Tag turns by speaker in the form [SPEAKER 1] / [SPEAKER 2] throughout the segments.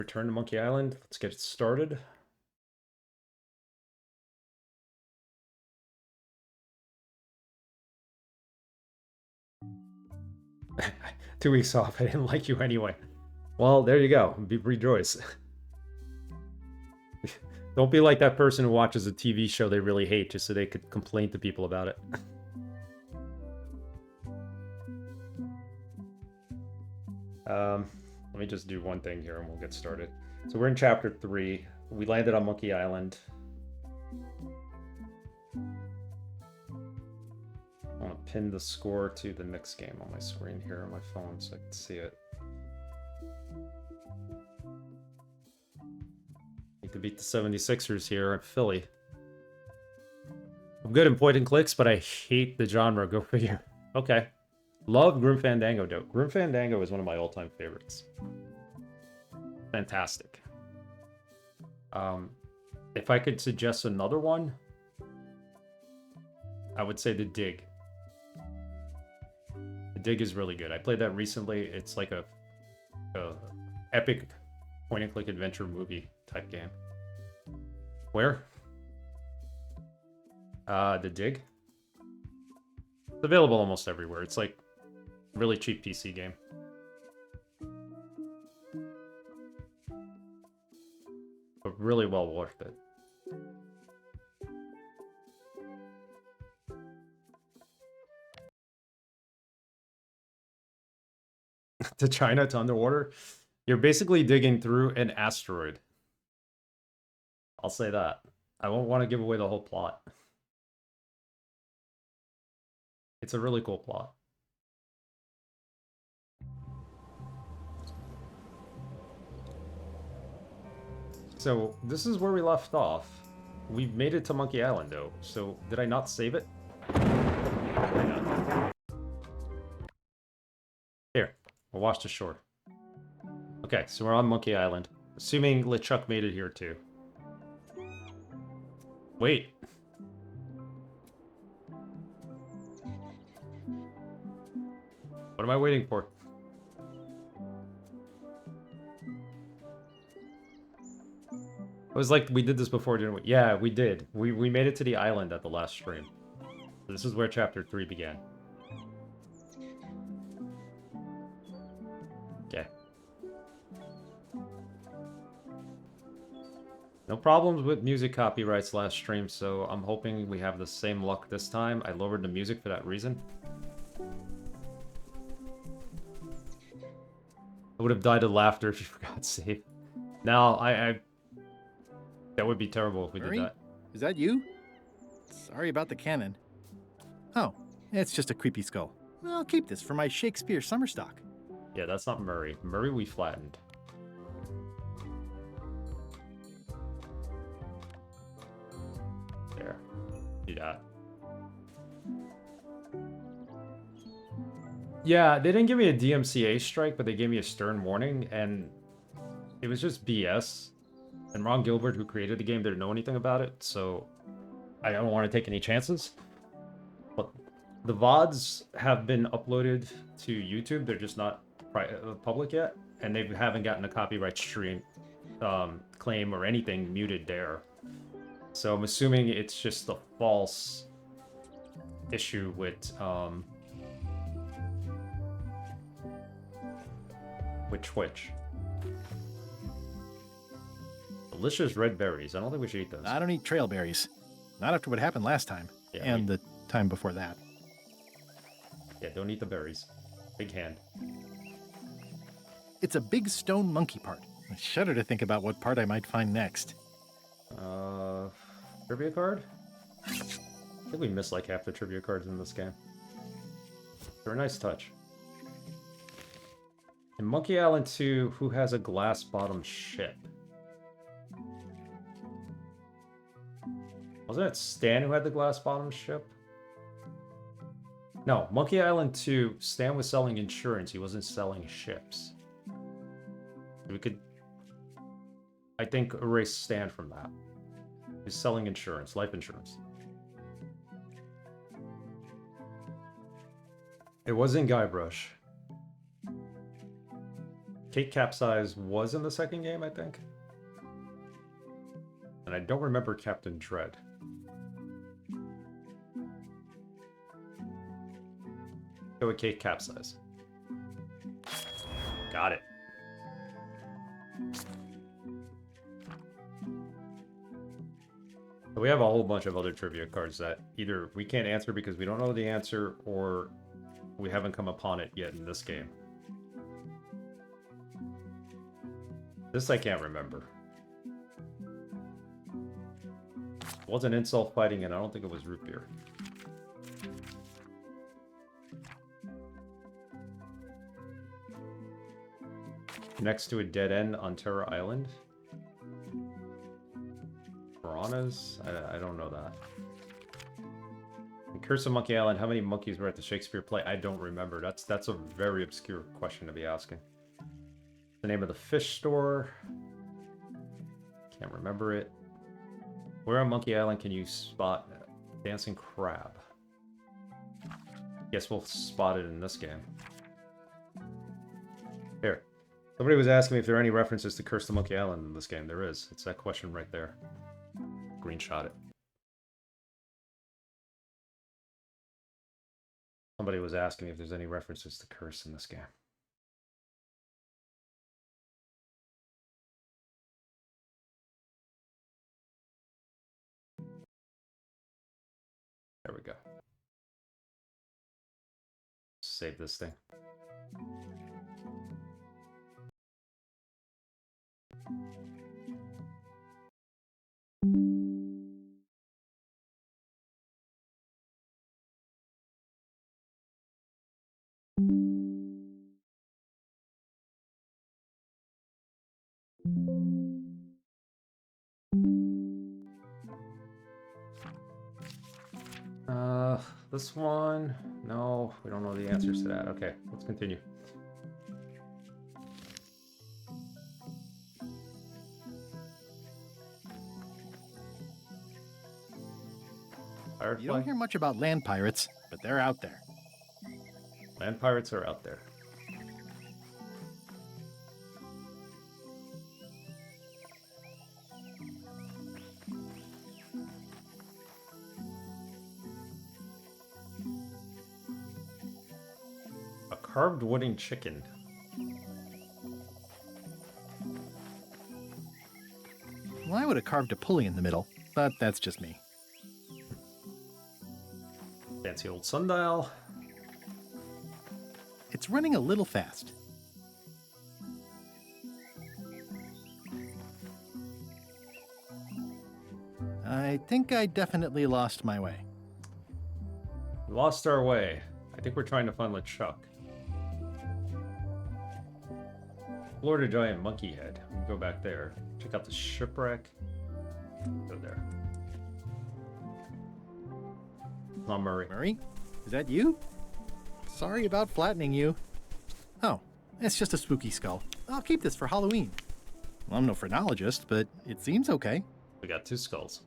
[SPEAKER 1] Return to Monkey Island. Let's get it started. Two weeks off. I didn't like you anyway. Well, there you go. Rejoice. Don't be like that person who watches a TV show they really hate just so they could complain to people about it. Let me just do one thing here and we'll get started. So we're in chapter 3. We landed on Monkey Island. I want to pin the score to the Nixed game on my screen here on my phone so I can see it. Need to beat the 76ers here at Philly. I'm good in point and clicks, but I hate the genre. Go figure. Okay. Love Grim Fandango, though. Grim Fandango is one of my all-time favorites. Fantastic. If I could suggest another one, I would say The Dig. The Dig is really good. I played that recently. It's like a epic point-and-click adventure movie type game. Where? The Dig. It's available almost everywhere. It's like a really cheap PC game. But really well worth it. To China, to underwater? You're basically digging through an asteroid. I'll say that. I won't want to give away the whole plot. It's a really cool plot. So, this is where we left off. We've made it to Monkey Island, though. So, did I not save it? Here, we'll wash the shore. Okay, so we're on Monkey Island. Assuming LeChuck made it here, too. Wait. What am I waiting for? It was like we did this before, didn't we? Yeah, we did. We made it to the island at the last stream. This is where chapter 3 began. Okay. No problems with music copyrights last stream, so I'm hoping we have the same luck this time. I lowered the music for that reason. I would have died of laughter if you forgot save. Now, that would be terrible if we did that.
[SPEAKER 2] Is that you? Sorry about the cannon. Oh, it's just a creepy skull. I'll keep this for my Shakespeare summer stock.
[SPEAKER 1] Yeah, that's not Murray. Murray we flattened. There. Do that. Yeah, they didn't give me a DMCA strike, but they gave me a stern warning, and it was just BS. And Ron Gilbert, who created the game, didn't know anything about it, so I don't want to take any chances. But the VODs have been uploaded to YouTube. They're just not public yet, and they haven't gotten a copyright stream claim or anything muted there. So I'm assuming it's just a false issue with Twitch. Delicious red berries. I don't think we should eat those.
[SPEAKER 2] I don't eat trail berries. Not after what happened last time. Yeah, and the time before that.
[SPEAKER 1] Yeah, don't eat the berries. Big hand.
[SPEAKER 2] It's a big stone monkey part. I shudder to think about what part I might find next.
[SPEAKER 1] Trivia card? I think we missed like half the trivia cards in this game. They're a nice touch. In Monkey Island 2, who has a glass-bottom ship? Wasn't it Stan who had the glass-bottom ship? No, Monkey Island 2, Stan was selling insurance. He wasn't selling ships. We could, I think, erase Stan from that. He's selling insurance, life insurance. It wasn't Guybrush. Kate Capsize was in the second game, I think. And I don't remember Captain Dread. Go with Kate Capsize. Got it. We have a whole bunch of other trivia cards that either we can't answer because we don't know the answer, or we haven't come upon it yet in this game. This I can't remember. It wasn't insult fighting, and I don't think it was root beer. Next to a dead end on Terra Island. Piranhas? I don't know that. In Curse of Monkey Island, how many monkeys were at the Shakespeare play? I don't remember. That's a very obscure question to be asking. The name of the fish store. Can't remember it. Where on Monkey Island can you spot dancing crab? Guess we'll spot it in this game. Here. Somebody was asking me if there are any references to Curse of Monkey Island in this game. There is. It's that question right there. Screenshot it. Somebody was asking me if there's any references to Curse in this game. There we go. Save this thing. This one, no, we don't know the answers to that. Okay, let's continue. Firefly?
[SPEAKER 2] You don't hear much about land pirates, but they're out there.
[SPEAKER 1] Land pirates are out there. A carved wooden chicken.
[SPEAKER 2] Well, I would have carved a pulley in the middle, but that's just me.
[SPEAKER 1] Fancy old sundial.
[SPEAKER 2] It's running a little fast. I think I definitely lost my way.
[SPEAKER 1] We lost our way. I think we're trying to find LeChuck. Florida Giant Monkey Head. We can go back there. Check out the shipwreck. Go there. Not Murray.
[SPEAKER 2] Murray? Is that you? Sorry about flattening you. Oh, it's just a spooky skull. I'll keep this for Halloween. Well, I'm no phrenologist, but it seems okay.
[SPEAKER 1] We got 2 skulls.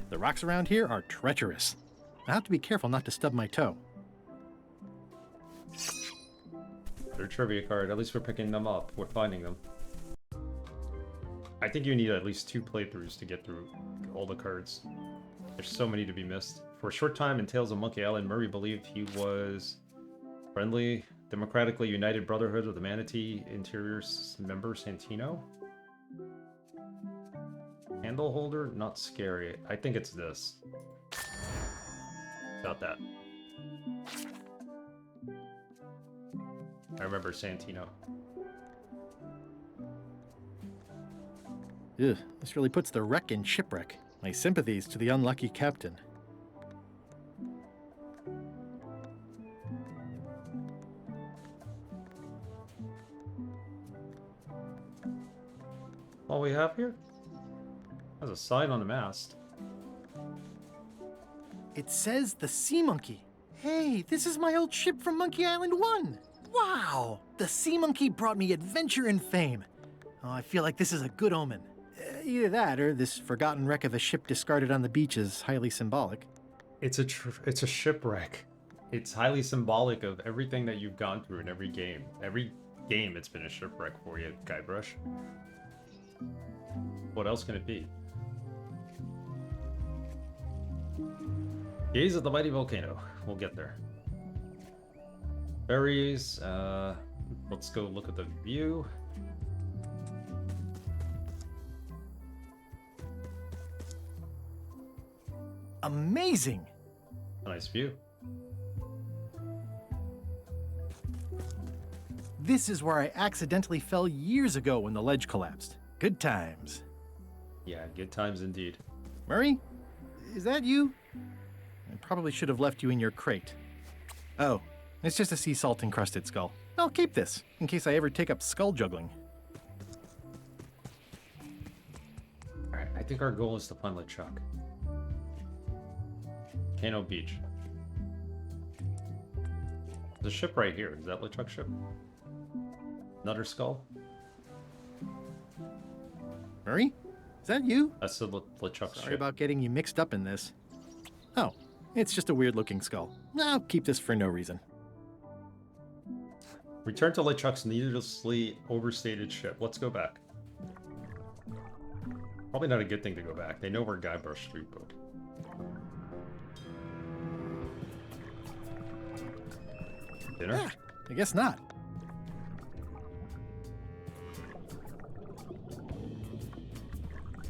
[SPEAKER 2] The rocks around here are treacherous. I have to be careful not to stub my toe.
[SPEAKER 1] Their trivia card. At least we're picking them up. We're finding them. I think you need at least 2 playthroughs to get through all the cards. There's so many to be missed. For a short time in Tales of Monkey Island, Murray believed he was friendly, democratically united brotherhood of the Manatee Interior member Santino. Handle holder, not scary. I think it's this. Got that. I remember Santino.
[SPEAKER 2] Ugh, this really puts the wreck in shipwreck. My sympathies to the unlucky captain.
[SPEAKER 1] All we have here? There's a sign on the mast.
[SPEAKER 2] It says the Sea Monkey. Hey, this is my old ship from Monkey Island 1. Wow! The Sea Monkey brought me adventure and fame. Oh, I feel like this is a good omen. Either that, or this forgotten wreck of a ship discarded on the beach is highly symbolic.
[SPEAKER 1] It's a shipwreck. It's highly symbolic of everything that you've gone through in every game. Every game, it's been a shipwreck for you, Guybrush. What else can it be? Gaze at the mighty volcano. We'll get there. Berries. Let's go look at the view.
[SPEAKER 2] Amazing!
[SPEAKER 1] A nice view.
[SPEAKER 2] This is where I accidentally fell years ago when the ledge collapsed. Good times.
[SPEAKER 1] Yeah, good times indeed.
[SPEAKER 2] Murray? Is that you? I probably should have left you in your crate. Oh, it's just a sea salt encrusted skull. I'll keep this, in case I ever take up skull juggling.
[SPEAKER 1] Alright, I think our goal is to find LeChuck. Kano Beach. There's a ship right here. Is that LeChuck's ship? Nutter Skull?
[SPEAKER 2] Murray? Is that you?
[SPEAKER 1] That's the LeChuck's
[SPEAKER 2] Sorry
[SPEAKER 1] ship.
[SPEAKER 2] about getting you mixed up in this. Oh, it's just a weird-looking skull. I'll keep this for no reason.
[SPEAKER 1] Return to LeChuck's needlessly overstated ship. Let's go back. Probably not a good thing to go back. They know where Guybrush Street broke. Dinner?
[SPEAKER 2] Yeah, I guess not.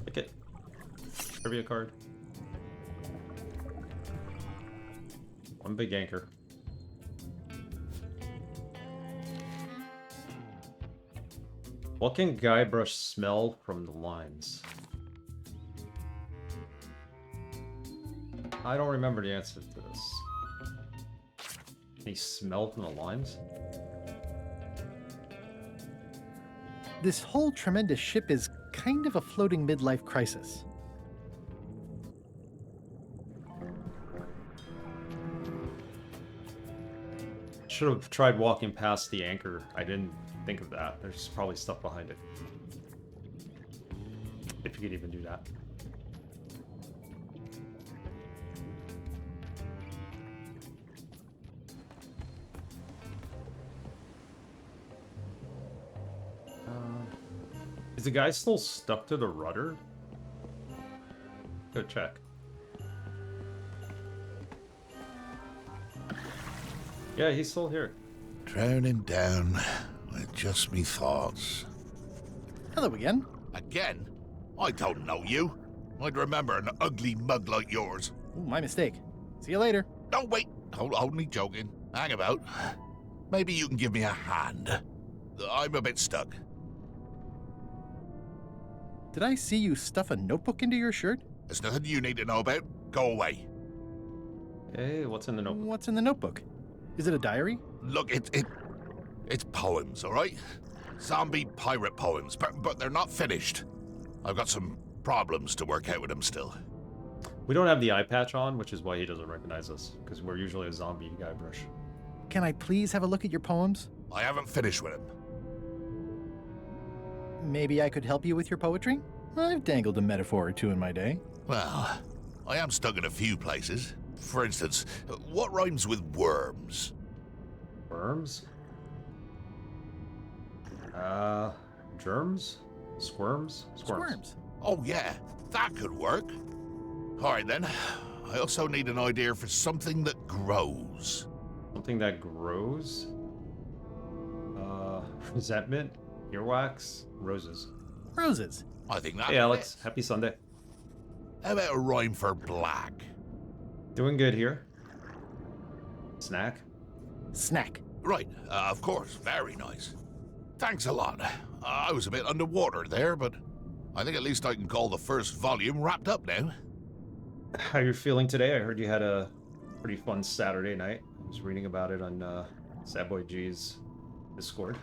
[SPEAKER 1] Ticket. Trivia card. One big anchor. What can Guybrush smell from the lines? I don't remember the answer to this. Can he smell from the lines?
[SPEAKER 2] This whole tremendous ship is kind of a floating midlife crisis.
[SPEAKER 1] Should have tried walking past the anchor. I didn't think of that. There's probably stuff behind it. If you could even do that. Is the guy still stuck to the rudder? Go check. Yeah, he's still here.
[SPEAKER 3] Drowning down with just me thoughts.
[SPEAKER 2] Hello again.
[SPEAKER 3] Again? I don't know you. I'd remember an ugly mug like yours.
[SPEAKER 2] Ooh, my mistake. See you later.
[SPEAKER 3] No, wait. Only joking. Hang about. Maybe you can give me a hand. I'm a bit stuck.
[SPEAKER 2] Did I see you stuff a notebook into your shirt?
[SPEAKER 3] There's nothing you need to know about. Go away.
[SPEAKER 1] Hey, what's in the notebook?
[SPEAKER 2] What's in the notebook? Is it a diary?
[SPEAKER 3] Look, it's poems, all right? Zombie pirate poems, but they're not finished. I've got some problems to work out with them still.
[SPEAKER 1] We don't have the eye patch on, which is why he doesn't recognize us, because we're usually a zombie Guybrush.
[SPEAKER 2] Can I please have a look at your poems?
[SPEAKER 3] I haven't finished with them.
[SPEAKER 2] Maybe I could help you with your poetry? I've dangled a metaphor or two in my day.
[SPEAKER 3] Well, I am stuck in a few places. For instance, what rhymes with worms?
[SPEAKER 1] Worms? Germs? Squirms?
[SPEAKER 2] Squirms.
[SPEAKER 3] Oh yeah, that could work. All right then. I also need an idea for something that grows.
[SPEAKER 1] Something that grows? Resentment? Earwax? Roses.
[SPEAKER 2] Roses.
[SPEAKER 3] I think that.
[SPEAKER 1] Hey Alex, happy Sunday.
[SPEAKER 3] How about a rhyme for black?
[SPEAKER 1] Doing good here. Snack?
[SPEAKER 2] Snack.
[SPEAKER 3] Right, of course. Very nice. Thanks a lot. I was a bit underwater there, but I think at least I can call the first volume wrapped up now.
[SPEAKER 1] How you feeling today? I heard you had a pretty fun Saturday night. I was reading about it on Sad Boy G's Discord.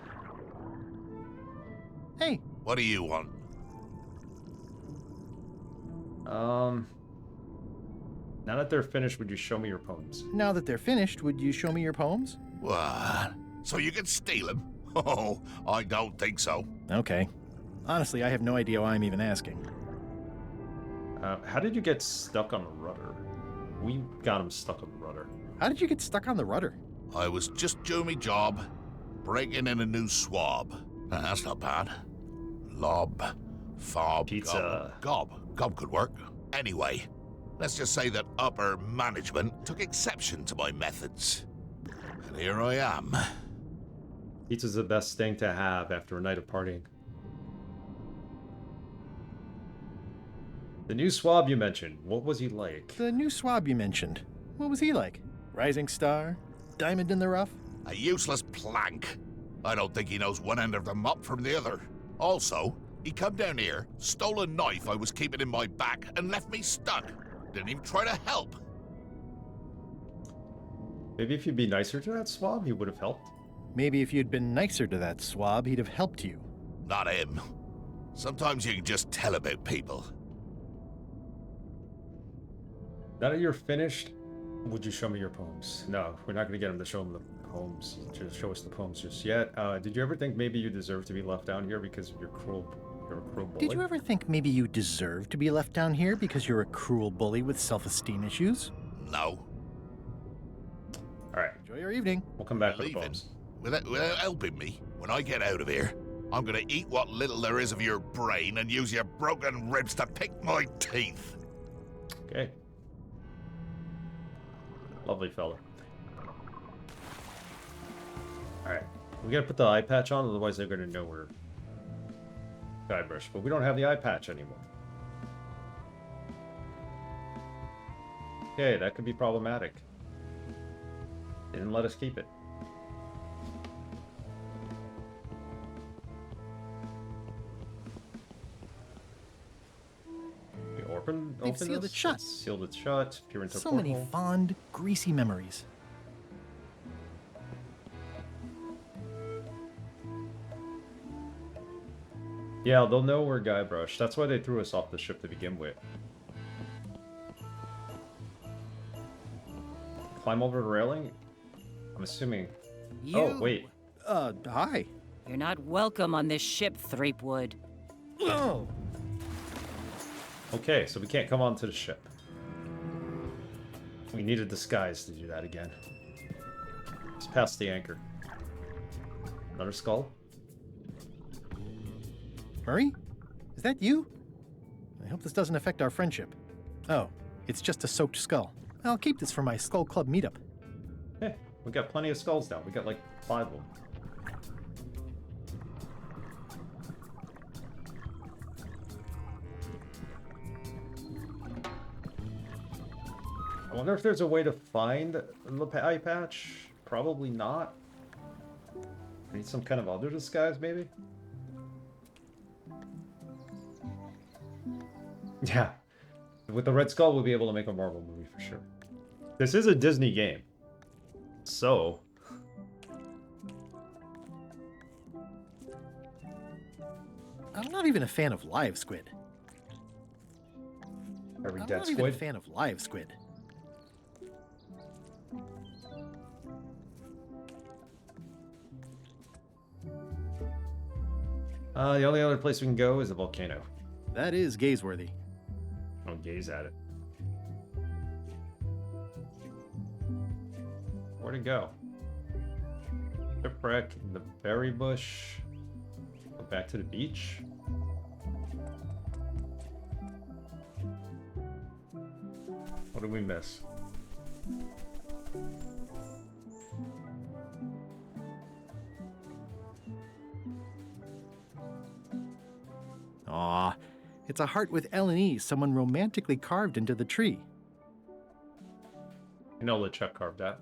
[SPEAKER 2] Hey.
[SPEAKER 3] What do you want?
[SPEAKER 1] Now that they're finished, would you show me your poems?
[SPEAKER 2] Now that they're finished, would you show me your poems?
[SPEAKER 3] What? So you can steal them? Oh, I don't think so.
[SPEAKER 2] Okay. Honestly, I have no idea why I'm even asking.
[SPEAKER 1] How did you get stuck on the rudder? We got him stuck on the rudder.
[SPEAKER 2] How did you get stuck on the rudder?
[SPEAKER 3] I was just doing my job, breaking in a new swab. That's not bad. Lob, fob,
[SPEAKER 1] Pizza.
[SPEAKER 3] gob. Gob could work. Anyway, let's just say that upper management took exception to my methods. And here I am.
[SPEAKER 1] Pizza's the best thing to have after a night of partying. The new swab you mentioned, what was he like?
[SPEAKER 2] The new swab you mentioned. What was he like? Rising star? Diamond in the rough?
[SPEAKER 3] A useless plank. I don't think he knows one end of the mop from the other. Also, he come down here, stole a knife I was keeping in my back, and left me stuck. Didn't even try to help.
[SPEAKER 1] Maybe if you'd be nicer to that swab, he would have helped.
[SPEAKER 2] Maybe if you'd been nicer to that swab, he'd have helped you.
[SPEAKER 3] Not him. Sometimes you can just tell about people.
[SPEAKER 1] Now that you're finished, would you show me your poems? No, we're not going to get him to show him the poems. Just show us the poems just yet. Did you ever think maybe you deserve to be left down here because you're a cruel bully?
[SPEAKER 2] Did you ever think maybe you deserve to be left down here because you're a cruel bully with self-esteem issues?
[SPEAKER 3] No.
[SPEAKER 1] All right,
[SPEAKER 2] Enjoy your evening.
[SPEAKER 1] we'll come back to the
[SPEAKER 3] Leaving.
[SPEAKER 1] poems.
[SPEAKER 3] Without helping me, when I get out of here, I'm gonna eat what little there is of your brain and use your broken ribs to pick my teeth.
[SPEAKER 1] Okay. Lovely fella. Alright. We gotta put the eye patch on, otherwise they're gonna know we're Guybrush. But we don't have the eye patch anymore. Okay, that could be problematic. They didn't let us keep it.
[SPEAKER 2] They've sealed it shut.
[SPEAKER 1] Sealed it shut. Peer into
[SPEAKER 2] So
[SPEAKER 1] porthole.
[SPEAKER 2] many fond, greasy memories.
[SPEAKER 1] Yeah, they'll know we're Guybrush. That's why they threw us off the ship to begin with. Climb over the railing? I'm assuming... Oh, wait.
[SPEAKER 2] Hi.
[SPEAKER 4] You're not welcome on this ship, Threepwood.
[SPEAKER 2] Oh.
[SPEAKER 1] Okay, so we can't come onto the ship. We need a disguise to do that again. Just past the anchor. Another skull?
[SPEAKER 2] Murray? Is that you? I hope this doesn't affect our friendship. Oh, it's just a soaked skull. I'll keep this for my Skull Club meetup.
[SPEAKER 1] Hey, we got plenty of skulls now. We got like 5 of them. I wonder if there's a way to find the eye patch. Probably not. We need some kind of other disguise, maybe? Yeah. With the Red Skull, we'll be able to make a Marvel movie for sure. This is a Disney game. So...
[SPEAKER 2] I'm not even a fan of live squid.
[SPEAKER 1] Every
[SPEAKER 2] I'm
[SPEAKER 1] dead
[SPEAKER 2] not even a
[SPEAKER 1] squid.
[SPEAKER 2] fan of live squid.
[SPEAKER 1] The only other place we can go is the volcano.
[SPEAKER 2] That is gazeworthy.
[SPEAKER 1] I'll gaze at it. Where to go? Shipwreck in the berry bush. Go back to the beach. What did we miss?
[SPEAKER 2] Aw, it's a heart with L and E someone romantically carved into the tree.
[SPEAKER 1] I know LeChuck carved that.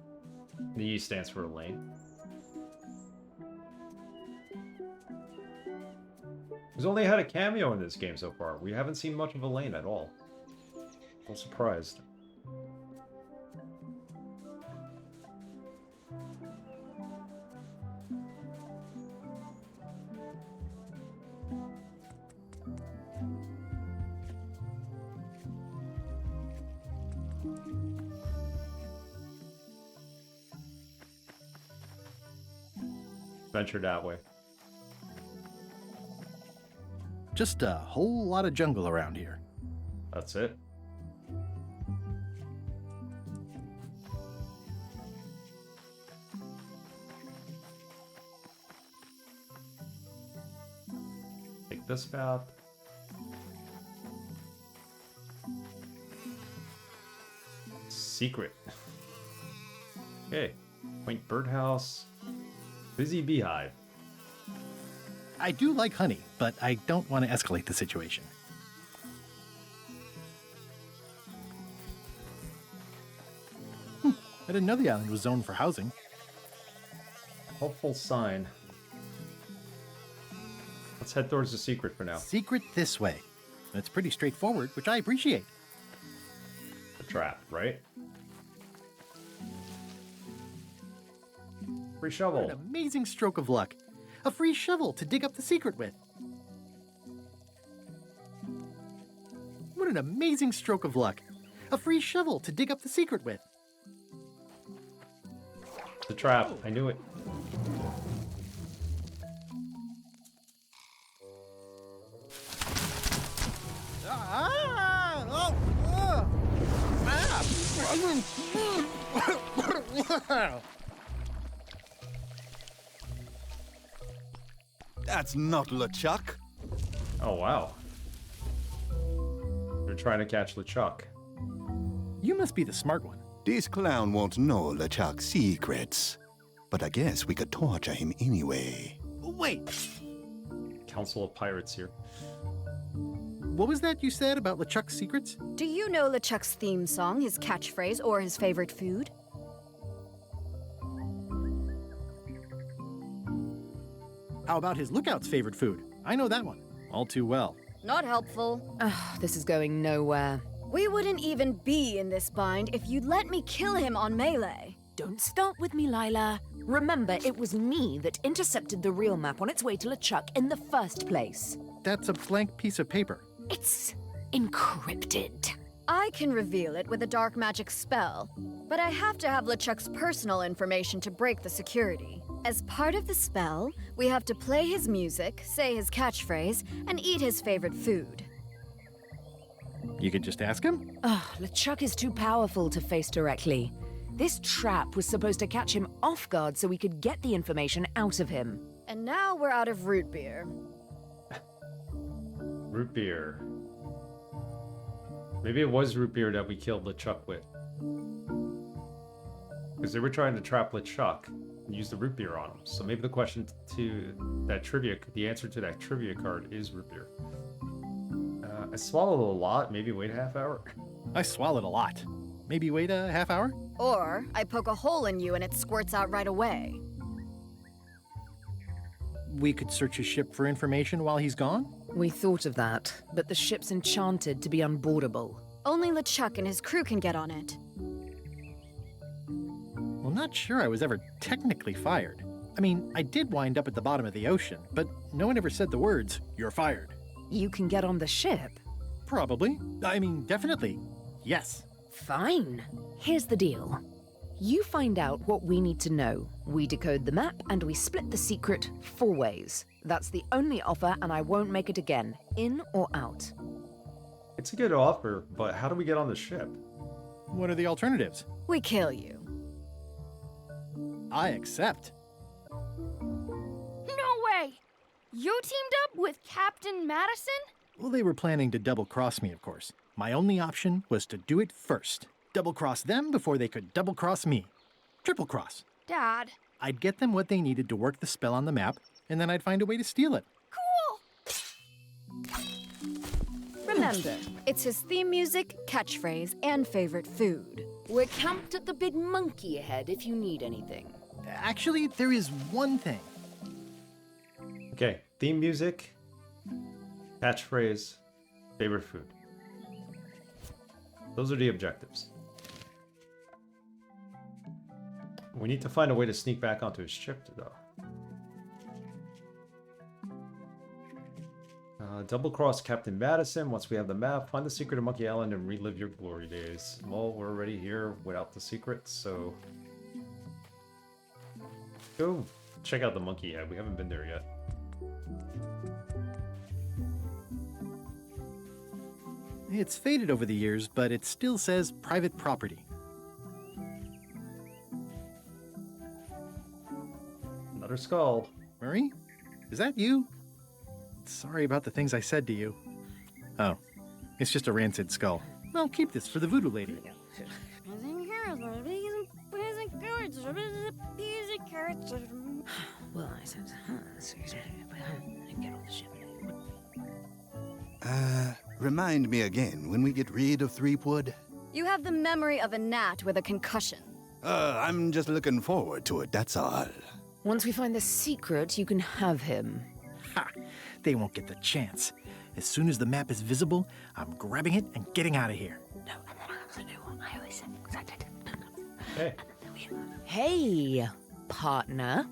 [SPEAKER 1] The E stands for Elaine. Who's only had a cameo in this game so far? We haven't seen much of Elaine at all. I'm surprised. Venture that way.
[SPEAKER 2] Just a whole lot of jungle around here.
[SPEAKER 1] That's it. this map. Secret. Okay. Quaint birdhouse. Busy beehive.
[SPEAKER 2] I do like honey, but I don't want to escalate the situation. I didn't know the island was zoned for housing.
[SPEAKER 1] Helpful sign. Let's head towards the secret for now.
[SPEAKER 2] Secret this way. It's pretty straightforward, which I appreciate.
[SPEAKER 1] The trap, right? Free
[SPEAKER 2] What
[SPEAKER 1] shovel.
[SPEAKER 2] an amazing stroke of luck. A free shovel to dig up the secret with. What an amazing stroke of luck. A free shovel to dig up the secret with.
[SPEAKER 1] The trap. I knew it.
[SPEAKER 5] That's not LeChuck.
[SPEAKER 1] Oh, wow. They're trying to catch LeChuck.
[SPEAKER 2] You must be the smart one.
[SPEAKER 5] This clown won't know LeChuck's secrets. But I guess we could torture him anyway.
[SPEAKER 2] Wait,
[SPEAKER 1] Council of Pirates here.
[SPEAKER 2] what was that you said about LeChuck's secrets?
[SPEAKER 6] Do you know LeChuck's theme song, his catchphrase, or his favorite food?
[SPEAKER 2] How about his lookout's favorite food? I know that one. All too well.
[SPEAKER 6] Not helpful.
[SPEAKER 7] Ugh, this is going nowhere.
[SPEAKER 6] We wouldn't even be in this bind if you'd let me kill him on melee.
[SPEAKER 7] Don't start with me, Lila. Remember, it was me that intercepted the real map on its way to LeChuck in the first place.
[SPEAKER 2] That's a blank piece of paper.
[SPEAKER 7] It's encrypted.
[SPEAKER 6] I can reveal it with a dark magic spell, but I have to have LeChuck's personal information to break the security. As part of the spell, we have to play his music, say his catchphrase, and eat his favorite food.
[SPEAKER 2] You could just ask him?
[SPEAKER 7] Ugh, LeChuck is too powerful to face directly. This trap was supposed to catch him off guard so we could get the information out of him.
[SPEAKER 6] And now we're out of root beer.
[SPEAKER 1] Root beer. Maybe it was root beer that we killed LeChuck with. Because they were trying to trap LeChuck and use the root beer on him. So maybe the question to that trivia, the answer to that trivia card is root beer. I swallowed a lot, maybe wait a half hour.
[SPEAKER 2] I swallowed a lot. Maybe wait a half hour?
[SPEAKER 6] Or I poke a hole in you and it squirts out right away.
[SPEAKER 2] We could search his ship for information while he's gone?
[SPEAKER 7] We thought of that, but the ship's enchanted to be unboardable.
[SPEAKER 6] Only LeChuck and his crew can get on it.
[SPEAKER 2] Well, not sure I was ever technically fired. I mean, I did wind up at the bottom of the ocean, but no one ever said the words, "You're fired."
[SPEAKER 7] You can get on the ship.
[SPEAKER 2] Probably. I mean, definitely. Yes.
[SPEAKER 7] Fine. Here's the deal. You find out what we need to know. We decode the map and we split the secret 4 ways. That's the only offer and I won't make it again. In or out.
[SPEAKER 1] It's a good offer, but how do we get on the ship?
[SPEAKER 2] What are the alternatives?
[SPEAKER 6] We kill you.
[SPEAKER 2] I accept.
[SPEAKER 8] No way! You teamed up with Captain Madison?
[SPEAKER 2] Well, they were planning to double-cross me, of course. My only option was to do it first. Double-cross them before they could double-cross me. Triple-cross.
[SPEAKER 8] Dad.
[SPEAKER 2] I'd get them what they needed to work the spell on the map, and then I'd find a way to steal it.
[SPEAKER 8] Cool!
[SPEAKER 6] Remember, it's his theme music, catchphrase, and favorite food.
[SPEAKER 7] We're camped at the big monkey ahead if you need anything.
[SPEAKER 2] Actually, there is one thing.
[SPEAKER 1] Okay, theme music, catchphrase, favorite food. Those are the objectives. We need to find a way to sneak back onto his ship, though. Double-cross Captain Madison. Once we have the map, find the secret of Monkey Island and relive your glory days. Well, we're already here without the secret, so... Go check out the monkey head. We haven't been there yet.
[SPEAKER 2] It's faded over the years, but it still says private property.
[SPEAKER 1] Another skull.
[SPEAKER 2] Murray? Is that you? Sorry about the things I said to you. Oh, it's just a rancid skull. Well, keep this for the voodoo lady.
[SPEAKER 7] Well, I said, get on the ship.
[SPEAKER 5] Remind me again when we get rid of Threepwood?
[SPEAKER 6] You have the memory of a gnat with a concussion.
[SPEAKER 5] I'm just looking forward to it, that's all.
[SPEAKER 7] Once we find the secret, you can have him.
[SPEAKER 2] Ha! They won't get the chance. As soon as the map is visible, I'm grabbing it and getting out of here.
[SPEAKER 7] No, and then I also do what I always said.
[SPEAKER 1] Hey.
[SPEAKER 7] Hey, partner.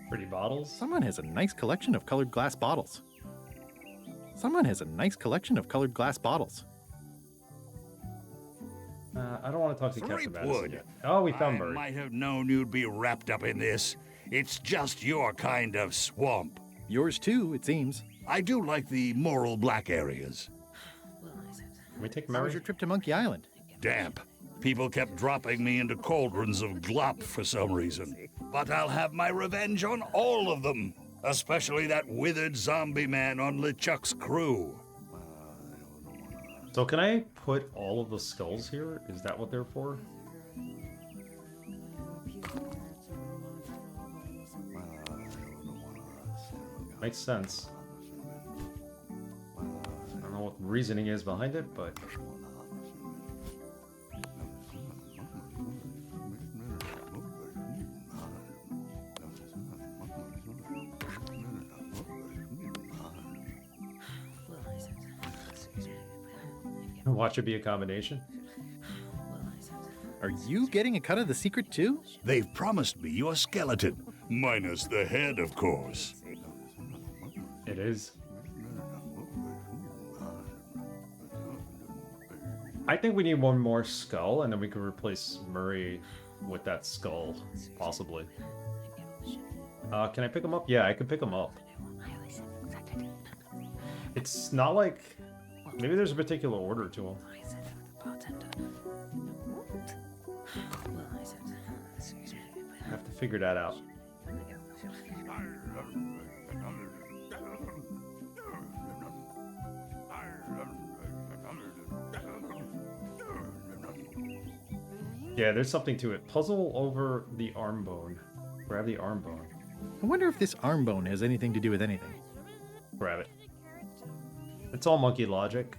[SPEAKER 1] Pretty bottles.
[SPEAKER 2] Someone has a nice collection of colored glass bottles.
[SPEAKER 1] I don't want to talk to Captain Madison
[SPEAKER 9] Threepwood.
[SPEAKER 1] yet. Oh, we found
[SPEAKER 9] I
[SPEAKER 1] Murray.
[SPEAKER 9] might have known you'd be wrapped up in this. It's just your kind of swamp.
[SPEAKER 2] Yours too, it seems.
[SPEAKER 9] I do like the moral black areas.
[SPEAKER 1] Can we take
[SPEAKER 2] How
[SPEAKER 1] Murray?
[SPEAKER 2] was your trip to Monkey Island?
[SPEAKER 9] Damp. People kept dropping me into cauldrons of glop for some reason. But I'll have my revenge on all of them. Especially that withered zombie man on LeChuck's crew.
[SPEAKER 1] So can I put all of the skulls here? Is that what they're for? Makes sense. I don't know what the reasoning is behind it, but... Watch it be a combination.
[SPEAKER 2] Are you getting a cut of the secret too?
[SPEAKER 9] They've promised me your skeleton. Minus the head, of course.
[SPEAKER 1] It is. I think we need one more skull, and then we can replace Murray with that skull, possibly. Can I pick him up? Yeah, I can pick him up. It's not like... Maybe there's a particular order to him. I have to figure that out. Yeah, there's something to it. Puzzle over the arm bone. Grab the arm bone.
[SPEAKER 2] I wonder if this arm bone has anything to do with anything.
[SPEAKER 1] Grab it. It's all monkey logic.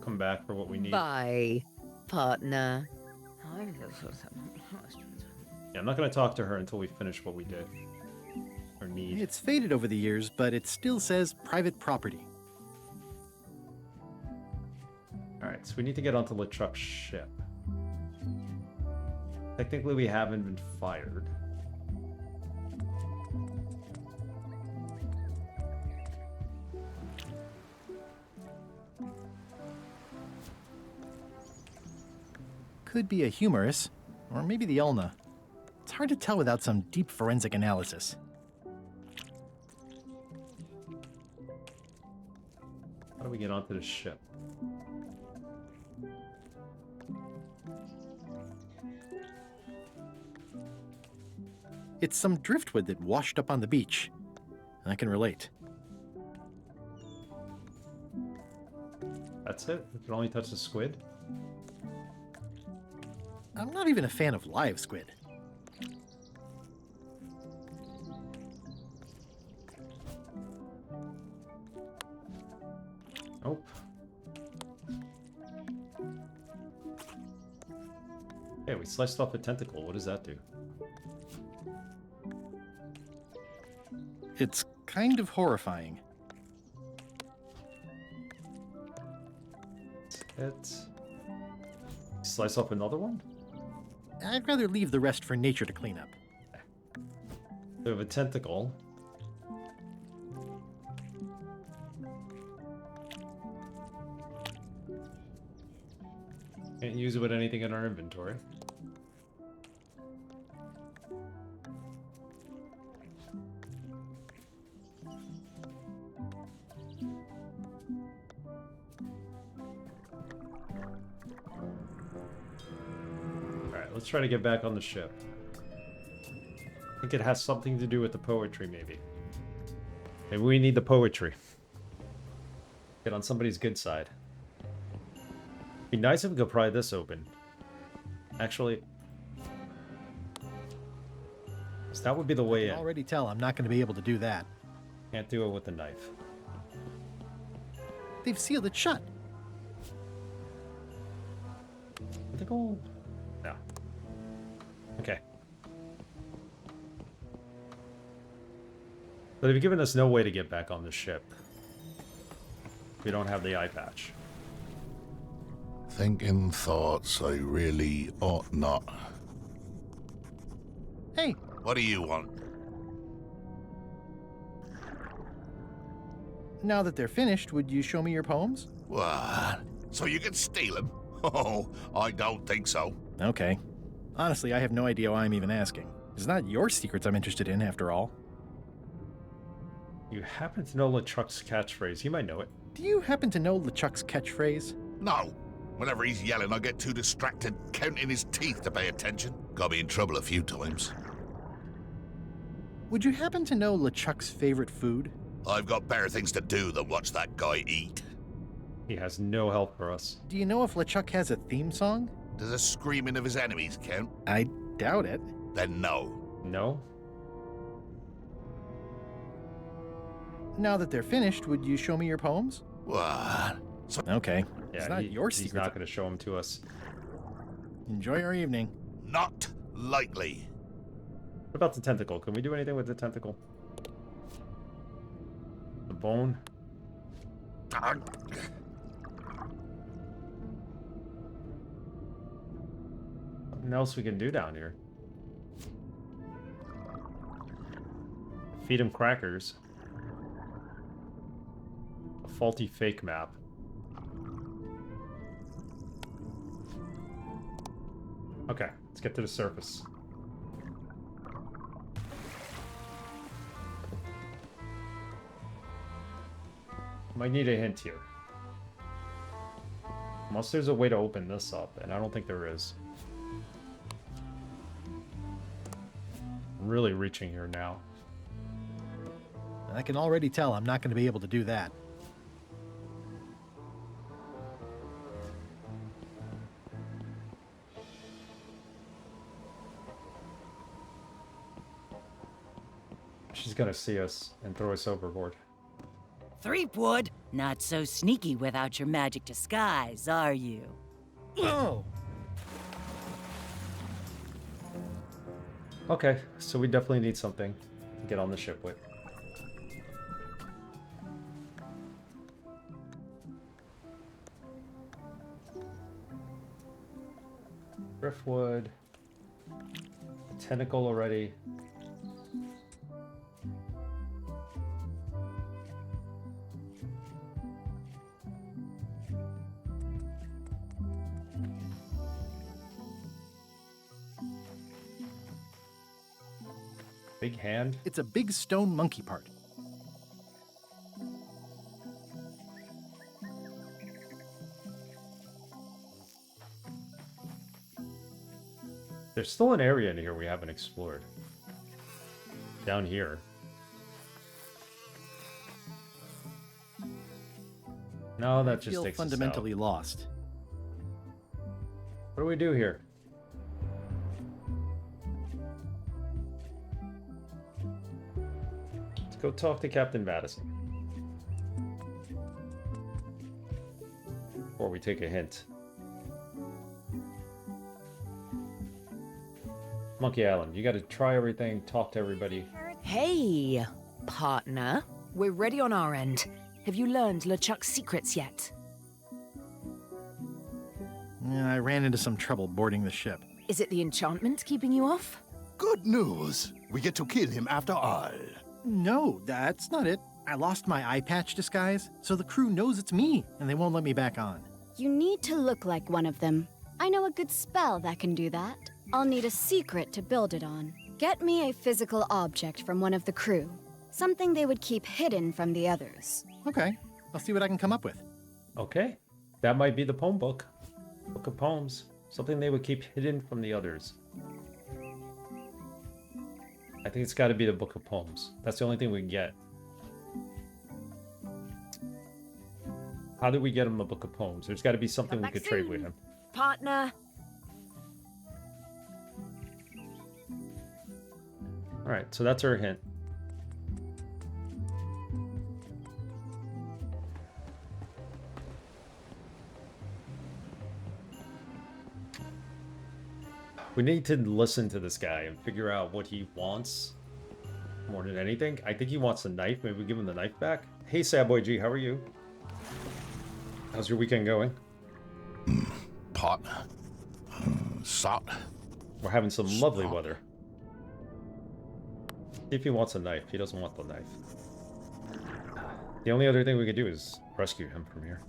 [SPEAKER 1] Come back for what we need.
[SPEAKER 7] Bye, partner.
[SPEAKER 1] Yeah, I'm not going to talk to her until we finish what we did. Or need.
[SPEAKER 2] It's faded over the years, but it still says private property.
[SPEAKER 1] Alright, so we need to get onto LeChuck's ship. Technically, we haven't been fired.
[SPEAKER 2] Could be a humerus, or maybe the ulna. It's hard to tell without some deep forensic analysis.
[SPEAKER 1] How do we get onto the ship?
[SPEAKER 2] It's some driftwood that washed up on the beach. I can relate.
[SPEAKER 1] That's it? We can only touch the squid?
[SPEAKER 2] I'm not even a fan of live squid.
[SPEAKER 1] Nope. Hey, we sliced off a tentacle. What does that do?
[SPEAKER 2] It's kind of horrifying.
[SPEAKER 1] It. Slice off another one?
[SPEAKER 2] I'd rather leave the rest for nature to clean up.
[SPEAKER 1] We have a tentacle. Can't use it with anything in our inventory. Alright, let's try to get back on the ship. think it has something to do with the poetry, maybe. Maybe we need the poetry. Get on somebody's good side. Be nice if we could pry this open. Actually, so that would be the way
[SPEAKER 2] I
[SPEAKER 1] in.
[SPEAKER 2] can already tell I'm not going to be able to do that.
[SPEAKER 1] Can't do it with a knife.
[SPEAKER 2] They've sealed it shut.
[SPEAKER 1] I think I'll... No. Okay. But they've given us no way to get back on the ship. We don't have the eye patch.
[SPEAKER 3] Thinking thoughts I really ought not.
[SPEAKER 2] Hey,
[SPEAKER 3] What do you want?
[SPEAKER 2] now that they're finished, would you show me your poems?
[SPEAKER 3] What? So you can steal them? Oh, I don't think so.
[SPEAKER 2] Okay. Honestly, I have no idea why I'm even asking. It's not your secrets I'm interested in, after all.
[SPEAKER 1] You happen to know LeChuck's catchphrase. He might know it.
[SPEAKER 2] Do you happen to know LeChuck's catchphrase?
[SPEAKER 3] No. Whenever he's yelling, I get too distracted counting his teeth to pay attention. Got me in trouble a few times.
[SPEAKER 2] Would you happen to know LeChuck's favorite food?
[SPEAKER 3] I've got better things to do than watch that guy eat.
[SPEAKER 1] He has no help for us.
[SPEAKER 2] Do you know if LeChuck has a theme song?
[SPEAKER 3] Does the screaming of his enemies count?
[SPEAKER 2] I doubt it.
[SPEAKER 3] Then no.
[SPEAKER 1] No?
[SPEAKER 2] Now that they're finished, would you show me your poems?
[SPEAKER 3] What? So
[SPEAKER 2] Okay.
[SPEAKER 1] Yeah,
[SPEAKER 2] it's not your
[SPEAKER 1] he's
[SPEAKER 2] secret.
[SPEAKER 1] not going to show them to us.
[SPEAKER 2] Enjoy your evening.
[SPEAKER 3] not likely.
[SPEAKER 1] What about the tentacle? Can we do anything with the tentacle? The bone? Nothing else we can do down here. Feed him crackers. A faulty fake map. Okay, let's get to the surface. Might need a hint here. Unless there's a way to open this up, and I don't think there is. Really reaching here now.
[SPEAKER 2] I can already tell I'm not going to be able to do that.
[SPEAKER 1] She's gonna see us and throw us overboard.
[SPEAKER 4] Threepwood, not so sneaky without your magic disguise, are you?
[SPEAKER 2] Oh!
[SPEAKER 1] Okay, so we definitely need something to get on the ship with. Driftwood. Tentacle already. Big hand.
[SPEAKER 2] It's a big stone monkey part.
[SPEAKER 1] There's still an area in here we haven't explored. Down here. No, that
[SPEAKER 2] I
[SPEAKER 1] just
[SPEAKER 2] feel
[SPEAKER 1] takes us out.
[SPEAKER 2] fundamentally lost.
[SPEAKER 1] What do we do here? Let's go talk to Captain Madison. Before we take a hint. Monkey Island, you gotta try everything, talk to everybody.
[SPEAKER 7] Hey, partner. We're ready on our end. Have you learned LeChuck's secrets yet?
[SPEAKER 2] Yeah, I ran into some trouble boarding the ship.
[SPEAKER 7] Is it the enchantment keeping you off?
[SPEAKER 5] Good news. We get to kill him after all.
[SPEAKER 2] No, that's not it. I lost my eye patch disguise, so the crew knows it's me, and they won't let me back on.
[SPEAKER 8] You need to look like one of them. I know a good spell that can do that. I'll need a secret to build it on.
[SPEAKER 6] Get me a physical object from one of the crew. Something they would keep hidden from the others.
[SPEAKER 2] Okay, I'll see what I can come up with.
[SPEAKER 1] Okay, that might be the poem book. Book of poems. Something they would keep hidden from the others. I think it's got to be the Book of Poems. That's the only thing we can get. How do we get him a Book of Poems? There's got to be something we could trade with him.
[SPEAKER 7] Partner.
[SPEAKER 1] Alright, so that's our hint. We need to listen to this guy and figure out what he wants more than anything. I think he wants a knife. Maybe we give him the knife back. Hey, Sad Boy G, how are you? How's your weekend going?
[SPEAKER 3] Pot. Sot.
[SPEAKER 1] We're having some lovely weather. See if he wants a knife. He doesn't want the knife. The only other thing we could do is rescue him from here.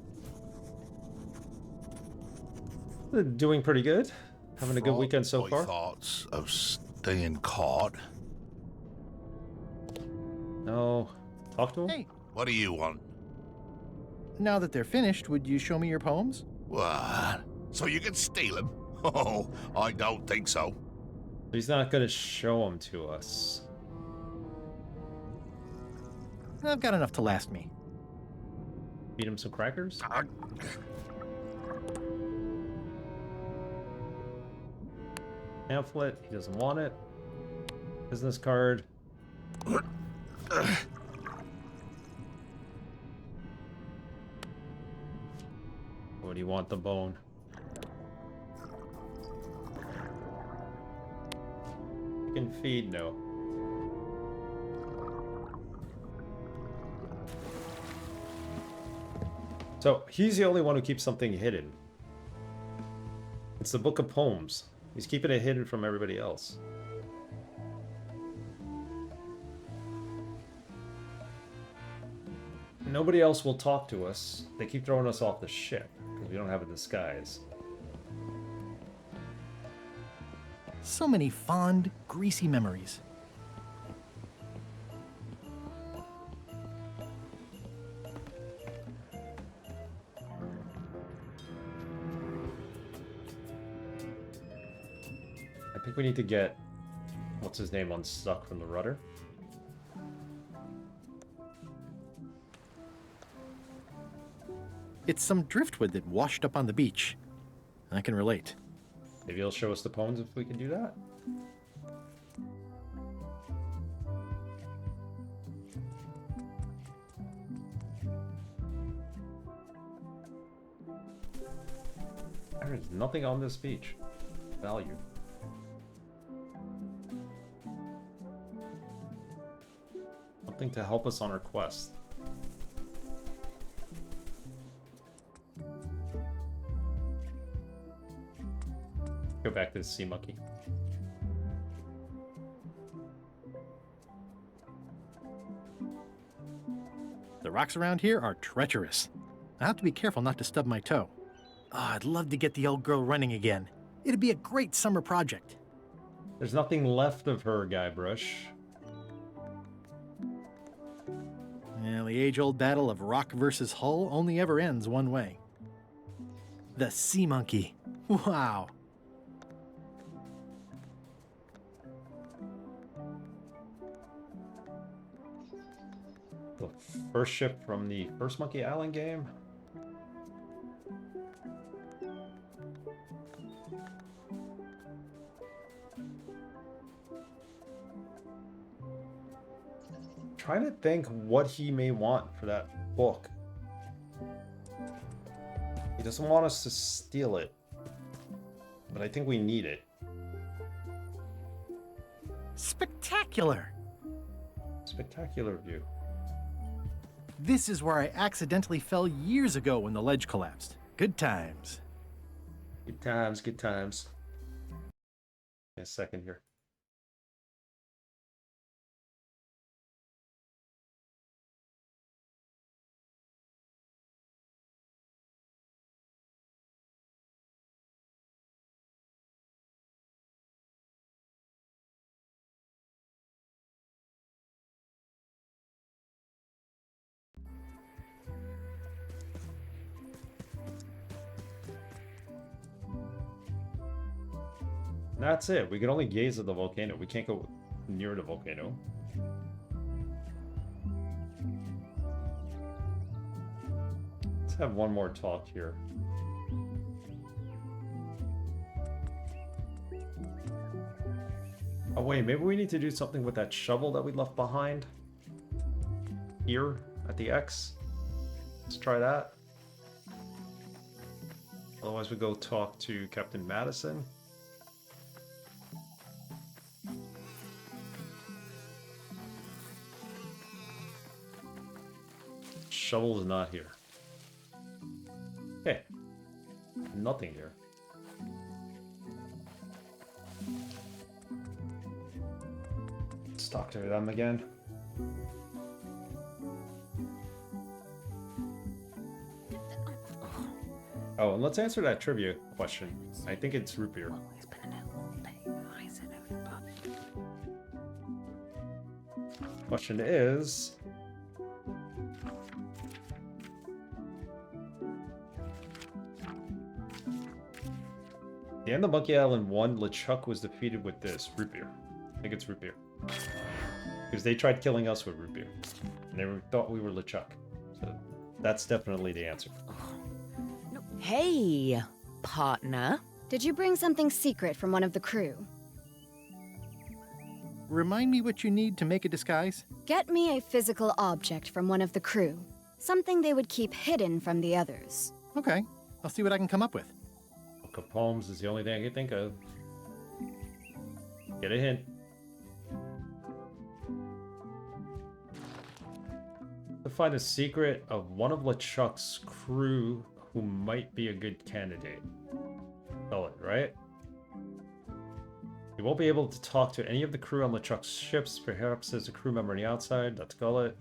[SPEAKER 1] Doing pretty good. Having a good weekend so far.
[SPEAKER 3] Thoughts of staying caught.
[SPEAKER 1] No. Talk to him?
[SPEAKER 2] Hey,
[SPEAKER 3] What do you want?
[SPEAKER 2] now that they're finished, would you show me your poems?
[SPEAKER 3] What? So you can steal them? Oh, I don't think so.
[SPEAKER 1] He's not going to show them to us.
[SPEAKER 2] I've got enough to last me.
[SPEAKER 1] Feed him some crackers? Pamphlet. He doesn't want it. Business card. What do you want? The bone. Can feed? No. So he's the only one who keeps something hidden. It's the Book of Poems. He's keeping it hidden from everybody else. Nobody else will talk to us. They keep throwing us off the ship because we don't have a disguise.
[SPEAKER 2] So many fond, greasy memories.
[SPEAKER 1] I think we need to get what's his name unstuck from the rudder.
[SPEAKER 2] It's some driftwood that washed up on the beach. I can relate.
[SPEAKER 1] Maybe he'll show us the poems if we can do that. There is nothing on this beach. Value. Something to help us on our quest. Go back to the sea monkey.
[SPEAKER 2] The rocks around here are treacherous. I have to be careful not to stub my toe. Oh, I'd love to get the old girl running again. It'd be a great summer project.
[SPEAKER 1] There's nothing left of her, Guybrush.
[SPEAKER 2] Well, the age-old battle of rock versus hull only ever ends one way. The sea monkey. Wow.
[SPEAKER 1] The first ship from the first Monkey Island game. Trying to think what he may want for that book. He doesn't want us to steal it, but I think we need it.
[SPEAKER 2] Spectacular.
[SPEAKER 1] Spectacular view.
[SPEAKER 2] This is where I accidentally fell years ago when the ledge collapsed. Good times.
[SPEAKER 1] Good times, good times. A second here. That's it. We can only gaze at the volcano. We can't go near the volcano. Let's have one more talk here. Oh wait, maybe we need to do something with that shovel that we left behind. Here, at the X. Let's try that. Otherwise we go talk to Captain Madison. Shovel is not here. Okay. Nothing here. Let's talk to them again. Oh, and let's answer that trivia question. I think it's root beer. Question is... the end of Monkey Island 1, LeChuck was defeated with this, root beer. I think it's root beer. Because they tried killing us with root beer. And they thought we were LeChuck. So that's definitely the answer.
[SPEAKER 7] Hey, partner.
[SPEAKER 8] Did you bring something secret from one of the crew?
[SPEAKER 2] Remind me what you need to make a disguise?
[SPEAKER 8] Get me a physical object from one of the crew. Something they would keep hidden from the others.
[SPEAKER 2] Okay, I'll see what I can come up with.
[SPEAKER 1] Book of Poems is the only thing I can think of. Get a hint. To find a secret of one of LeChuck's crew who might be a good candidate. Spell it, right? You won't be able to talk to any of the crew on LeChuck's ships. Perhaps there's a crew member on the outside. That's Gullet.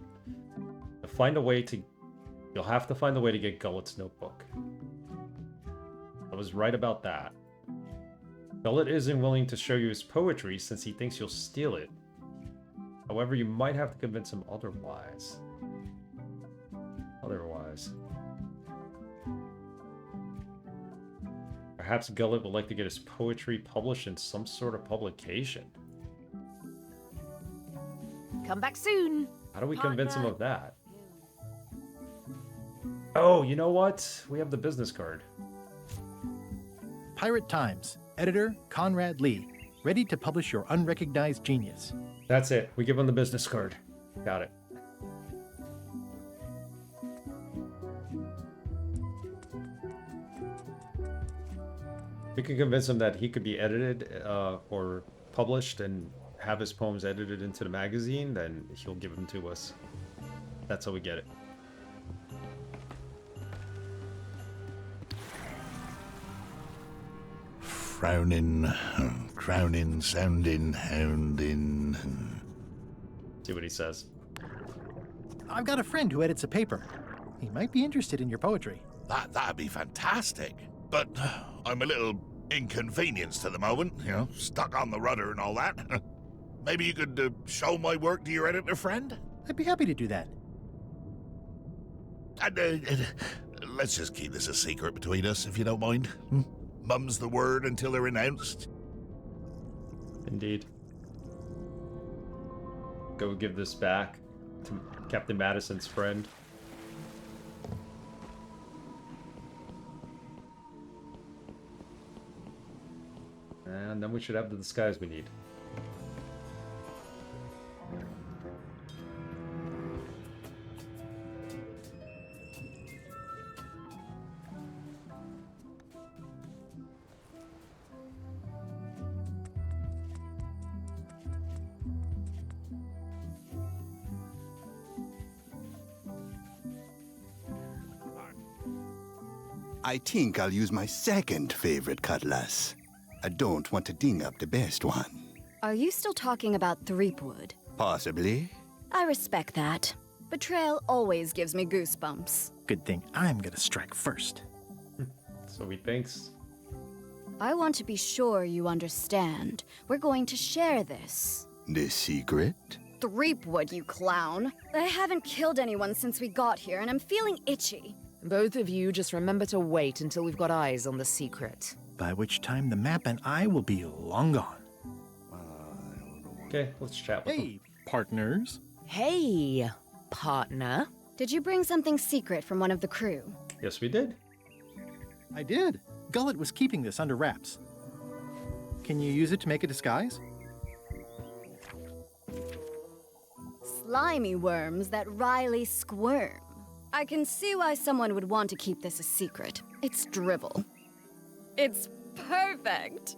[SPEAKER 1] You'll have to find a way to get Gullet's notebook. I was right about that. Gullet isn't willing to show you his poetry since he thinks you'll steal it. However, you might have to convince him otherwise. Perhaps Gullet would like to get his poetry published in some sort of publication.
[SPEAKER 7] Come back soon.
[SPEAKER 1] How do we convince him of that? Oh, you know what? We have the business card.
[SPEAKER 2] Pirate Times, editor Conrad Lee, ready to publish your unrecognized genius.
[SPEAKER 1] That's it. We give him the business card. Got it. We can convince him that he could be edited or published and have his poems edited into the magazine, then he'll give them to us. That's how we get it.
[SPEAKER 3] Frowning, crowning, sounding, hounding.
[SPEAKER 1] See what he says.
[SPEAKER 2] I've got a friend who edits a paper. He might be interested in your poetry.
[SPEAKER 3] That'd be fantastic. But I'm a little inconvenienced at the moment, you know, stuck on the rudder and all that. Maybe you could show my work to your editor friend?
[SPEAKER 2] I'd be happy to do that.
[SPEAKER 3] And let's just keep this a secret between us, if you don't mind. Mum's the word until they're announced.
[SPEAKER 1] Indeed. Go give this back to Captain Madison's friend. And then we should have the disguise we need.
[SPEAKER 5] I think I'll use my second favorite cutlass. I don't want to ding up the best one.
[SPEAKER 8] Are you still talking about Threepwood?
[SPEAKER 5] Possibly.
[SPEAKER 8] I respect that. Betrayal always gives me goosebumps.
[SPEAKER 2] Good thing I'm gonna strike first.
[SPEAKER 1] So he thinks.
[SPEAKER 8] I want to be sure you understand. We're going to share this.
[SPEAKER 5] This secret?
[SPEAKER 8] Threepwood, you clown. I haven't killed anyone since we got here, and I'm feeling itchy.
[SPEAKER 7] Both of you just remember to wait until we've got eyes on the secret.
[SPEAKER 2] By which time the map and I will be long gone.
[SPEAKER 1] Okay, let's chat with them.
[SPEAKER 2] Hey, partners.
[SPEAKER 7] Hey, partner.
[SPEAKER 8] Did you bring something secret from one of the crew?
[SPEAKER 1] Yes, we did.
[SPEAKER 2] I did. Gullet was keeping this under wraps. Can you use it to make a disguise?
[SPEAKER 8] Slimy worms that wryly squirm. I can see why someone would want to keep this a secret. It's dribble. It's perfect!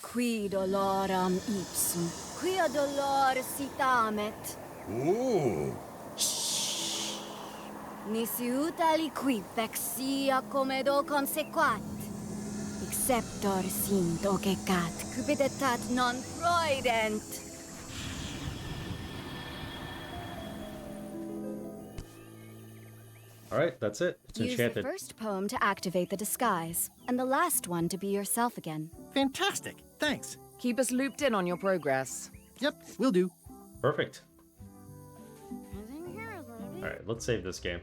[SPEAKER 8] Qui doloram ipsum, quia dolor sitamet.
[SPEAKER 9] Ooh.
[SPEAKER 8] Nisi utali qui vexia comedo consequat. Exceptor sint ocecat, cupidetat non proident.
[SPEAKER 1] All right, that's it. It's
[SPEAKER 8] Use the
[SPEAKER 1] enchanted.
[SPEAKER 8] first poem to activate the disguise, and the last one to be yourself again.
[SPEAKER 2] Fantastic. Thanks.
[SPEAKER 7] Keep us looped in on your progress.
[SPEAKER 2] Yep, will do.
[SPEAKER 1] Perfect. All right, let's save this game.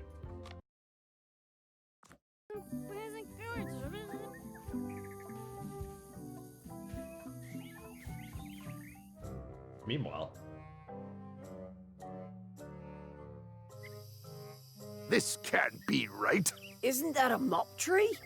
[SPEAKER 1] Meanwhile,
[SPEAKER 3] This can't be right.
[SPEAKER 10] Isn't that a mop tree?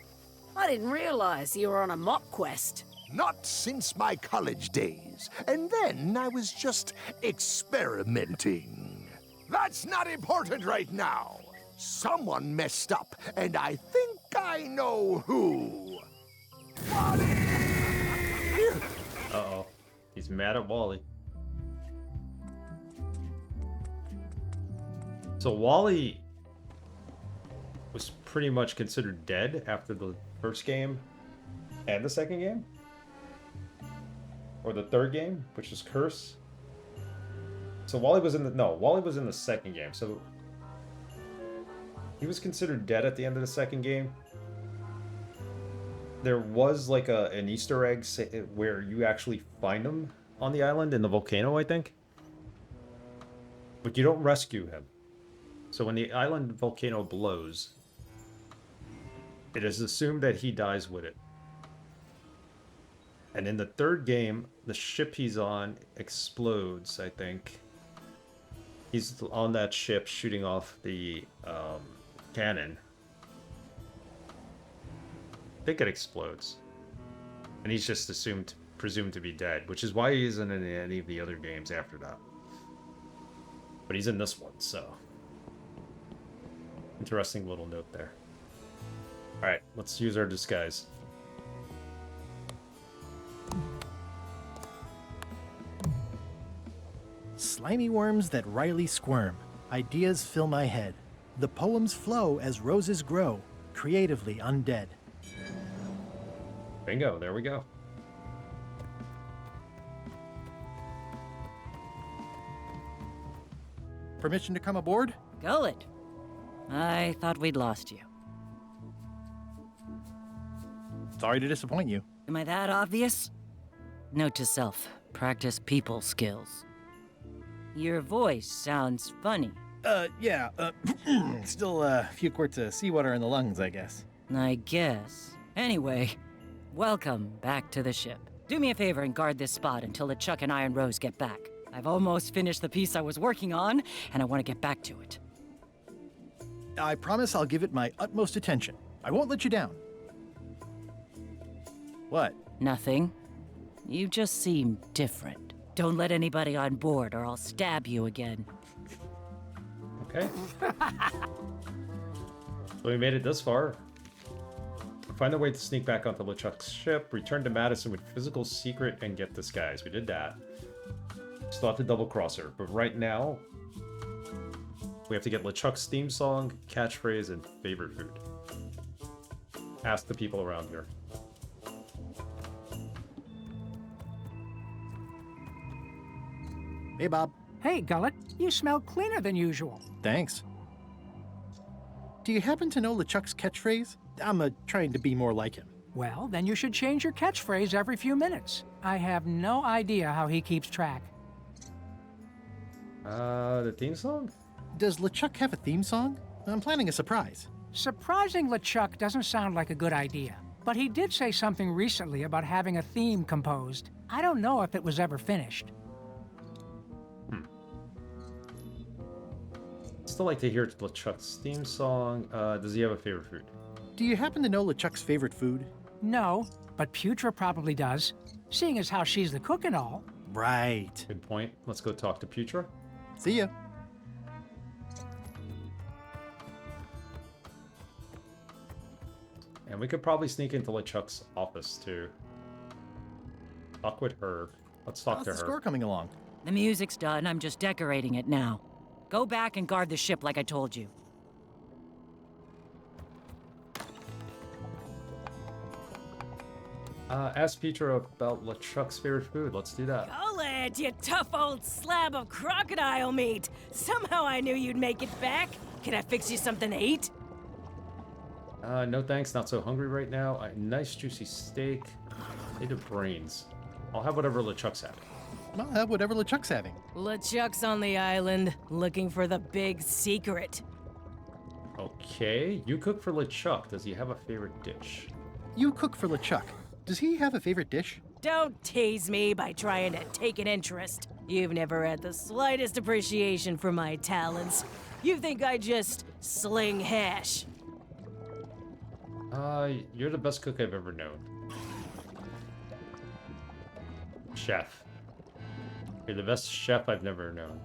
[SPEAKER 10] I didn't realize you were on a mop quest.
[SPEAKER 11] Not since my college days. And then I was just experimenting. That's not important right now. Someone messed up, and I think I know who. Wally!
[SPEAKER 1] uh-oh. He's mad at Wally. So Wally was pretty much considered dead after the first game and the second game? Or the third game, which is Curse. So Wally was in the second game. So he was considered dead at the end of the second game. There was like an Easter egg where you actually find him on the island in the volcano, I think. But you don't rescue him. So when the island volcano blows, it is assumed that he dies with it. And in the third game, the ship he's on explodes, I think. He's on that ship shooting off the cannon. I think it explodes. And he's just presumed to be dead, which is why he isn't in any of the other games after that. But he's in this one, so. Interesting little note there. Alright, let's use our disguise.
[SPEAKER 2] Slimy worms that wryly squirm. Ideas fill my head. The poems flow as roses grow, creatively undead.
[SPEAKER 1] Bingo, there we go.
[SPEAKER 2] Permission to come aboard?
[SPEAKER 4] Gullet. I thought we'd lost you.
[SPEAKER 2] Sorry to disappoint you.
[SPEAKER 4] Am I that obvious? Note to self, practice people skills. Your voice sounds funny.
[SPEAKER 2] Yeah, still a few quarts of seawater in the lungs, I guess.
[SPEAKER 4] I guess. Anyway, welcome back to the ship. Do me a favor and guard this spot until LeChuck and Iron Rose get back. I've almost finished the piece I was working on, and I want to get back to it.
[SPEAKER 2] I promise I'll give it my utmost attention. I won't let you down. What?
[SPEAKER 4] Nothing. You just seem different. Don't let anybody on board or I'll stab you again.
[SPEAKER 1] Okay. So we made it this far. Find a way to sneak back onto LeChuck's ship, return to Madison with physical secret, and get disguise. We did that. Still have to double cross her, but right now we have to get LeChuck's theme song, catchphrase, and favorite food. Ask the people around here.
[SPEAKER 2] Hey, Bob.
[SPEAKER 12] Hey, Gullet. You smell cleaner than usual.
[SPEAKER 2] Thanks. Do you happen to know LeChuck's catchphrase? I'm trying to be more like him.
[SPEAKER 12] Well, then you should change your catchphrase every few minutes. I have no idea how he keeps track.
[SPEAKER 1] The theme song?
[SPEAKER 2] Does LeChuck have a theme song? I'm planning a surprise.
[SPEAKER 12] Surprising LeChuck doesn't sound like a good idea, but he did say something recently about having a theme composed. I don't know if it was ever finished.
[SPEAKER 1] Still like to hear LeChuck's theme song. Does he have a favorite food?
[SPEAKER 2] Do you happen to know LeChuck's favorite food?
[SPEAKER 12] No, but Putra probably does, seeing as how she's the cook and all.
[SPEAKER 2] Right.
[SPEAKER 1] Good point. Let's go talk to Putra.
[SPEAKER 2] See ya.
[SPEAKER 1] And we could probably sneak into LeChuck's office too. Talk with her. Let's talk
[SPEAKER 2] How's
[SPEAKER 1] to
[SPEAKER 2] the
[SPEAKER 1] her.
[SPEAKER 2] score coming along?
[SPEAKER 4] The music's done. I'm just decorating it now. Go back and guard the ship like I told you.
[SPEAKER 1] Ask Putra about LeChuck's favorite food. Let's do that.
[SPEAKER 10] Call it, you tough old slab of crocodile meat. Somehow I knew you'd make it back. Can I fix you something to eat?
[SPEAKER 1] No thanks, not so hungry right now. Nice juicy steak. Made of brains. I'll have whatever LeChuck's having.
[SPEAKER 2] I'll have whatever LeChuck's having.
[SPEAKER 10] LeChuck's on the island, looking for the big secret.
[SPEAKER 1] Okay, you cook for LeChuck. Does he have a favorite dish?
[SPEAKER 2] You cook for LeChuck. Does he have a favorite dish?
[SPEAKER 10] Don't tease me by trying to take an interest. You've never had the slightest appreciation for my talents. You think I just sling hash.
[SPEAKER 1] You're the best cook I've ever known. Chef. You're the best chef I've never known.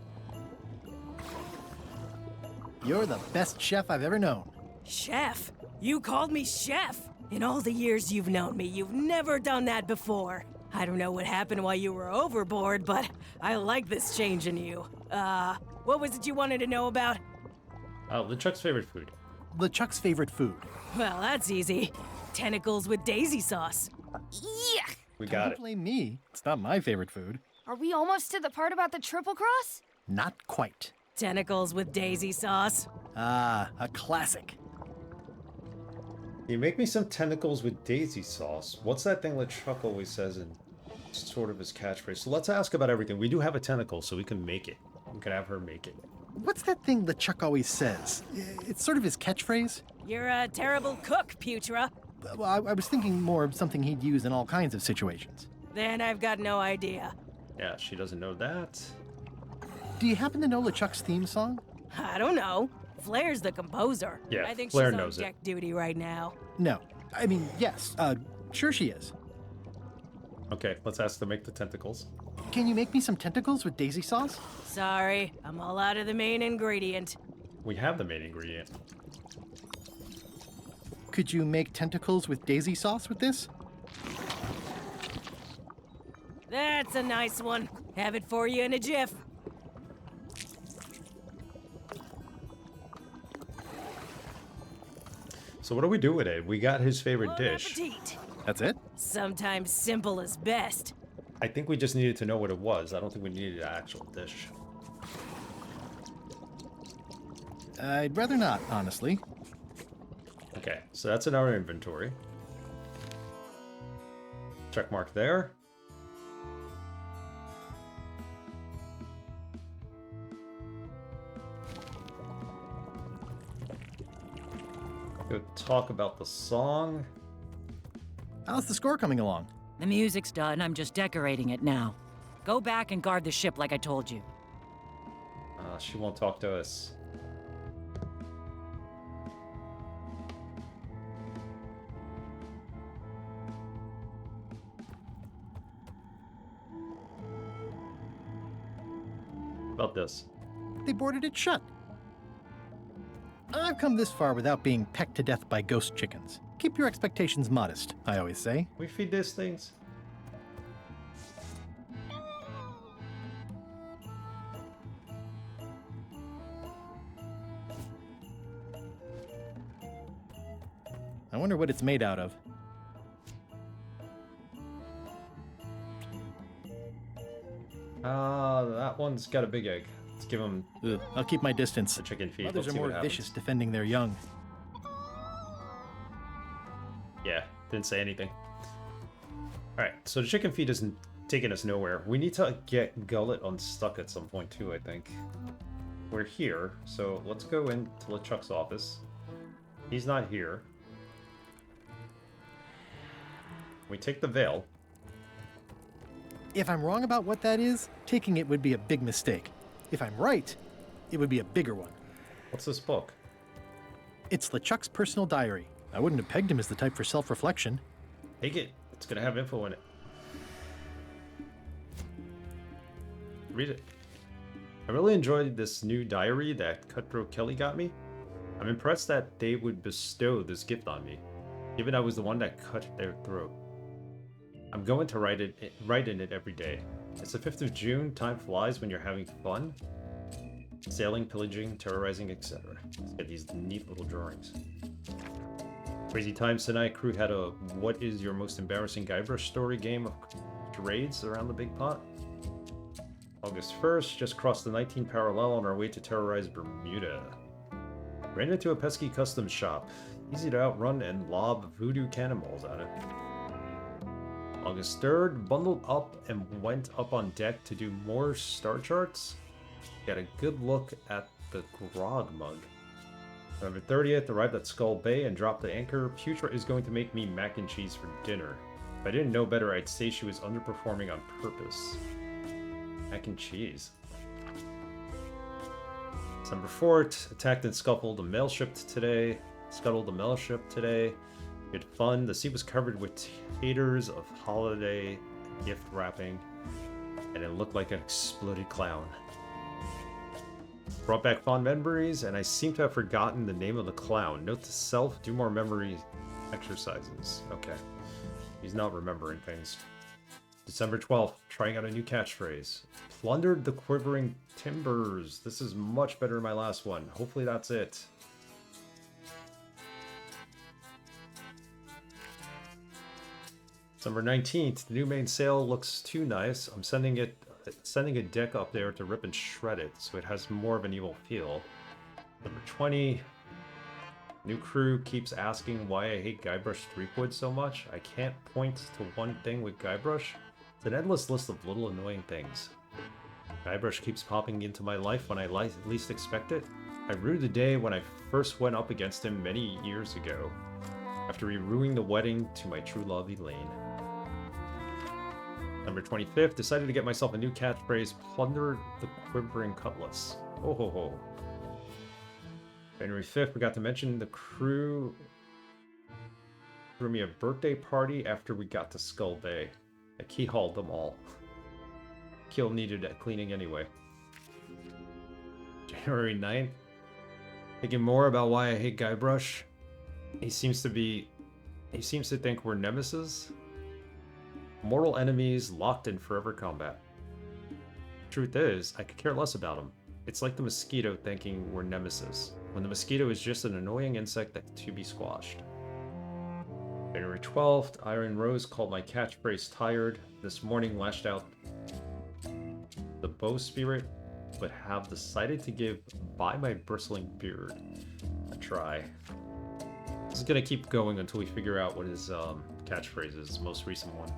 [SPEAKER 2] You're the best chef I've ever known.
[SPEAKER 10] Chef? You called me chef? In all the years you've known me, you've never done that before. I don't know what happened while you were overboard, but I like this change in you. What was it you wanted to know about?
[SPEAKER 1] LeChuck's favorite food.
[SPEAKER 2] LeChuck's favorite food.
[SPEAKER 10] Well, that's easy. Tentacles with daisy sauce.
[SPEAKER 8] Yuck!
[SPEAKER 1] We got
[SPEAKER 2] Don't
[SPEAKER 1] it.
[SPEAKER 2] blame me. It's not my favorite food.
[SPEAKER 8] Are we almost to the part about the triple cross?
[SPEAKER 2] Not quite.
[SPEAKER 10] Tentacles with daisy sauce.
[SPEAKER 2] Ah, a classic.
[SPEAKER 1] You make me some tentacles with daisy sauce. What's that thing LeChuck always says in sort of his catchphrase? So let's ask about everything. We do have a tentacle, so we can make it. We could have her make it.
[SPEAKER 2] What's that thing LeChuck always says? It's sort of his catchphrase.
[SPEAKER 10] You're a terrible cook, Putra.
[SPEAKER 2] Well, I was thinking more of something he'd use in all kinds of situations.
[SPEAKER 10] Then I've got no idea.
[SPEAKER 1] Yeah, she doesn't know that.
[SPEAKER 2] Do you happen to know LeChuck's theme song?
[SPEAKER 10] I don't know. Flair's the composer.
[SPEAKER 1] Yeah,
[SPEAKER 10] I think
[SPEAKER 1] Flair
[SPEAKER 10] she's on
[SPEAKER 1] knows it.
[SPEAKER 10] deck duty right now.
[SPEAKER 2] No. I mean, yes. Sure she is.
[SPEAKER 1] Okay, let's ask to make the tentacles.
[SPEAKER 2] Can you make me some tentacles with daisy sauce?
[SPEAKER 10] Sorry, I'm all out of the main ingredient.
[SPEAKER 1] We have the main ingredient.
[SPEAKER 2] Could you make tentacles with daisy sauce with this?
[SPEAKER 10] That's a nice one. Have it for you in a jiff.
[SPEAKER 1] So what do we do with it? We got his favorite
[SPEAKER 10] Bon
[SPEAKER 1] dish.
[SPEAKER 10] appetit.
[SPEAKER 2] That's it?
[SPEAKER 10] Sometimes simple is best.
[SPEAKER 1] I think we just needed to know what it was. I don't think we needed an actual dish.
[SPEAKER 2] I'd rather not, honestly.
[SPEAKER 1] Okay, so that's in our inventory. Check mark there. Go talk about the song.
[SPEAKER 2] How's the score coming along?
[SPEAKER 4] The music's done. I'm just decorating it now. Go back and guard the ship like I told you.
[SPEAKER 1] She won't talk to us. About this.
[SPEAKER 2] They boarded it shut. I've come this far without being pecked to death by ghost chickens. Keep your expectations modest, I always say.
[SPEAKER 1] We feed these things.
[SPEAKER 2] I wonder what it's made out of.
[SPEAKER 1] That one's got a big egg. Let's give him
[SPEAKER 2] Ugh, I'll keep my distance.
[SPEAKER 1] the chicken feed.
[SPEAKER 2] Mothers
[SPEAKER 1] Let's
[SPEAKER 2] are
[SPEAKER 1] see
[SPEAKER 2] more
[SPEAKER 1] what happens.
[SPEAKER 2] vicious defending their young.
[SPEAKER 1] Yeah, didn't say anything. Alright, so the chicken feed isn't taking us nowhere. We need to get Gullet unstuck at some point too, I think. We're here, so let's go into LeChuck's office. He's not here. We take the veil.
[SPEAKER 2] If I'm wrong about what that is, taking it would be a big mistake. If I'm right, it would be a bigger one.
[SPEAKER 1] What's this book?
[SPEAKER 2] It's LeChuck's personal diary. I wouldn't have pegged him as the type for self-reflection.
[SPEAKER 1] Take it. It's gonna have info in it. Read it. I really enjoyed this new diary that Cutthroat Kelly got me. I'm impressed that they would bestow this gift on me, given I was the one that cut their throat. I'm going to write in it every day. It's the 5th of June, time flies when you're having fun. Sailing, pillaging, terrorizing, etc. Let's get these neat little drawings. Crazy times tonight. Crew had a what is your most embarrassing Guybrush story game of charades around the big pot. August 1st, just crossed the 19 parallel on our way to terrorize Bermuda. Ran into a pesky customs shop. Easy to outrun and lob voodoo cannonballs at it. August 3rd, bundled up and went up on deck to do more star charts. Got a good look at the grog mug. November 30th, arrived at Skull Bay and dropped the anchor. Putra is going to make me mac and cheese for dinner. If I didn't know better, I'd say she was underperforming on purpose. Mac and cheese. December 4th, attacked and scuttled a mail ship today. Good fun. The sea was covered with taters of holiday gift wrapping, and it looked like an exploded clown. Brought back fond memories, and I seem to have forgotten the name of the clown. Note to self, do more memory exercises. Okay. He's not remembering things. December 12th, trying out a new catchphrase. Plundered the quivering timbers. This is much better than my last one. Hopefully that's it. December 19th, the new main sail looks too nice. I'm sending a deck up there to rip and shred it, so it has more of an evil feel. Number 20, new crew keeps asking why I hate Guybrush Threepwood so much. I can't point to one thing with Guybrush. It's an endless list of little annoying things. Guybrush keeps popping into my life when I least expect it. I rue the day when I first went up against him many years ago, after he ruined the wedding to my true love Elaine. Number 25th, decided to get myself a new catchphrase, plunder the quivering cutlass. Oh ho ho. January 5th, forgot to mention the crew threw me a birthday party after we got to Skull Bay. I keyhauled them all. Kill needed a cleaning anyway. January 9th, thinking more about why I hate Guybrush. He seems to think we're nemesis. Mortal enemies locked in forever combat. Truth is, I could care less about him. It's like the mosquito thinking we're nemesis, when the mosquito is just an annoying insect that to be squashed. January 12th, Iron Rose called my catchphrase tired. This morning lashed out the bow spirit, but have decided to give By My Bristling Beard a try. This is gonna keep going until we figure out what his catchphrase is, his most recent one.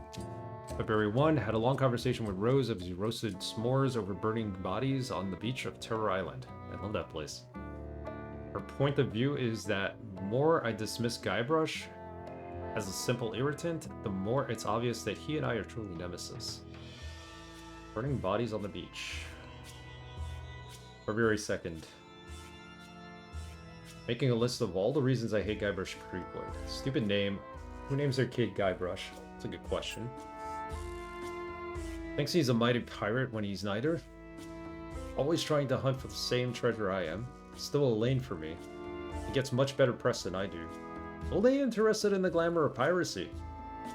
[SPEAKER 1] February 1, had a long conversation with Rose as he roasted s'mores over burning bodies on the beach of Terror Island. I love that place. Her point of view is that the more I dismiss Guybrush as a simple irritant, the more it's obvious that he and I are truly nemesis. Burning bodies on the beach. February 2nd. Making a list of all the reasons I hate Guybrush Threepwood. Stupid name. Who names their kid Guybrush? That's a good question. Thinks he's a mighty pirate when he's neither. Always trying to hunt for the same treasure I am. Still a lane for me. He gets much better press than I do. Only interested in the glamour of piracy.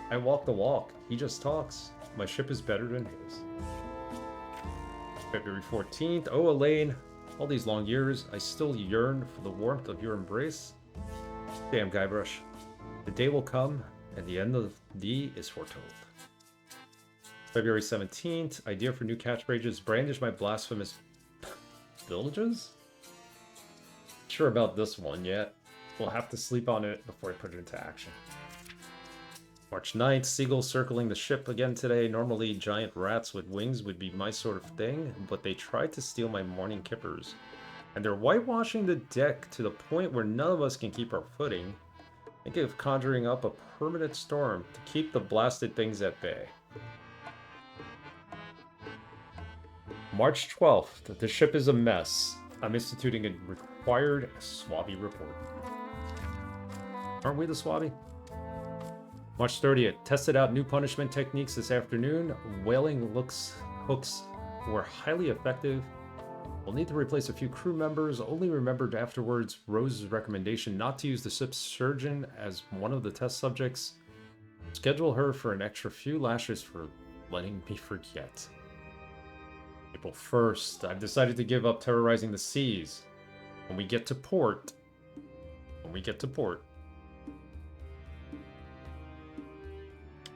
[SPEAKER 1] I walk the walk. He just talks. My ship is better than his. February 14th. Oh, Elaine. All these long years, I still yearn for the warmth of your embrace. Damn, Guybrush. The day will come, and the end of thee is foretold. February 17th. Idea for new catchphrases. Brandish my blasphemous villages? Sure about this one yet. We'll have to sleep on it before I put it into action. March 9th, seagulls circling the ship again today. Normally, giant rats with wings would be my sort of thing, but they tried to steal my morning kippers. And they're whitewashing the deck to the point where none of us can keep our footing. Think of conjuring up a permanent storm to keep the blasted things at bay. March 12th. The ship is a mess. I'm instituting a required Swabby report. Aren't we the Swabby? March 30th. Tested out new punishment techniques this afternoon. Whaling hooks were highly effective. We'll need to replace a few crew members. Only remembered afterwards Rose's recommendation not to use the ship's surgeon as one of the test subjects. Schedule her for an extra few lashes for letting me forget. April 1st. I've decided to give up terrorizing the seas. When we get to port.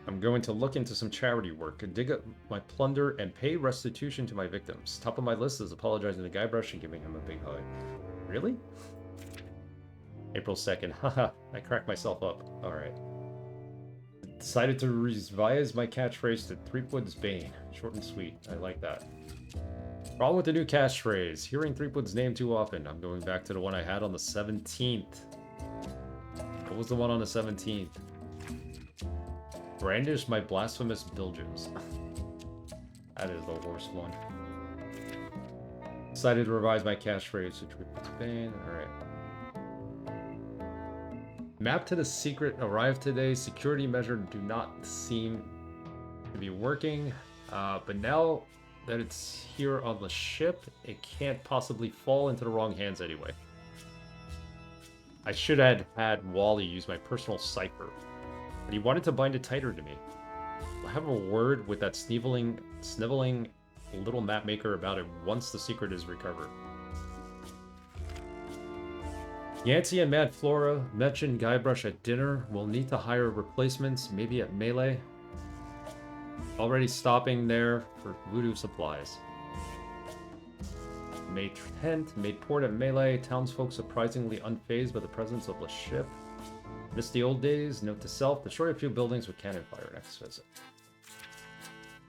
[SPEAKER 1] I'm going to look into some charity work and dig up my plunder and pay restitution to my victims. Top of my list is apologizing to Guybrush and giving him a big hug. Really? April 2nd. Haha, I cracked myself up. Alright. Decided to revise my catchphrase to Threepwood's Bane. Short and sweet. I like that. Problem with the new catchphrase. Hearing Threepwood's name too often. I'm going back to the one I had on the 17th. What was the one on the 17th? Brandish my blasphemous bilges. That is the worst one. Decided to revise my catchphrase to Threepwood's Bane. Alright. Map to the secret arrived today. Security measure do not seem to be working. But now that it's here on the ship, it can't possibly fall into the wrong hands anyway. I should have had Wally use my personal cipher. But he wanted to bind it tighter to me. I'll have a word with that sniveling little map maker about it once the secret is recovered. Yancey and Mad Flora mentioned Guybrush at dinner. We'll need to hire replacements, maybe at Melee. Already stopping there for voodoo supplies. May 10th, made port at Melee. Townsfolk surprisingly unfazed by the presence of the ship. Miss the old days. Note to self, destroy a few buildings with cannon fire next visit.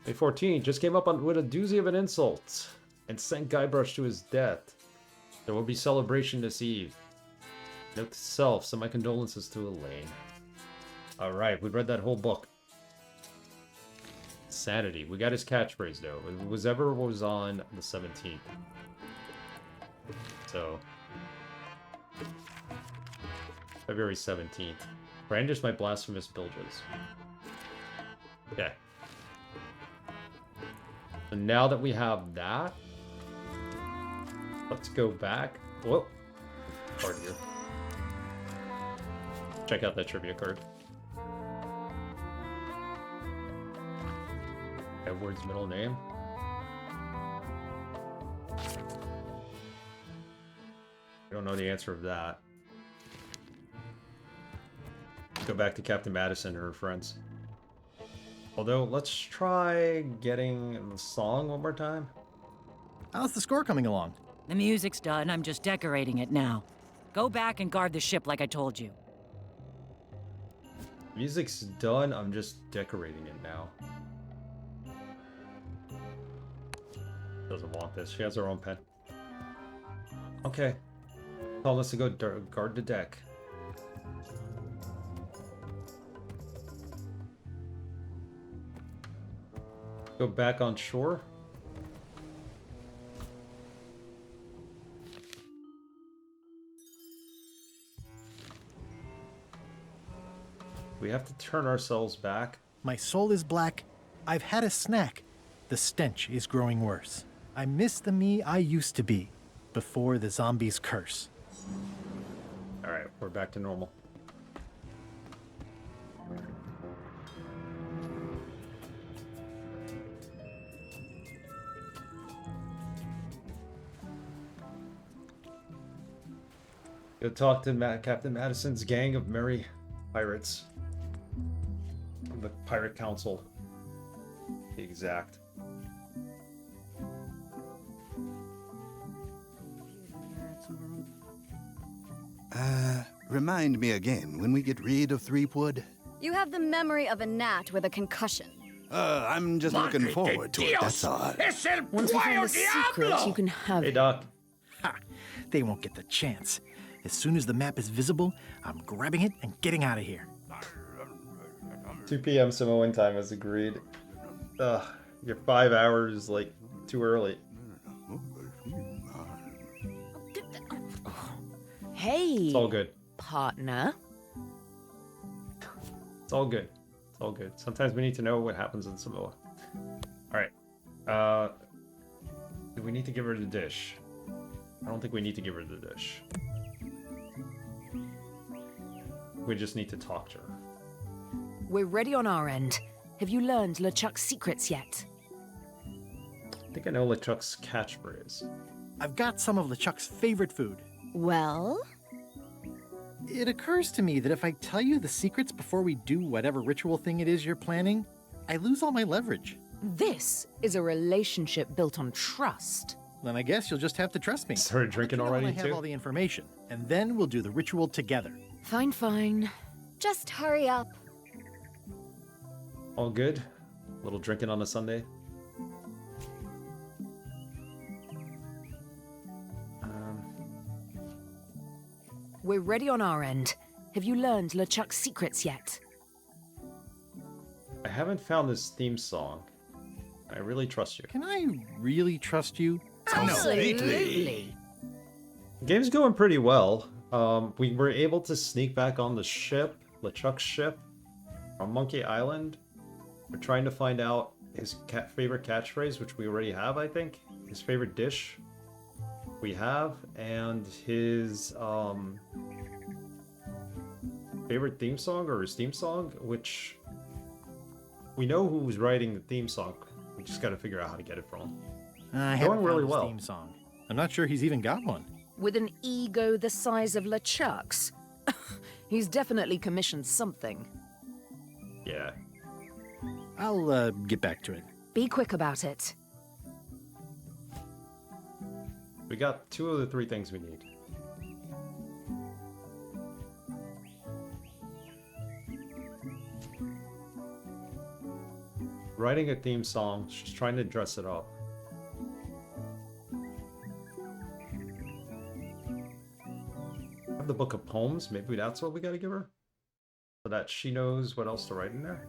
[SPEAKER 1] May 14th, just came up with a doozy of an insult and sent Guybrush to his death. There will be celebration this eve. Note to self, send my condolences to Elaine. Alright, we read that whole book. Sanity. We got his catchphrase though. It was ever was on the 17th. So February 17th. Brandish my blasphemous bilges. Okay. So now that we have that, let's go back. Whoa. Card here. Check out that trivia card. Edward's middle name. I don't know the answer of that. Let's go back to Captain Madison and her friends. Although, let's try getting the song one more time.
[SPEAKER 2] How's the score coming along?
[SPEAKER 4] The music's done. I'm just decorating it now. Go back and guard the ship like I told you.
[SPEAKER 1] Music's done. I'm just decorating it now. Doesn't want this. She has her own pen. Okay. Tell us to go guard the deck. Go back on shore. We have to turn ourselves back.
[SPEAKER 2] My soul is black. I've had a snack. The stench is growing worse. I miss the me I used to be before the zombies' curse.
[SPEAKER 1] Alright, we're back to normal. Go talk to Captain Madison's gang of merry pirates. The Pirate Council. To be exact.
[SPEAKER 5] Remind me again when we get rid of Threepwood.
[SPEAKER 8] You have the memory of a gnat with a concussion.
[SPEAKER 5] I'm just looking forward to it, that's all.
[SPEAKER 7] Once we find the secret, you can have
[SPEAKER 1] Hey,
[SPEAKER 7] it.
[SPEAKER 1] Doc.
[SPEAKER 2] Ha! They won't get the chance. As soon as the map is visible, I'm grabbing it and getting out of here.
[SPEAKER 1] 2 p.m. Samoan time as agreed. Ugh, you're 5 hours, like, too early.
[SPEAKER 7] Hey.
[SPEAKER 1] It's all good.
[SPEAKER 7] Partner.
[SPEAKER 1] It's all good. It's all good. Sometimes we need to know what happens in Samoa. Alright. Do we need to give her the dish? I don't think we need to give her the dish. We just need to talk to her.
[SPEAKER 7] We're ready on our end. Have you learned LeChuck's secrets yet?
[SPEAKER 1] I think I know LeChuck's catchphrase.
[SPEAKER 2] I've got some of LeChuck's favorite food.
[SPEAKER 6] Well?
[SPEAKER 2] It occurs to me that if I tell you the secrets before we do whatever ritual thing it is you're planning, I lose all my leverage.
[SPEAKER 7] This is a relationship built on trust.
[SPEAKER 2] Then I guess you'll just have to trust me.
[SPEAKER 1] Started drinking
[SPEAKER 2] I'll let you know
[SPEAKER 1] already,
[SPEAKER 2] when I have all the information, and then we'll do the ritual together.
[SPEAKER 7] Fine, fine.
[SPEAKER 6] Just hurry up.
[SPEAKER 1] All good? A little drinking on a Sunday?
[SPEAKER 7] We're ready on our end. Have you learned LeChuck's secrets yet?
[SPEAKER 1] I haven't found this theme song. I really trust you.
[SPEAKER 2] Can I really trust you?
[SPEAKER 7] Absolutely.
[SPEAKER 1] The game's going pretty well. We were able to sneak back on the ship, LeChuck's ship, on Monkey Island. We're trying to find out his favorite catchphrase, which we already have, I think. His favorite dish, we have, and his favorite theme song, or his theme song, which we know who's writing the theme song. We just got to figure out how to get it from him.
[SPEAKER 2] I
[SPEAKER 1] Going
[SPEAKER 2] haven't
[SPEAKER 1] really
[SPEAKER 2] found his
[SPEAKER 1] well.
[SPEAKER 2] theme song. I'm not sure he's even got one.
[SPEAKER 7] With an ego the size of LeChuck's? He's definitely commissioned something.
[SPEAKER 1] Yeah.
[SPEAKER 2] I'll get back to it.
[SPEAKER 7] Be quick about it.
[SPEAKER 1] We got 2 of the 3 things we need. Writing a theme song, she's trying to dress it up. Have the book of poems, maybe that's what we gotta give her? So that she knows what else to write in there?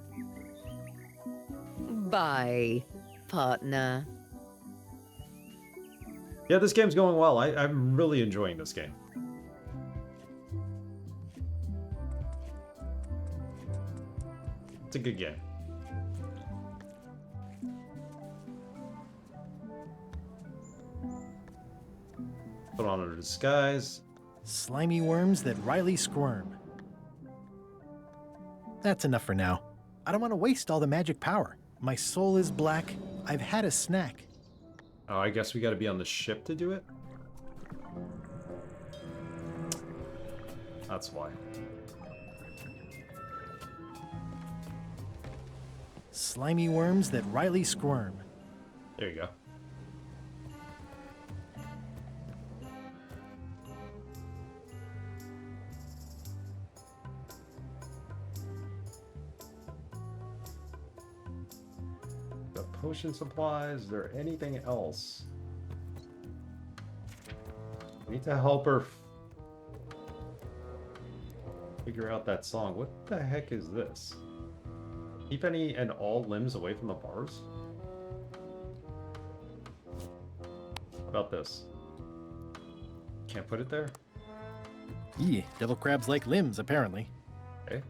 [SPEAKER 7] Bye, partner.
[SPEAKER 1] Yeah, this game's going well. I'm really enjoying this game. It's a good game. Put on her disguise.
[SPEAKER 2] Slimy worms that Riley squirm. That's enough for now. I don't want to waste all the magic power. My soul is black. I've had a snack.
[SPEAKER 1] Oh, I guess we gotta be on the ship to do it? That's why.
[SPEAKER 2] Slimy worms that Riley squirm.
[SPEAKER 1] There you go. The potion supplies, is there anything else? We need to help her figure out that song. What the heck is this? Keep any and all limbs away from the bars? How about this? Can't put it there?
[SPEAKER 2] Yeah, devil crabs like limbs, apparently.
[SPEAKER 1] Okay.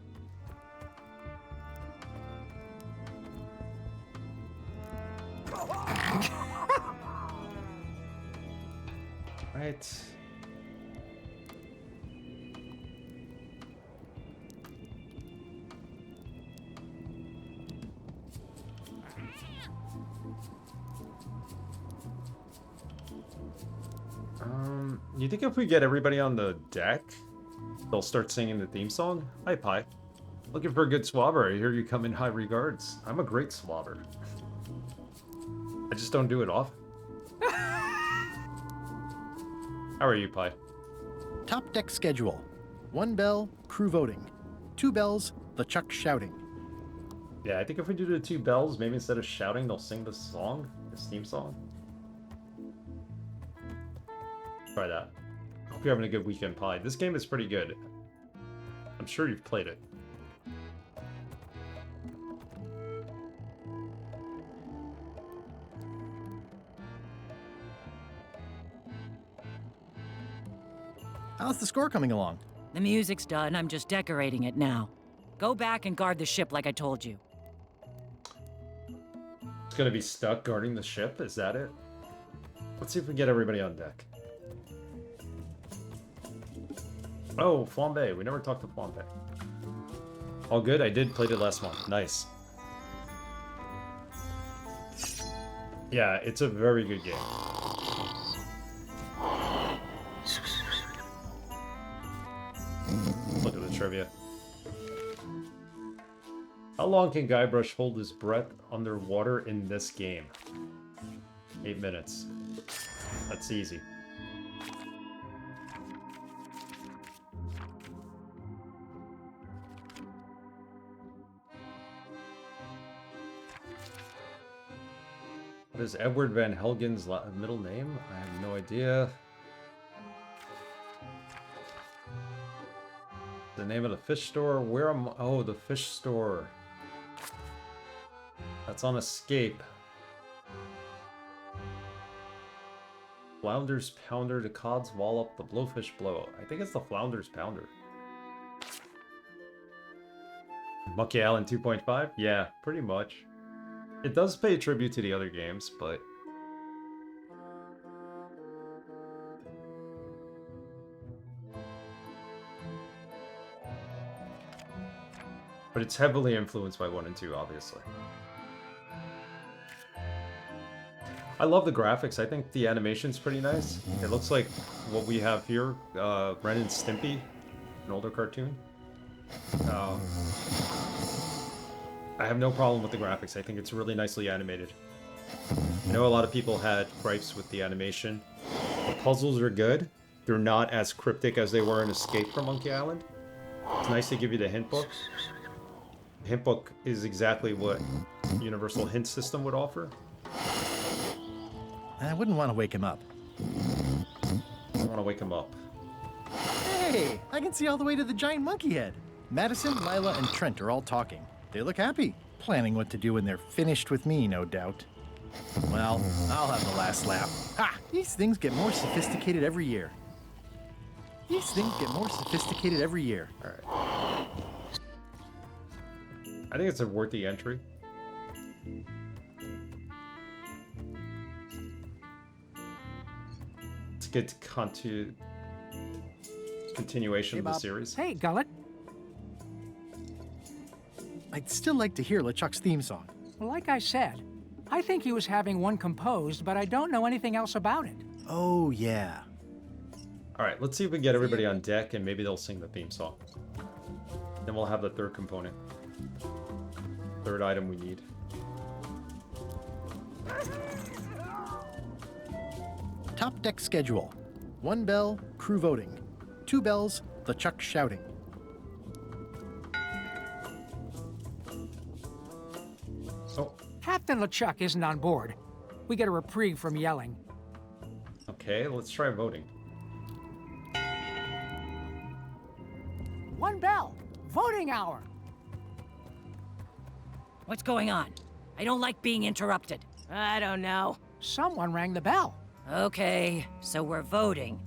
[SPEAKER 1] Right. You think if we get everybody on the deck, they'll start singing the theme song? Hi, Pi. Looking for a good swabber. I hear you come in high regards. I'm a great swabber. I just don't do it often. How are you, Pi?
[SPEAKER 2] Top deck schedule. 1 bell, crew voting. 2 bells, LeChuck shouting.
[SPEAKER 1] Yeah, I think if we do the 2 bells, maybe instead of shouting, they'll sing this song, this theme song. Try that. you're having a good weekend, Pie. This game is pretty good. I'm sure you've played it.
[SPEAKER 2] How's the score coming along?
[SPEAKER 4] The music's done. I'm just decorating it now. Go back and guard the ship like I told you.
[SPEAKER 1] It's gonna be stuck guarding the ship? Is that it? Let's see if we get everybody on deck. Oh, Flambe. We never talked to Flambe. All good? I did play it last month. Nice. Yeah, it's a very good game. Look at the trivia. How long can Guybrush hold his breath underwater in this game? 8 minutes. That's easy. What is Edward Van Helgen's middle name? I have no idea. The name of the fish store? Where am... Oh, the fish store. That's on Escape. Flounders Pounder, the Cod's Wallop, the Blowfish Blow. I think it's the Flounders Pounder. Monkey Island 2.5? Yeah, pretty much. It does pay tribute to the other games, but... But it's heavily influenced by 1 and 2, obviously. I love the graphics. I think the animation's pretty nice. It looks like what we have here, Ren and Stimpy, an older cartoon. I have no problem with the graphics. I think it's really nicely animated. I know a lot of people had gripes with the animation. The puzzles are good. They're not as cryptic as they were in Escape from Monkey Island. It's nice to give you the hint book. The hint book is exactly what Universal Hint System would offer.
[SPEAKER 2] I wouldn't want to wake him up.
[SPEAKER 1] I want to wake him up.
[SPEAKER 2] Hey, I can see all the way to the giant monkey head. Madison, Lila, and Trent are all talking. They look happy, planning what to do when they're finished with me, no doubt. Well, I'll have the last laugh. Ha! These things get more sophisticated every year. These things get more sophisticated every year.
[SPEAKER 1] Alright. I think it's a worthy entry. It's a good continuation of the
[SPEAKER 2] Bob.
[SPEAKER 1] series.
[SPEAKER 12] Hey, Gullet.
[SPEAKER 2] I'd still like to hear LeChuck's theme song.
[SPEAKER 12] Well, like I said, I think he was having one composed, but I don't know anything else about it.
[SPEAKER 2] Oh, yeah.
[SPEAKER 1] Alright, let's see if we can get everybody on deck and maybe they'll sing the theme song. Then we'll have the third component. Third item we need.
[SPEAKER 2] Top deck schedule. 1 bell, crew voting. 2 bells, LeChuck shouting.
[SPEAKER 1] Oh,
[SPEAKER 12] Captain LeChuck isn't on board. We get a reprieve from yelling.
[SPEAKER 1] okay, let's try voting.
[SPEAKER 12] 1 bell. Voting hour.
[SPEAKER 4] What's going on? I don't like being interrupted.
[SPEAKER 10] I don't know.
[SPEAKER 12] Someone rang the bell.
[SPEAKER 4] Okay, so we're voting.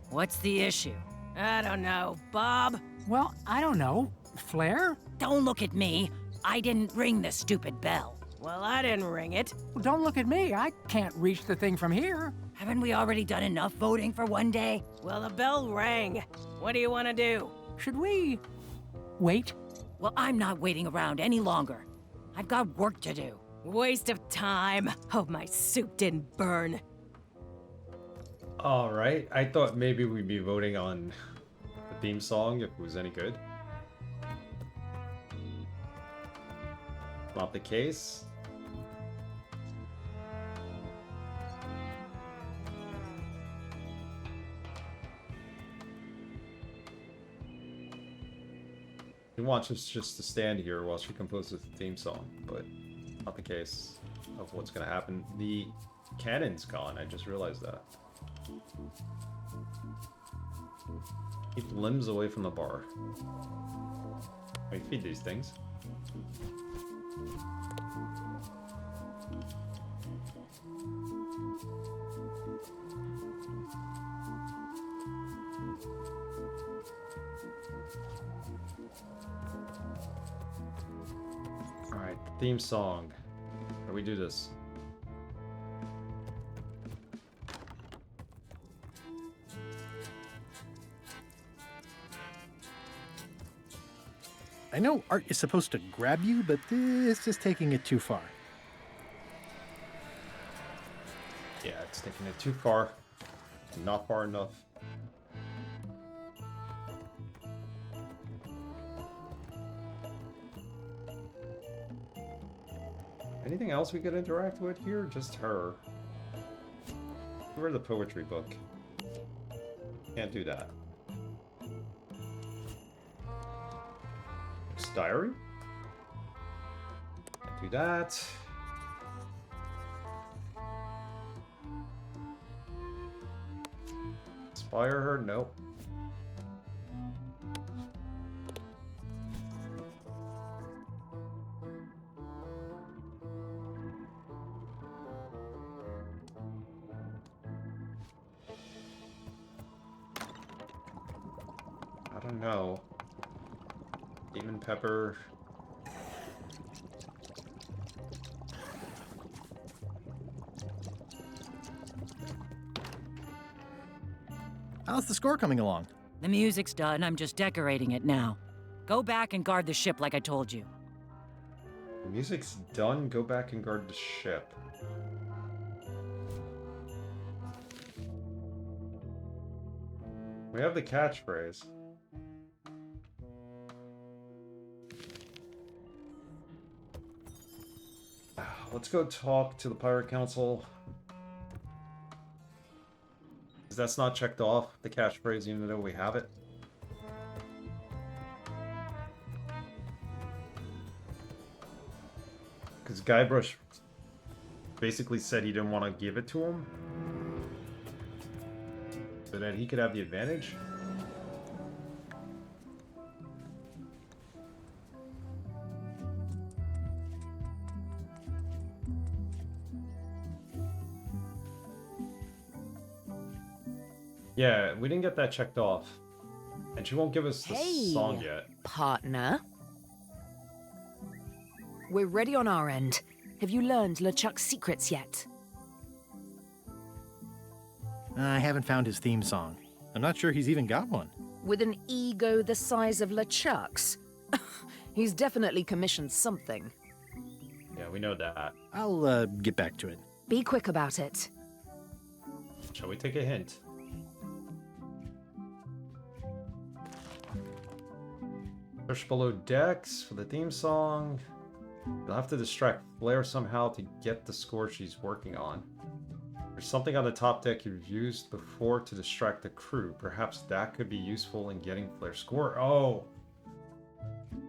[SPEAKER 4] What's the issue?
[SPEAKER 10] I don't know. Bob?
[SPEAKER 12] Well, I don't know. Flair?
[SPEAKER 4] Don't look at me. I didn't ring the stupid bell.
[SPEAKER 10] Well, I didn't ring it.
[SPEAKER 12] Well, don't look at me. I can't reach the thing from here.
[SPEAKER 4] Haven't we already done enough voting for one day?
[SPEAKER 10] Well, the bell rang. What do you want to do?
[SPEAKER 12] Should we wait?
[SPEAKER 4] Well, I'm not waiting around any longer. I've got work to do.
[SPEAKER 10] Waste of time. Hope my soup didn't burn.
[SPEAKER 1] Alright, I thought maybe we'd be voting on the theme song if it was any good. Not the case. He wants us just to stand here while she composes the theme song, but not the case of what's going to happen. The cannon's gone, I just realized that. Keep limbs away from the bar. Wait, feed these things. Alright, theme song. How do we do this?
[SPEAKER 2] I know art is supposed to grab you, but this is taking it too far.
[SPEAKER 1] Yeah, it's taking it too far. Not far enough. Anything else we could interact with here? Just her. Give her the poetry book. Can't do that. Diary? Can't do that. Inspire her? Nope. I don't know. Demon Pepper.
[SPEAKER 2] How's the score coming along?
[SPEAKER 4] The music's done, I'm just decorating it now. Go back and guard the ship like I told you.
[SPEAKER 1] The music's done. Go back and guard the ship. We have the catchphrase. Let's go talk to the Pirate Council. Because that's not checked off, the catchphrase, even though we have it. Because Guybrush basically said he didn't want to give it to him. So that he could have the advantage. Yeah, we didn't get that checked off. And she won't give us the song yet.
[SPEAKER 7] Partner. We're ready on our end. Have you learned LeChuck's secrets yet?
[SPEAKER 2] I haven't found his theme song. I'm not sure he's even got one.
[SPEAKER 7] With an ego the size of LeChuck's? He's definitely commissioned something.
[SPEAKER 1] Yeah, we know that.
[SPEAKER 2] I'll get back to it.
[SPEAKER 7] Be quick about it.
[SPEAKER 1] Shall we take a hint? Push below decks for the theme song. You'll have to distract Flair somehow to get the score she's working on. There's something on the top deck you've used before to distract the crew. Perhaps that could be useful in getting Flair's score. Oh!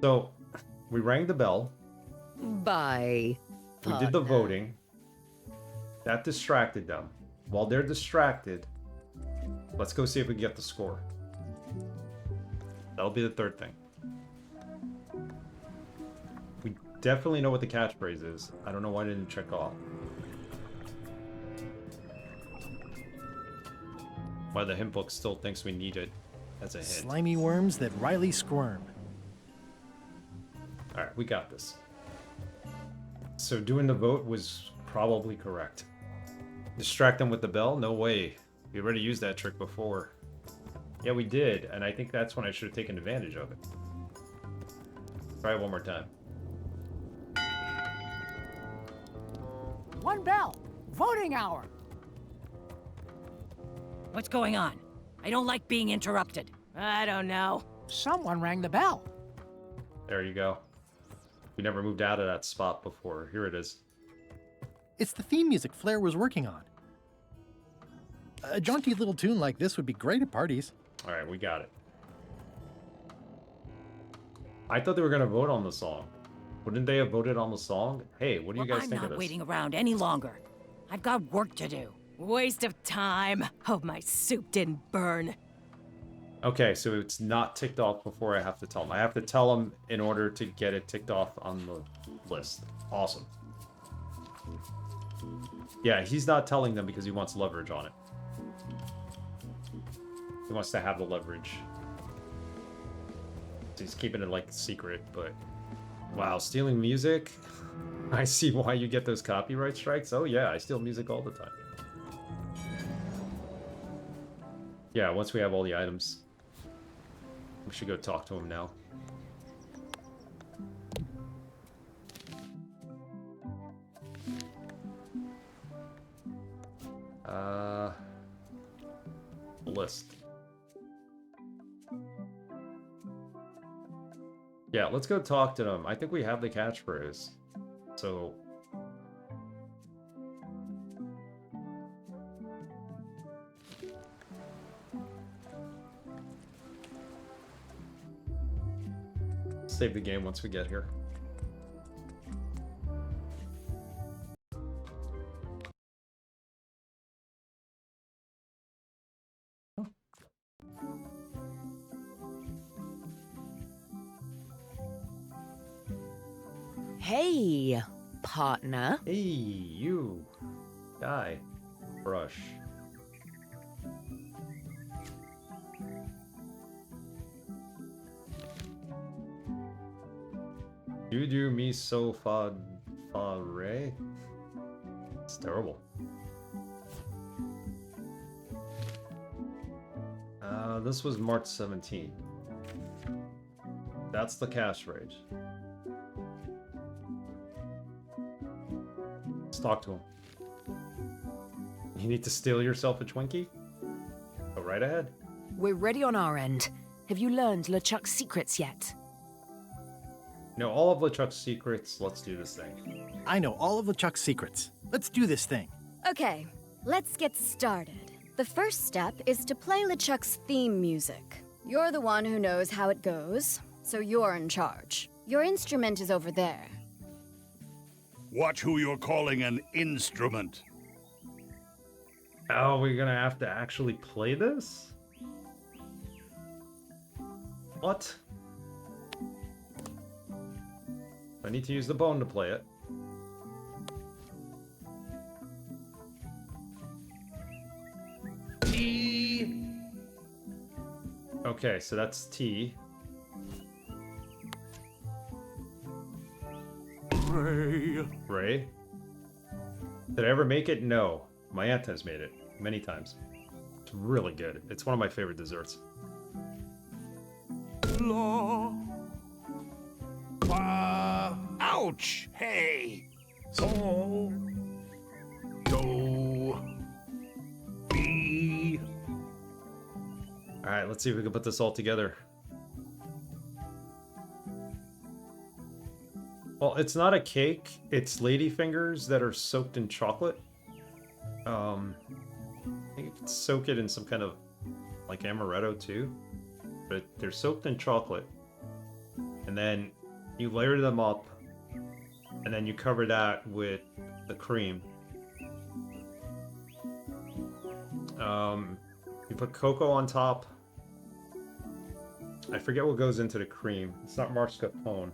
[SPEAKER 1] So, we rang the bell.
[SPEAKER 7] Bye.
[SPEAKER 1] We did the voting. That distracted them. While they're distracted, let's go see if we can get the score. That'll be the third thing. We definitely know what the catchphrase is. I don't know why I didn't check off. Why the hint book still thinks we need it as a hint.
[SPEAKER 2] Slimy worms that Riley squirm.
[SPEAKER 1] Alright, we got this. So doing the vote was probably correct. Distract them with the bell? No way. We already used that trick before. Yeah, we did, and I think that's when I should have taken advantage of it. Try it one more time.
[SPEAKER 12] One bell. Voting hour.
[SPEAKER 4] What's going on? I don't like being interrupted.
[SPEAKER 10] I don't know.
[SPEAKER 12] Someone rang the bell.
[SPEAKER 1] There you go. We never moved out of that spot before. Here it is.
[SPEAKER 2] It's the theme music Flair was working on. A jaunty little tune like this would be great at parties.
[SPEAKER 1] Alright, we got it. I thought they were going to vote on the song. Wouldn't they have voted on the song? Hey, what do you guys think of
[SPEAKER 4] I'm
[SPEAKER 1] this?
[SPEAKER 4] not waiting around any longer. I've got work to do.
[SPEAKER 10] Waste of time. Hope my soup didn't burn.
[SPEAKER 1] Okay, so it's not ticked off before I have to tell him. I have to tell him in order to get it ticked off on the list. Awesome. Yeah, he's not telling them because he wants leverage on it. He wants to have the leverage. So he's keeping it like secret, but... Wow, stealing music? I see why you get those copyright strikes. Oh yeah, I steal music all the time. Yeah, once we have all the items. We should go talk to him now. List. Yeah, let's go talk to them. I think we have the catchphrase. So... Save the game once we get here.
[SPEAKER 7] Hey, partner.
[SPEAKER 1] Hey, you. Guy. Brush. You do me so fa re. It's terrible. This was March 17th. That's the cash rage. Let's talk to him. You need to steal yourself a Twinkie? Go right ahead.
[SPEAKER 7] We're ready on our end. Have you learned LeChuck's secrets yet?
[SPEAKER 1] Know all of LeChuck's secrets. Let's do this thing.
[SPEAKER 2] I know all of LeChuck's secrets. Let's do this thing.
[SPEAKER 8] Okay, let's get started. The first step is to play LeChuck's theme music. You're the one who knows how it goes, so you're in charge. Your instrument is over there.
[SPEAKER 9] Watch who you're calling an instrument.
[SPEAKER 1] Oh, we're gonna have to actually play this? What? I need to use the bone to play it.
[SPEAKER 9] T.
[SPEAKER 1] Okay, so that's T.
[SPEAKER 9] Ray.
[SPEAKER 1] Ray. Did I ever make it? No. My aunt has made it many times. It's really good. It's one of my favorite desserts.
[SPEAKER 9] Law. Ouch! Hey!
[SPEAKER 11] So. Do.
[SPEAKER 9] B.
[SPEAKER 1] Alright, let's see if we can put this all together. Well, it's not a cake. It's ladyfingers that are soaked in chocolate. I think you can soak it in some kind of, like, amaretto too. But they're soaked in chocolate. And then you layer them up. And then you cover that with the cream. You put cocoa on top. I forget what goes into the cream. It's not mascarpone.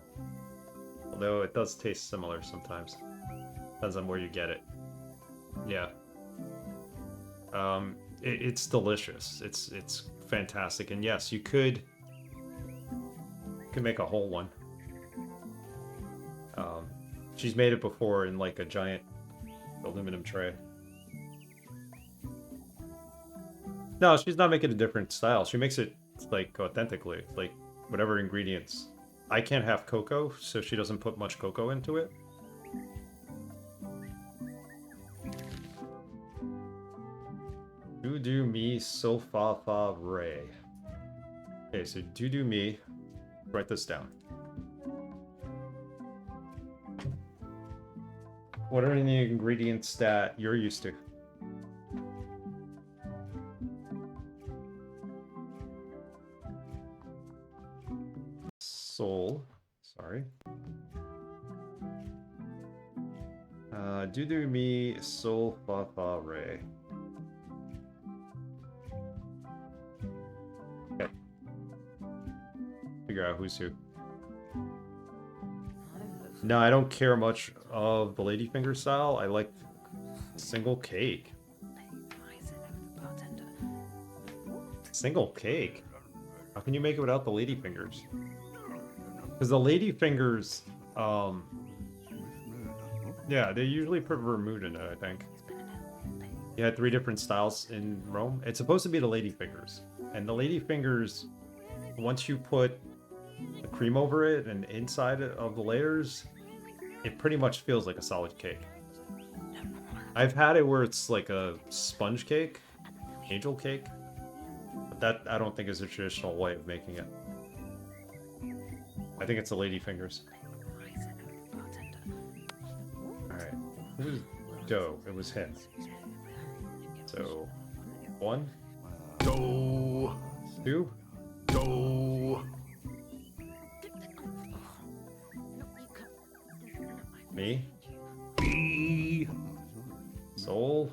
[SPEAKER 1] Although it does taste similar sometimes. Depends on where you get it. Yeah. It's delicious. It's fantastic. And yes, you could make a whole one. She's made it before in like a giant aluminum tray. No, she's not making a different style. She makes it like authentically, like whatever ingredients. I can't have cocoa, so she doesn't put much cocoa into it. Do me so fa re. Okay, so do me. Write this down. What are the ingredients that you're used to? Soul. Sorry. Do me sol fa re. Okay. figure out who's who. No, I don't care much of the ladyfinger style. I like single cake. Single cake? How can you make it without the ladyfingers? Because the ladyfingers, yeah, they usually put vermouth in it, I think. You had 3 different styles in Rome. It's supposed to be the ladyfingers. And the ladyfingers, once you put the cream over it and inside of the layers, it pretty much feels like a solid cake. I've had it where it's like a sponge cake, angel cake, but that I don't think is a traditional way of making it. I think it's the ladyfingers. Alright, who's dough? It was him. So, 1,
[SPEAKER 11] Dough.
[SPEAKER 1] 2,
[SPEAKER 11] Dough.
[SPEAKER 1] me,
[SPEAKER 9] Me.
[SPEAKER 1] Soul,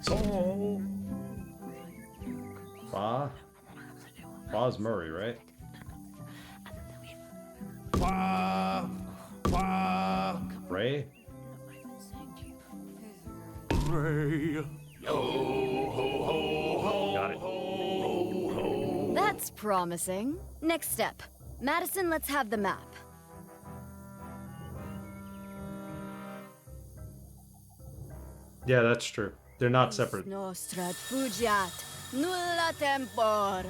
[SPEAKER 9] Soul.
[SPEAKER 1] Fa. Fa's Murray, right?
[SPEAKER 9] Qua. Qua.
[SPEAKER 1] Ray.
[SPEAKER 9] Ray.
[SPEAKER 1] Got it.
[SPEAKER 6] That's promising. Next step. Madison, let's have the map.
[SPEAKER 1] Yeah, that's true. They're not separate.
[SPEAKER 6] Nostra fugiat, nulla tempor.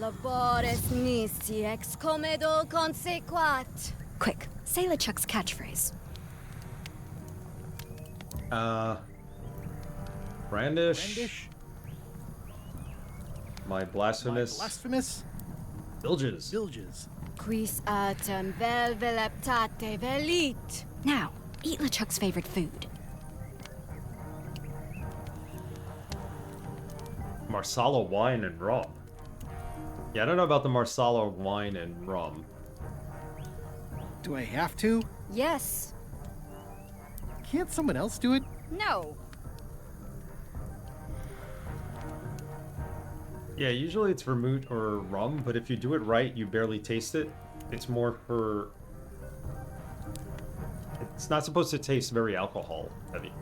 [SPEAKER 6] Labores nisi ex comedo consequat. Quick, say LeChuck's catchphrase.
[SPEAKER 1] Brandish. My blasphemous.
[SPEAKER 2] Blasphemous?
[SPEAKER 1] Bilges.
[SPEAKER 2] Bilges.
[SPEAKER 6] Quis autem vel veleptate velit. Now, eat LeChuck's favorite food.
[SPEAKER 1] Marsala wine and rum. Yeah, I don't know about the Marsala wine and rum.
[SPEAKER 2] Do I have to?
[SPEAKER 6] Yes.
[SPEAKER 2] Can't someone else do it?
[SPEAKER 6] No.
[SPEAKER 1] Yeah, usually it's vermouth or rum, but if you do it right, you barely taste it. It's more for... It's not supposed to taste very alcohol heavy.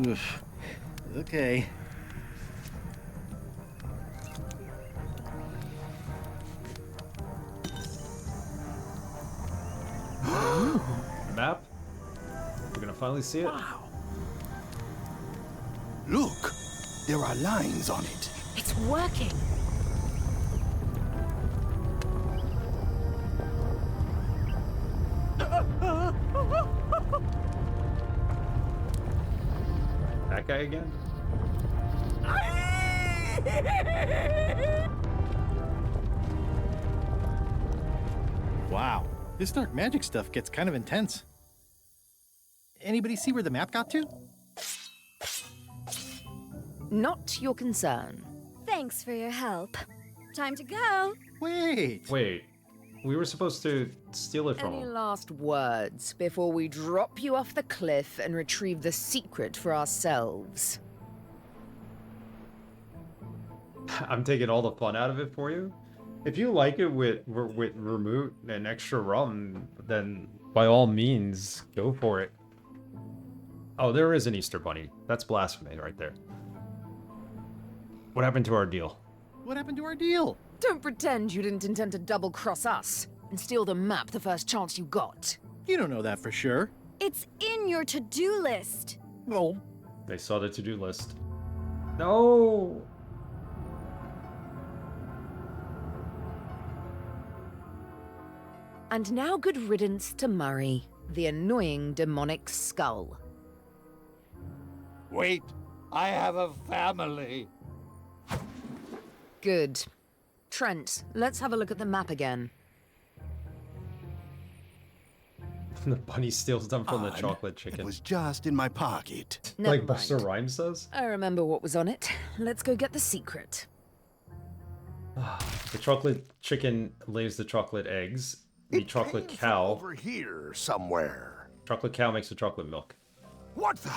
[SPEAKER 2] Oof. Okay.
[SPEAKER 1] Map? We're gonna finally see it?
[SPEAKER 2] Wow.
[SPEAKER 5] Look, there are lines on it.
[SPEAKER 7] It's working.
[SPEAKER 1] That guy again?
[SPEAKER 2] Wow. This dark magic stuff gets kind of intense. Anybody see where the map got to?
[SPEAKER 7] Not your concern.
[SPEAKER 6] Thanks for your help. Time to go.
[SPEAKER 2] Wait.
[SPEAKER 1] Wait. We were supposed to steal it from
[SPEAKER 7] Any
[SPEAKER 1] him.
[SPEAKER 7] last words before we drop you off the cliff and retrieve the secret for ourselves?
[SPEAKER 1] I'm taking all the fun out of it for you. If you like it with vermouth and extra rum, then by all means, go for it. Oh, there is an Easter bunny. That's blasphemy right there. What happened to our deal?
[SPEAKER 2] What happened to our deal?
[SPEAKER 7] Don't pretend you didn't intend to double-cross us and steal the map the first chance you got.
[SPEAKER 2] You don't know that for sure.
[SPEAKER 6] It's in your to-do list.
[SPEAKER 2] Oh.
[SPEAKER 1] They saw the to-do list. No!
[SPEAKER 7] And now good riddance to Murray, the annoying demonic skull.
[SPEAKER 9] Wait, I have a family.
[SPEAKER 7] Good. Trent, let's have a look at the map again.
[SPEAKER 1] The bunny steals them from the
[SPEAKER 5] Odd.
[SPEAKER 1] chocolate chicken.
[SPEAKER 5] It was just in my pocket.
[SPEAKER 7] Never
[SPEAKER 1] Like Buster
[SPEAKER 7] mind.
[SPEAKER 1] Rhymes says?
[SPEAKER 7] I remember what was on it. Let's go get the secret.
[SPEAKER 1] The chocolate chicken lays the chocolate eggs. The
[SPEAKER 11] It
[SPEAKER 1] chocolate
[SPEAKER 11] came from
[SPEAKER 1] cow.
[SPEAKER 11] over here somewhere.
[SPEAKER 1] Chocolate cow makes the chocolate milk.
[SPEAKER 11] What the?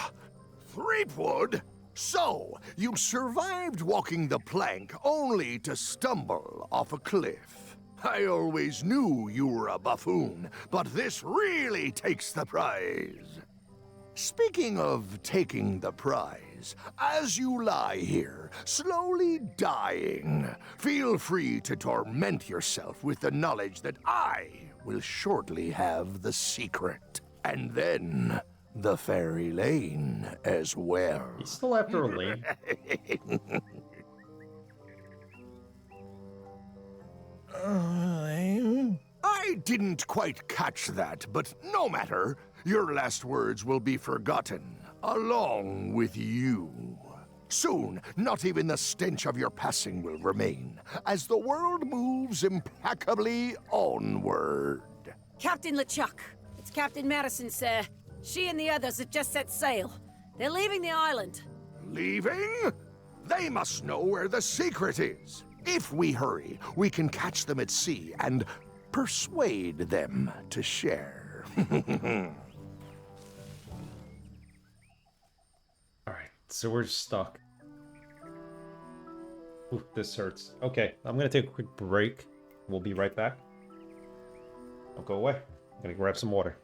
[SPEAKER 11] Threepwood? So, you survived walking the plank only to stumble off a cliff. I always knew you were a buffoon, but this really takes the prize. Speaking of taking the prize, as you lie here, slowly dying, feel free to torment yourself with the knowledge that I will shortly have the secret. And then the fairy lane as well.
[SPEAKER 1] He's still after a lane.
[SPEAKER 11] I didn't quite catch that, but no matter. Your last words will be forgotten, along with you. Soon, not even the stench of your passing will remain, as the world moves implacably onward.
[SPEAKER 10] Captain LeChuck, it's Captain Madison, sir. She and the others have just set sail. They're leaving the island.
[SPEAKER 11] Leaving? They must know where the secret is. If we hurry, we can catch them at sea and persuade them to share.
[SPEAKER 1] Alright, so we're stuck. Ooh, this hurts. Okay, I'm gonna take a quick break. We'll be right back. Don't go away. I'm gonna grab some water.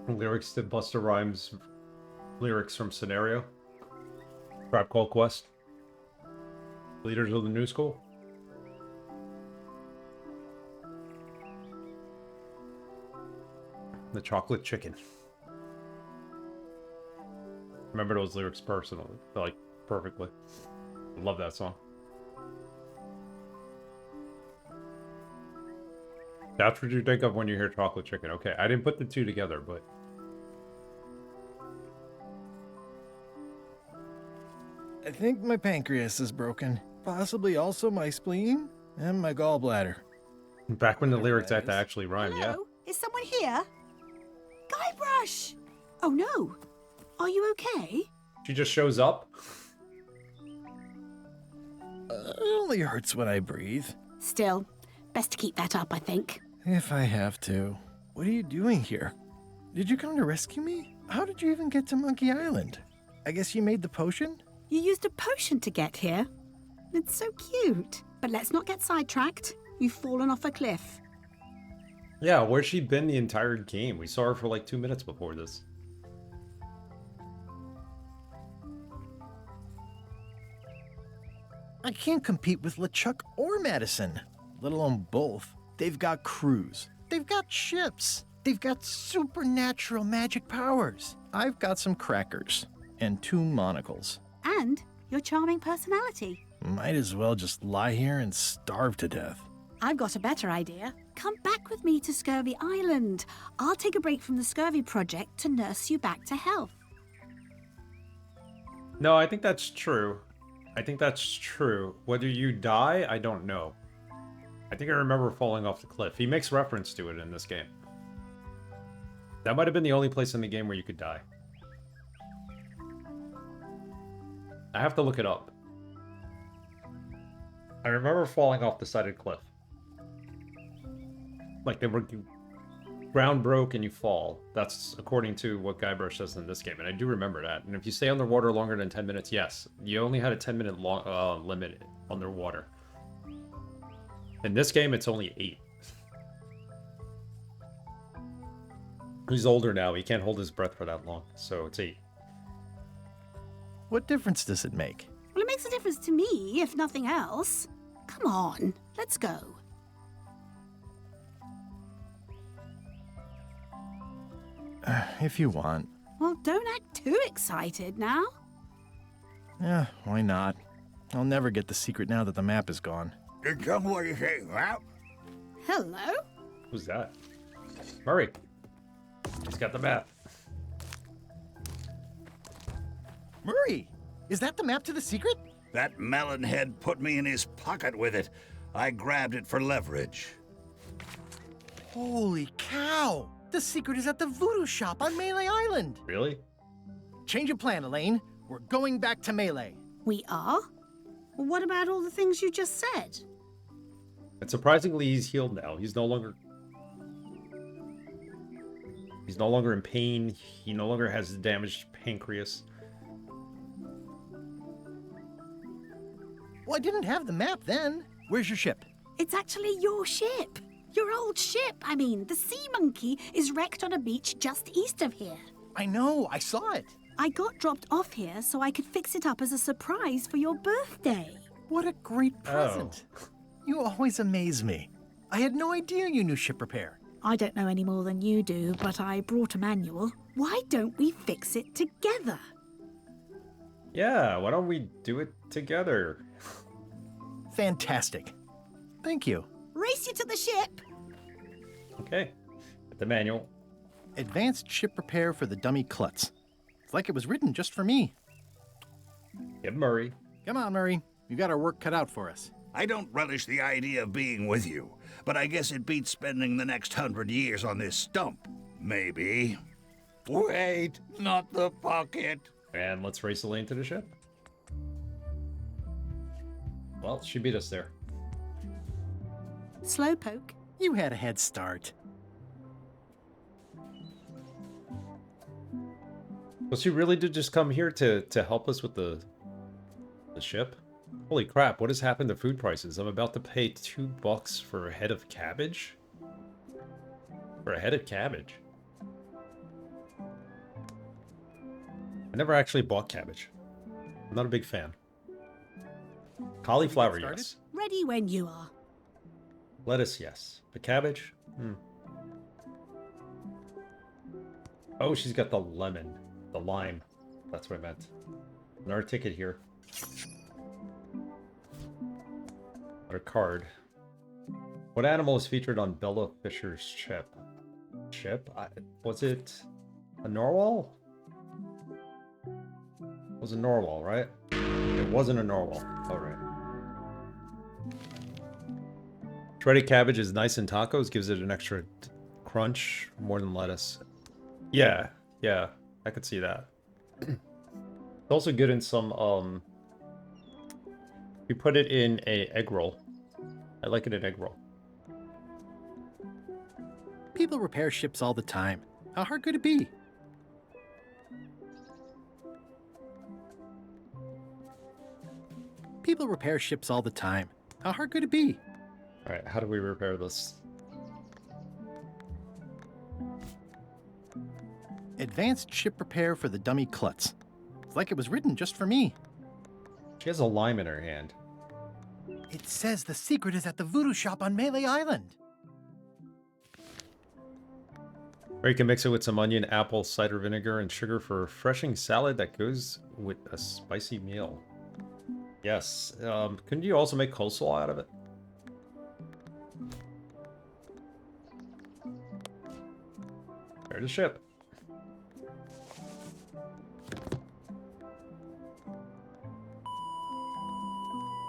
[SPEAKER 1] Lyrics to Busta Rhymes. Lyrics from Scenario. Trap Call Quest. Leaders of the New School. The Chocolate Chicken. Remember those lyrics personally, like perfectly. Love that song. That's what you think of when you hear Chocolate Chicken. Okay, I didn't put the two together, but...
[SPEAKER 2] I think my pancreas is broken. Possibly also my spleen and my gallbladder.
[SPEAKER 1] Back when the lyrics had to actually rhyme,
[SPEAKER 13] Hello?
[SPEAKER 1] yeah.
[SPEAKER 13] Is someone here? Guybrush! Oh no. Are you okay?
[SPEAKER 1] She just shows up.
[SPEAKER 2] It only hurts when I breathe.
[SPEAKER 13] Still, best to keep that up, I think.
[SPEAKER 2] If I have to. What are you doing here? Did you come to rescue me? How did you even get to Monkey Island? I guess you made the potion?
[SPEAKER 13] You used a potion to get here. It's so cute. But let's not get sidetracked. You've fallen off a cliff.
[SPEAKER 1] Yeah, where's she been the entire game? We saw her for like 2 minutes before this.
[SPEAKER 2] I can't compete with LeChuck or Madison, let alone both. They've got crews. They've got ships. They've got supernatural magic powers. I've got some crackers and 2 monocles.
[SPEAKER 13] And your charming personality.
[SPEAKER 2] Might as well just lie here and starve to death.
[SPEAKER 13] I've got a better idea. Come back with me to Scurvy Island. I'll take a break from the Scurvy project to nurse you back to health.
[SPEAKER 1] No, I think that's true. I think that's true. Whether you die, I don't know. I think I remember falling off the cliff. He makes reference to it in this game. That might have been the only place in the game where you could die. I have to look it up. I remember falling off the side of the cliff. Like they were... ground broke and you fall. That's according to what Guybrush says in this game, and I do remember that. And if you stay underwater longer than 10 minutes, yes, you only had a 10-minute limit underwater. In this game, it's only 8. He's older now. He can't hold his breath for that long, so it's 8.
[SPEAKER 2] What difference does it make?
[SPEAKER 13] Well, it makes a difference to me, if nothing else. Come on, let's go.
[SPEAKER 2] If you want.
[SPEAKER 13] Well, don't act too excited now.
[SPEAKER 2] Yeah, why not? I'll never get the secret now that the map is gone.
[SPEAKER 9] Did somebody say that?
[SPEAKER 13] Hello?
[SPEAKER 1] Who's that? Murray. He's got the map.
[SPEAKER 2] Murray! Is that the map to the secret?
[SPEAKER 9] That melonhead put me in his pocket with it. I grabbed it for leverage.
[SPEAKER 2] Holy cow! The secret is at the voodoo shop on Melee Island.
[SPEAKER 1] Really?
[SPEAKER 2] Change of plan, Elaine. We're going back to Melee.
[SPEAKER 13] We are? Well, what about all the things you just said?
[SPEAKER 1] And surprisingly, he's healed now. He's no longer in pain. He no longer has a damaged pancreas.
[SPEAKER 2] Well, I didn't have the map then. Where's your ship?
[SPEAKER 13] It's actually your ship. Your old ship, I mean. The Sea Monkey is wrecked on a beach just east of here.
[SPEAKER 2] I know, I saw it.
[SPEAKER 13] I got dropped off here so I could fix it up as a surprise for your birthday.
[SPEAKER 2] What a great present. Oh. You always amaze me. I had no idea you knew ship repair.
[SPEAKER 13] I don't know any more than you do, but I brought a manual. Why don't we fix it together?
[SPEAKER 1] Yeah, why don't we do it together?
[SPEAKER 2] Fantastic. Thank you.
[SPEAKER 13] Race you to the ship!
[SPEAKER 1] Okay. Get the manual.
[SPEAKER 2] Advanced ship repair for the dummy klutz. It's like it was written just for me.
[SPEAKER 1] Get Murray.
[SPEAKER 2] Come on, Murray. You got our work cut out for us.
[SPEAKER 9] I don't relish the idea of being with you, but I guess it beats spending the next 100 years on this stump. Maybe. Wait, not the pocket.
[SPEAKER 1] And let's race Elaine to the ship. Well, she beat us there.
[SPEAKER 13] Slowpoke.
[SPEAKER 2] You had a head start.
[SPEAKER 1] Well, she really did just come here to help us with the ship? Holy crap, what has happened to food prices? I'm about to pay $2 for a head of cabbage? For a head of cabbage? I never actually bought cabbage. I'm not a big fan. Cauliflower, yes.
[SPEAKER 13] Ready when you are.
[SPEAKER 1] Lettuce, yes. The cabbage? Oh, she's got the lemon. The lime. That's what I meant. Another ticket here. Another card. What animal is featured on Bella Fisher's ship? Was it a narwhal? It was a narwhal, right? It wasn't a narwhal. Alright. Shredded cabbage is nice in tacos, gives it an extra crunch, more than lettuce. Yeah, I could see that. It's also good in some, we put it in a egg roll. I like it in egg roll.
[SPEAKER 2] People repair ships all the time. How hard could it be? People repair ships all the time. How hard could it be?
[SPEAKER 1] Alright, how do we repair this?
[SPEAKER 2] Advanced ship repair for the dummy klutz. It's like it was written just for me.
[SPEAKER 1] She has a lime in her hand.
[SPEAKER 2] It says the secret is at the voodoo shop on Melee Island.
[SPEAKER 1] Or you can mix it with some onion, apple, cider vinegar, and sugar for a refreshing salad that goes with a spicy meal. Yes. Couldn't you also make coleslaw out of it? Repair the ship.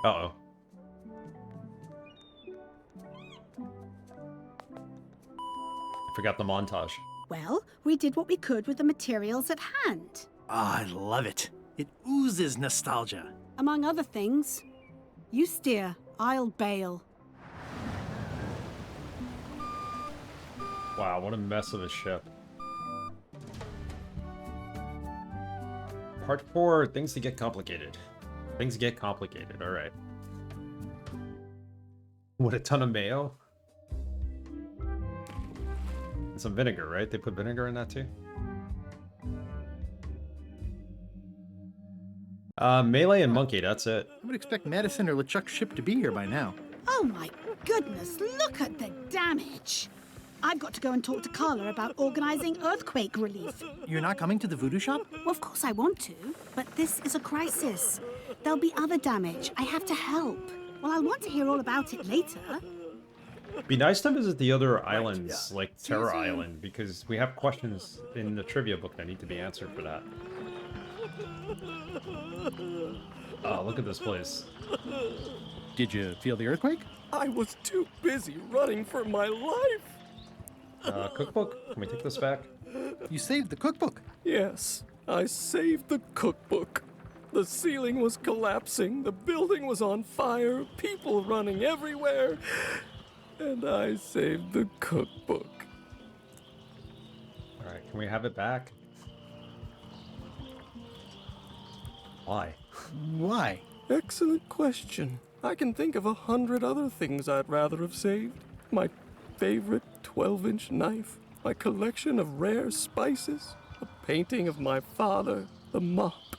[SPEAKER 1] Uh-oh. I forgot the montage.
[SPEAKER 13] Well, we did what we could with the materials at hand.
[SPEAKER 2] Ah, I love it. It oozes nostalgia.
[SPEAKER 13] Among other things, you steer, I'll bail.
[SPEAKER 1] Wow, what a mess of a ship. Part 4, things to get complicated. Things get complicated, alright. What, a ton of mayo? And some vinegar, right? They put vinegar in that too? Melee and Monkey, that's it.
[SPEAKER 2] I would expect Madison or LeChuck's ship to be here by now.
[SPEAKER 13] Oh my goodness, look at the damage! I've got to go and talk to Carla about organizing earthquake relief.
[SPEAKER 2] You're not coming to the voodoo shop?
[SPEAKER 13] Well, of course I want to, but this is a crisis. There'll be other damage. I have to help. Well, I'll want to hear all about it later.
[SPEAKER 1] Be nice to visit the other islands, like Terror Island, because we have questions in the trivia book that need to be answered for that. Oh, look at this place.
[SPEAKER 2] Did you feel the earthquake?
[SPEAKER 14] I was too busy running for my life.
[SPEAKER 1] Cookbook? Can we take this back?
[SPEAKER 2] You saved the cookbook.
[SPEAKER 14] Yes, I saved the cookbook. The ceiling was collapsing, the building was on fire, people running everywhere, and I saved the cookbook.
[SPEAKER 1] Alright, can we have it back? Why?
[SPEAKER 2] Why?
[SPEAKER 14] Excellent question. I can think of 100 other things I'd rather have saved. My favorite 12-inch knife, my collection of rare spices, a painting of my father, the mop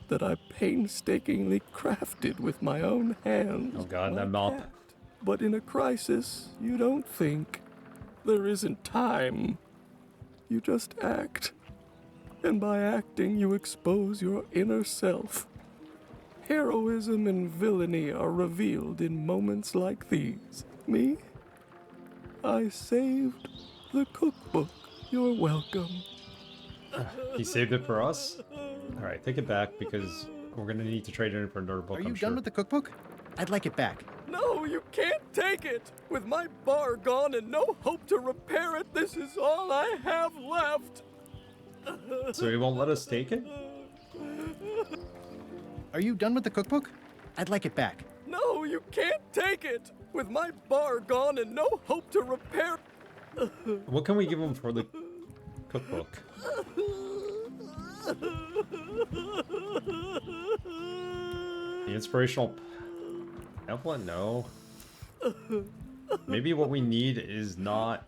[SPEAKER 14] that I painstakingly crafted with my own hands.
[SPEAKER 1] Oh god, that mop.
[SPEAKER 14] But in a crisis, you don't think. There isn't time. You just act. And by acting, you expose your inner self. Heroism and villainy are revealed in moments like these. Me? I saved the cookbook. You're welcome.
[SPEAKER 1] He saved it for us? Alright, take it back because we're gonna need to trade it in for another book,
[SPEAKER 2] Are you
[SPEAKER 1] I'm
[SPEAKER 2] done
[SPEAKER 1] sure.
[SPEAKER 2] with the cookbook? I'd like it back.
[SPEAKER 14] No, you can't take it! With my bar gone and no hope to repair it, this is all I have left!
[SPEAKER 1] So he won't let us take it?
[SPEAKER 2] Are you done with the cookbook? I'd like it back.
[SPEAKER 14] No, you can't take it! With my bar gone and no hope to repair...
[SPEAKER 1] What can we give him for the cookbook? The inspirational pamphlet? No. Maybe what we need is not...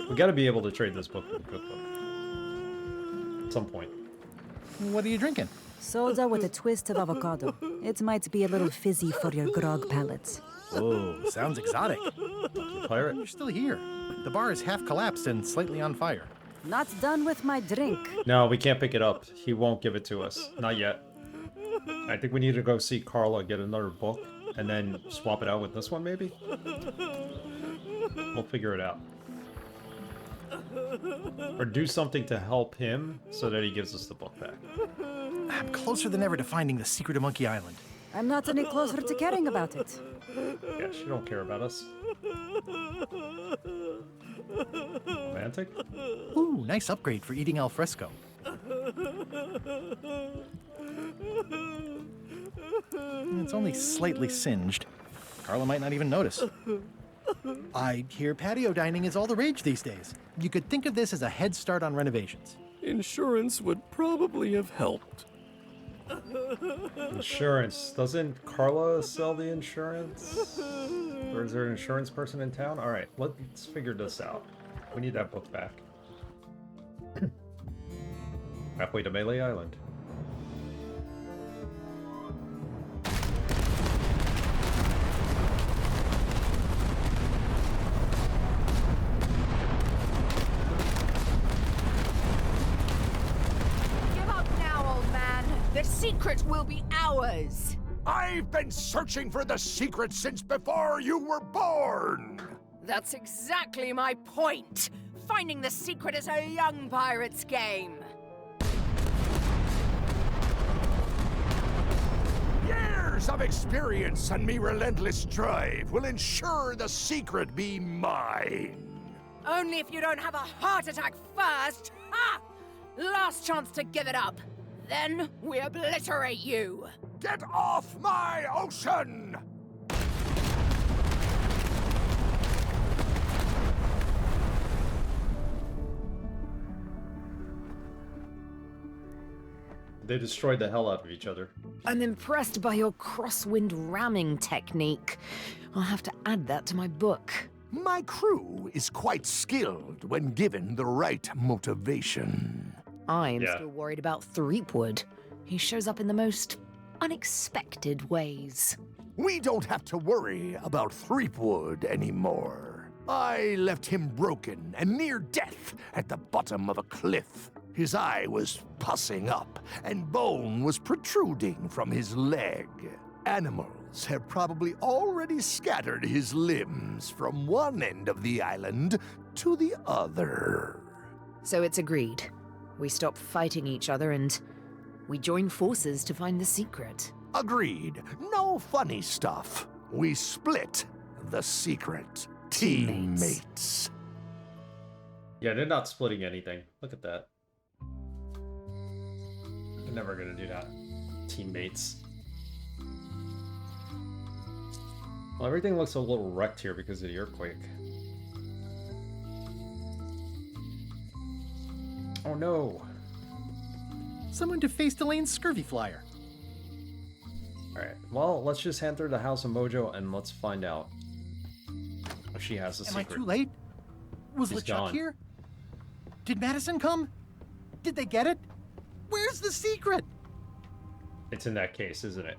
[SPEAKER 1] We gotta be able to trade this book for the cookbook. some point.
[SPEAKER 2] What are you drinking?
[SPEAKER 4] Soda with a twist of avocado. It might be a little fizzy for your grog palate.
[SPEAKER 2] Oh, sounds exotic.
[SPEAKER 1] Pirate?
[SPEAKER 2] You're still here. The bar is half collapsed and slightly on fire.
[SPEAKER 4] Not done with my drink.
[SPEAKER 1] No, we can't pick it up. He won't give it to us. Not yet. I think we need to go see Carla, get another book, and then swap it out with this one, maybe? We'll figure it out. Or do something to help him so that he gives us the book back.
[SPEAKER 2] I'm closer than ever to finding the secret of Monkey Island.
[SPEAKER 4] I'm not any closer to caring about it.
[SPEAKER 1] Yeah, she don't care about us. Romantic?
[SPEAKER 2] Ooh, nice upgrade for eating al fresco. It's only slightly singed. Carla might not even notice. I hear patio dining is all the rage these days. You could think of this as a head start on renovations.
[SPEAKER 14] Insurance would probably have helped.
[SPEAKER 1] Insurance. Doesn't Carla sell the insurance? Or is there an insurance person in town? Alright, let's figure this out. We need that book back. Halfway to Melee Island.
[SPEAKER 15] The secret will be ours!
[SPEAKER 11] I've been searching for the secret since before you were born!
[SPEAKER 15] That's exactly my point! Finding the secret is a young pirate's game!
[SPEAKER 11] Years of experience and me relentless drive will ensure the secret be mine!
[SPEAKER 15] Only if you don't have a heart attack first! Ha! Last chance to give it up! Then we obliterate you!
[SPEAKER 11] Get off my ocean!
[SPEAKER 1] They destroyed the hell out of each other.
[SPEAKER 7] I'm impressed by your crosswind ramming technique. I'll have to add that to my book.
[SPEAKER 11] My crew is quite skilled when given the right motivation.
[SPEAKER 7] I'm still worried about Threepwood. He shows up in the most unexpected ways.
[SPEAKER 11] We don't have to worry about Threepwood anymore. I left him broken and near death at the bottom of a cliff. His eye was pussing up, and bone was protruding from his leg. Animals have probably already scattered his limbs from one end of the island to the other.
[SPEAKER 7] So it's agreed. We stop fighting each other and we join forces to find the secret.
[SPEAKER 11] Agreed. No funny stuff. We split the secret. Teammates.
[SPEAKER 1] Yeah, they're not splitting anything. Look at that. They're never gonna do that. Teammates. Well, everything looks a little wrecked here because of the earthquake. Oh no!
[SPEAKER 2] Someone defaced Elaine's scurvy flyer.
[SPEAKER 1] Alright, well, let's just head through the House of Mojo and let's find out if she has the secret.
[SPEAKER 2] Am I too late? Was
[SPEAKER 1] She's
[SPEAKER 2] LeChuck
[SPEAKER 1] gone.
[SPEAKER 2] here? Did Madison come? Did they get it? Where's the secret?
[SPEAKER 1] It's in that case, isn't it?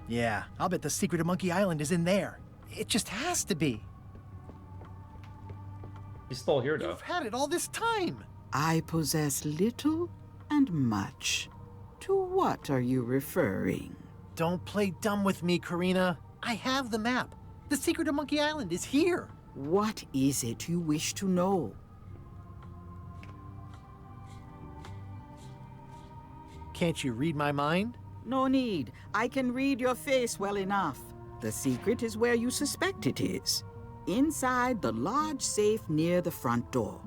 [SPEAKER 2] Yeah, I'll bet the secret of Monkey Island is in there. It just has to be.
[SPEAKER 1] He's still here, though.
[SPEAKER 2] You've had it all this time.
[SPEAKER 16] I possess little and much. To what are you referring?
[SPEAKER 2] Don't play dumb with me, Karina. I have the map. The secret of Monkey Island is here.
[SPEAKER 16] What is it you wish to know?
[SPEAKER 2] Can't you read my mind?
[SPEAKER 16] No need. I can read your face well enough. The secret is where you suspect it is. Inside the large safe near the front door.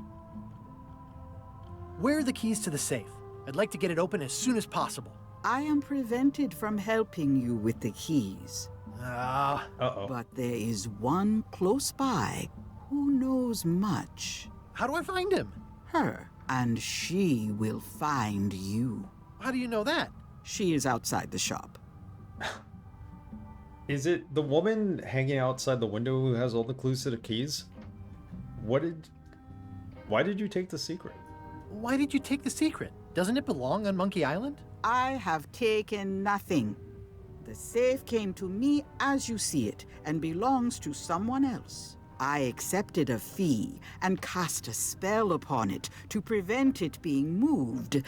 [SPEAKER 2] Where are the keys to the safe? I'd like to get it open as soon as possible.
[SPEAKER 16] I am prevented from helping you with the keys.
[SPEAKER 1] Uh-oh.
[SPEAKER 16] But there is one close by who knows much.
[SPEAKER 2] How do I find him?
[SPEAKER 16] Her, and she will find you.
[SPEAKER 2] How do you know that?
[SPEAKER 16] She is outside the shop.
[SPEAKER 1] Is it the woman hanging outside the window who has all the clues to the keys? What did... Why did you take the secret?
[SPEAKER 2] Why did you take the secret? Doesn't it belong on Monkey Island?
[SPEAKER 16] I have taken nothing. The safe came to me as you see it and belongs to someone else. I accepted a fee and cast a spell upon it to prevent it being moved.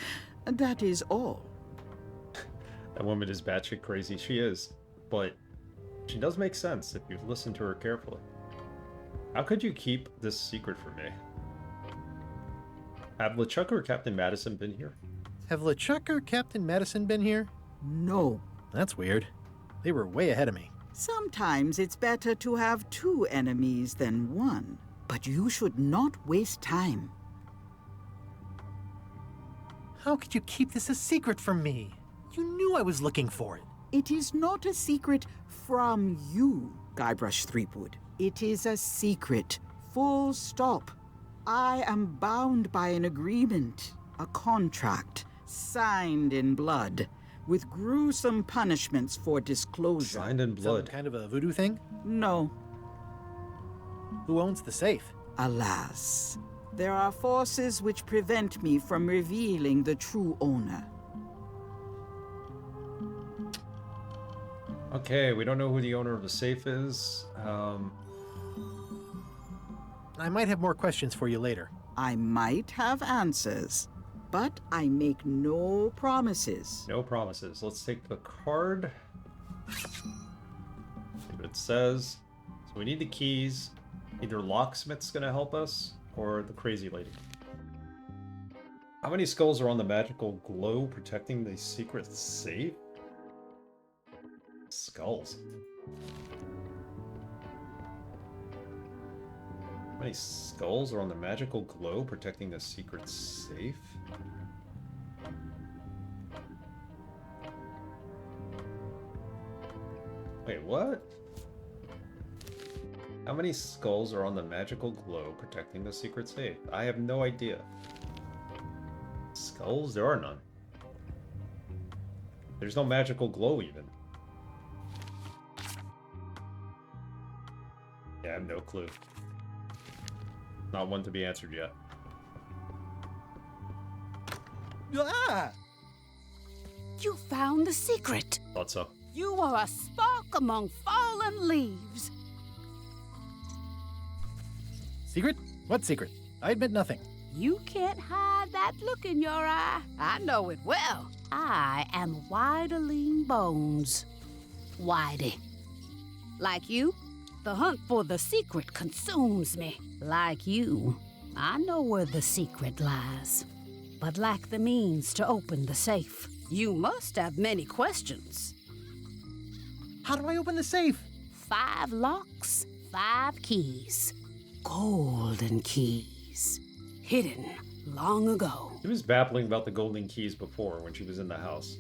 [SPEAKER 16] That is all.
[SPEAKER 1] That woman is batshit crazy. She is. But she does make sense if you've listened to her carefully. How could you keep this secret from me? Have LeChuck or Captain Madison been here?
[SPEAKER 2] Have LeChuck or Captain Madison been here?
[SPEAKER 16] No.
[SPEAKER 2] That's weird. They were way ahead of me.
[SPEAKER 16] Sometimes it's better to have two enemies than one, but you should not waste time.
[SPEAKER 2] How could you keep this a secret from me? You knew I was looking for it.
[SPEAKER 16] It is not a secret from you, Guybrush Threepwood. It is a secret. Full stop. I am bound by an agreement, a contract, signed in blood, with gruesome punishments for disclosure.
[SPEAKER 1] Signed in blood.
[SPEAKER 2] Some kind of a voodoo thing?
[SPEAKER 16] No.
[SPEAKER 2] Who owns the safe?
[SPEAKER 16] Alas, there are forces which prevent me from revealing the true owner.
[SPEAKER 1] Okay, we don't know who the owner of the safe is.
[SPEAKER 2] I might have more questions for you later.
[SPEAKER 16] I might have answers, but I make no promises.
[SPEAKER 1] No promises. Let's take the card. See what it says. So we need the keys. Either Locksmith's gonna help us, or the crazy lady. How many skulls are on the magical glow protecting the secret safe? Skulls. How many skulls are on the magical glow protecting the secret safe? Wait, what? How many skulls are on the magical glow protecting the secret safe? I have no idea. Skulls? There are none. There's no magical glow even. Yeah, I have no clue. Not one to be answered yet.
[SPEAKER 2] Ah!
[SPEAKER 17] You found the secret.
[SPEAKER 1] Thought so.
[SPEAKER 17] You are a spark among fallen leaves.
[SPEAKER 2] Secret? What secret? I admit nothing.
[SPEAKER 17] You can't hide that look in your eye. I know it well. I am Whiteling Bones. Whitey. Like you, the hunt for the secret consumes me. Like you, I know where the secret lies, but lack the means to open the safe. You must have many questions.
[SPEAKER 2] How do I open the safe?
[SPEAKER 17] 5 locks, 5 keys. Golden keys. Hidden long ago.
[SPEAKER 1] She was babbling about the golden keys before when she was in the house.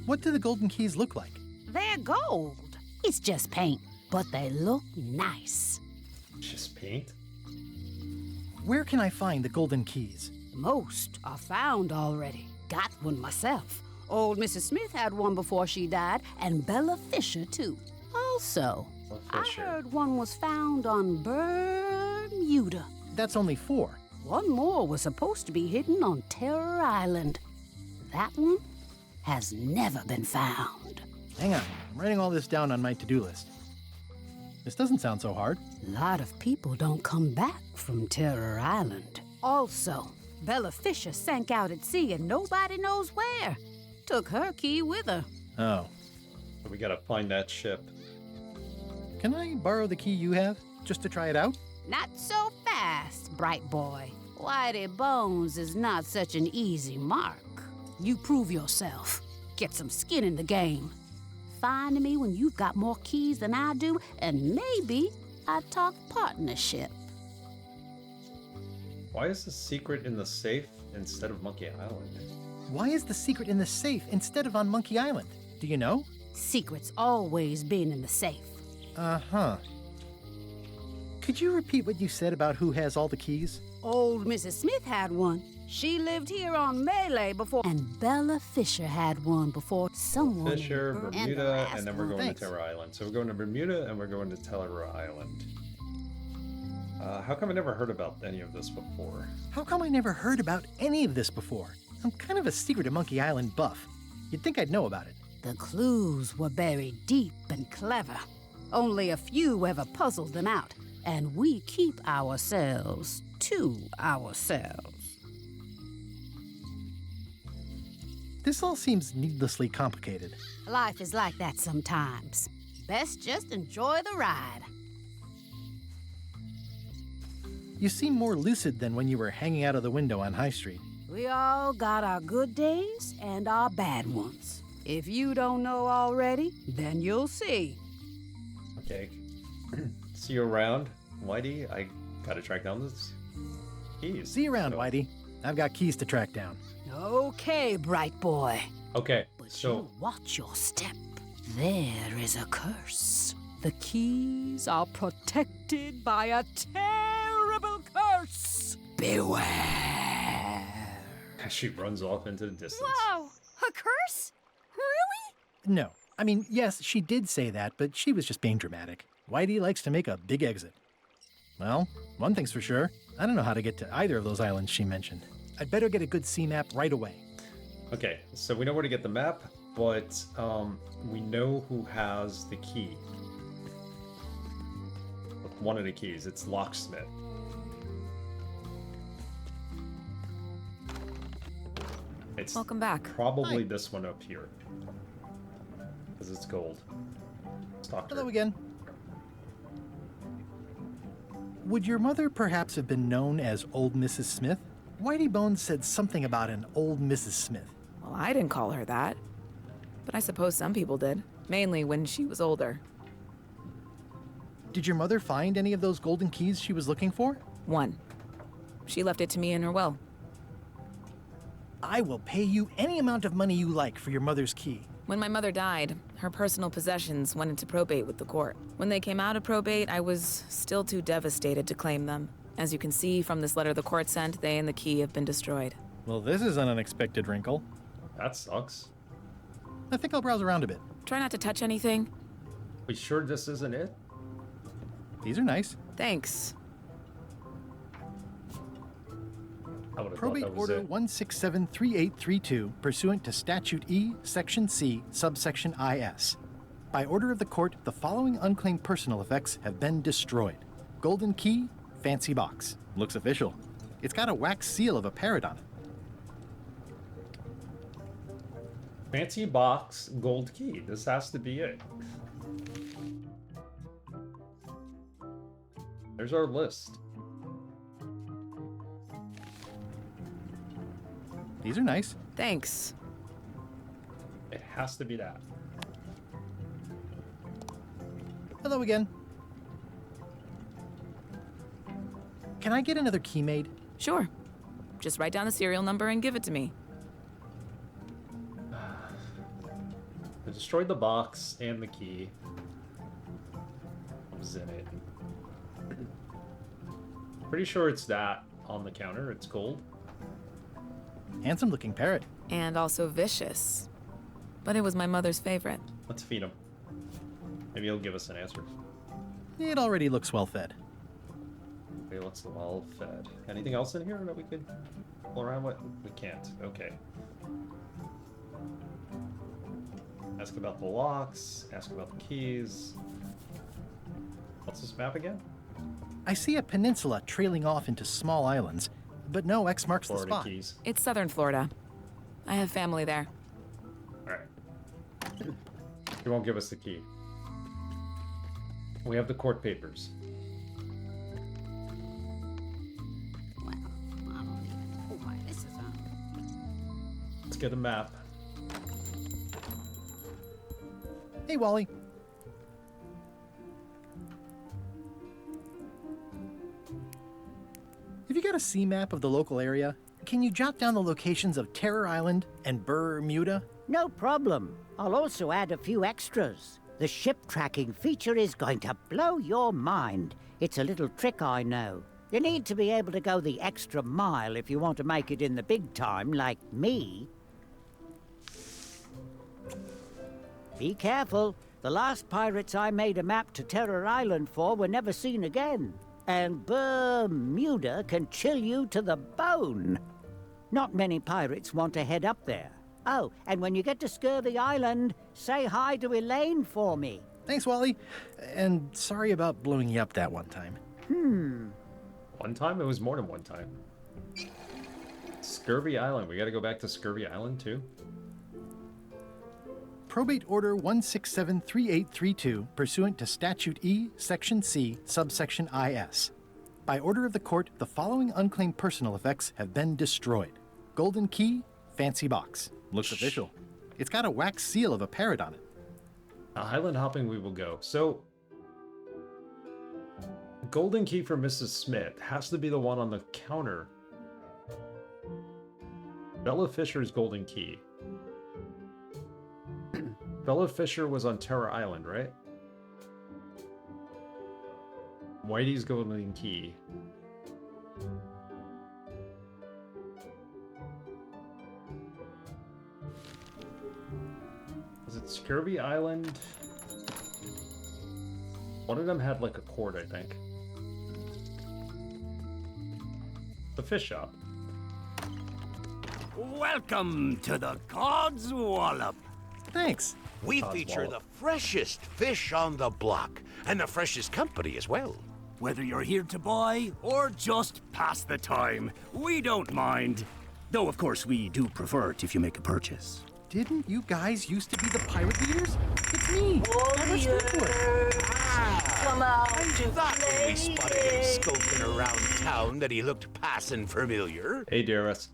[SPEAKER 2] What do the golden keys look like?
[SPEAKER 17] They're gold. It's just paint, but they look nice.
[SPEAKER 1] Just paint?
[SPEAKER 2] Where can I find the golden keys?
[SPEAKER 17] Most are found already. Got one myself. Old Mrs. Smith had one before she died, and Bella Fisher, too. Also, I heard one was found on Bermuda.
[SPEAKER 2] That's only 4.
[SPEAKER 17] One more was supposed to be hidden on Terror Island. That one has never been found.
[SPEAKER 2] Hang on, I'm writing all this down on my to-do list. This doesn't sound so hard.
[SPEAKER 17] A lot of people don't come back from Terror Island. Also, Bella Fisher sank out at sea and nobody knows where. Took her key with her.
[SPEAKER 2] Oh.
[SPEAKER 1] So we gotta find that ship.
[SPEAKER 2] Can I borrow the key you have, just to try it out?
[SPEAKER 17] Not so fast, bright boy. Whitey Bones is not such an easy mark. You prove yourself. Get some skin in the game. Find me when you've got more keys than I do, and maybe I'd talk partnership.
[SPEAKER 1] Why is the secret in the safe instead of Monkey Island?
[SPEAKER 2] Why is the secret in the safe instead of on Monkey Island? Do you know?
[SPEAKER 17] Secret's always been in the safe.
[SPEAKER 2] Uh-huh. Could you repeat what you said about who has all the keys?
[SPEAKER 17] Old Mrs. Smith had one. She lived here on Melee before. And Bella Fisher had one before someone.
[SPEAKER 1] Fisher, Bermuda, and then we're going to Terror Island. So we're going to Bermuda and we're going to Terror Island. How come I never heard about any of this before?
[SPEAKER 2] How come I never heard about any of this before? I'm kind of a secret of Monkey Island buff. You'd think I'd know about it.
[SPEAKER 17] The clues were buried deep and clever. Only a few ever puzzled them out, and we keep ourselves to ourselves.
[SPEAKER 2] This all seems needlessly complicated.
[SPEAKER 17] Life is like that sometimes. Best just enjoy the ride.
[SPEAKER 2] You seem more lucid than when you were hanging out of the window on High Street.
[SPEAKER 17] We all got our good days and our bad ones. If you don't know already, then you'll see.
[SPEAKER 1] Okay. See you around, Whitey. I gotta track down this keys.
[SPEAKER 2] See you around, Whitey. I've got keys to track down.
[SPEAKER 17] Okay, bright boy.
[SPEAKER 1] Okay,
[SPEAKER 17] But
[SPEAKER 1] so
[SPEAKER 17] you watch your step. There is a curse. The keys are protected by a terrible curse. Beware.
[SPEAKER 1] she runs off into the distance.
[SPEAKER 6] Whoa! A curse? Really?
[SPEAKER 2] No. I mean, yes, she did say that, but she was just being dramatic. Whitey likes to make a big exit. Well, one thing's for sure. I don't know how to get to either of those islands she mentioned. I'd better get a good sea map right away.
[SPEAKER 1] Okay, so we know where to get the map, but we know who has the key. One of the keys. It's Locksmith. It's
[SPEAKER 18] Welcome back.
[SPEAKER 1] Probably this one up here. Because it's gold. Let's talk to her.
[SPEAKER 2] Hello again. Would your mother perhaps have been known as Old Mrs. Smith? Whitey Bones said something about an Old Mrs. Smith.
[SPEAKER 18] Well, I didn't call her that. But I suppose some people did. Mainly when she was older.
[SPEAKER 2] Did your mother find any of those golden keys she was looking for?
[SPEAKER 18] One. She left it to me in her will.
[SPEAKER 2] I will pay you any amount of money you like for your mother's key.
[SPEAKER 18] When my mother died, her personal possessions went into probate with the court. When they came out of probate, I was still too devastated to claim them. As you can see from this letter the court sent, they and the key have been destroyed.
[SPEAKER 2] Well, this is an unexpected wrinkle.
[SPEAKER 1] That sucks.
[SPEAKER 2] I think I'll browse around a bit.
[SPEAKER 18] Try not to touch anything.
[SPEAKER 1] We sure this isn't it?
[SPEAKER 2] These are nice.
[SPEAKER 18] Thanks.
[SPEAKER 1] I would have
[SPEAKER 2] Probate
[SPEAKER 1] thought that was
[SPEAKER 2] Order
[SPEAKER 1] it.
[SPEAKER 2] 1673832, pursuant to Statute E, Section C, subsection IS. By order of the court, the following unclaimed personal effects have been destroyed. Golden key, fancy box. Looks official. It's got a wax seal of a parrot on it.
[SPEAKER 1] Fancy box, gold key. This has to be it. There's our list.
[SPEAKER 2] These are nice.
[SPEAKER 18] Thanks.
[SPEAKER 1] It has to be that.
[SPEAKER 2] Hello again. Can I get another key made?
[SPEAKER 18] Sure. Just write down the serial number and give it to me.
[SPEAKER 1] I destroyed the box and the key. What was in it? Pretty sure it's that on the counter. It's gold.
[SPEAKER 2] Handsome looking parrot.
[SPEAKER 18] And also vicious. But it was my mother's favorite.
[SPEAKER 1] Let's feed him. Maybe he'll give us an answer.
[SPEAKER 2] It already looks well fed.
[SPEAKER 1] Okay, let's well fed. Anything else in here that we could pull around with? We can't. Okay. Ask about the locks. Ask about the keys. What's this map again?
[SPEAKER 2] I see a peninsula trailing off into small islands, but no X marks the
[SPEAKER 1] Florida
[SPEAKER 2] spot.
[SPEAKER 1] keys.
[SPEAKER 18] It's southern Florida. I have family there.
[SPEAKER 1] Alright. He won't give us the key. We have the court papers.
[SPEAKER 17] Well, I don't even know why this is on.
[SPEAKER 1] Let's get a map.
[SPEAKER 2] Hey, Wally. Have you got a sea map of the local area? Can you jot down the locations of Terror Island and Bermuda?
[SPEAKER 19] No problem. I'll also add a few extras. The ship tracking feature is going to blow your mind. It's a little trick, I know. You need to be able to go the extra mile if you want to make it in the big time, like me. Be careful. The last pirates I made a map to Terror Island for were never seen again. and Bermuda can chill you to the bone. Not many pirates want to head up there. Oh, and when you get to Scurvy Island, say hi to Elaine for me.
[SPEAKER 2] Thanks, Wally. And sorry about blowing you up that one time.
[SPEAKER 1] One time? It was more than one time. Scurvy Island. We gotta go back to Scurvy Island, too?
[SPEAKER 2] Probate Order 1673832, pursuant to Statute E, Section C, subsection IS. By order of the court, the following unclaimed personal effects have been destroyed. Golden key, fancy box. Looks official. It's got a wax seal of a parrot on it.
[SPEAKER 1] Island hopping we will go. So, golden key for Mrs. Smith has to be the one on the counter. Bella Fisher's golden key. Bella Fisher was on Terror Island, right? Whitey's golden key. Was it Scurvy Island? One of them had like a cord, I think. The fish shop.
[SPEAKER 20] Welcome to the Cod's Wallop.
[SPEAKER 2] Thanks.
[SPEAKER 21] We feature the freshest fish on the block, and the freshest company as well.
[SPEAKER 20] Whether you're here to buy or just pass the time, we don't mind. Though, of course, we do prefer it if you make a purchase.
[SPEAKER 2] Didn't you guys used to be the pirate leaders? It's me, Guybrush Threepwood.
[SPEAKER 21] I thought when we spotted him skulking around town that he looked passing familiar.
[SPEAKER 1] Hey, DRS.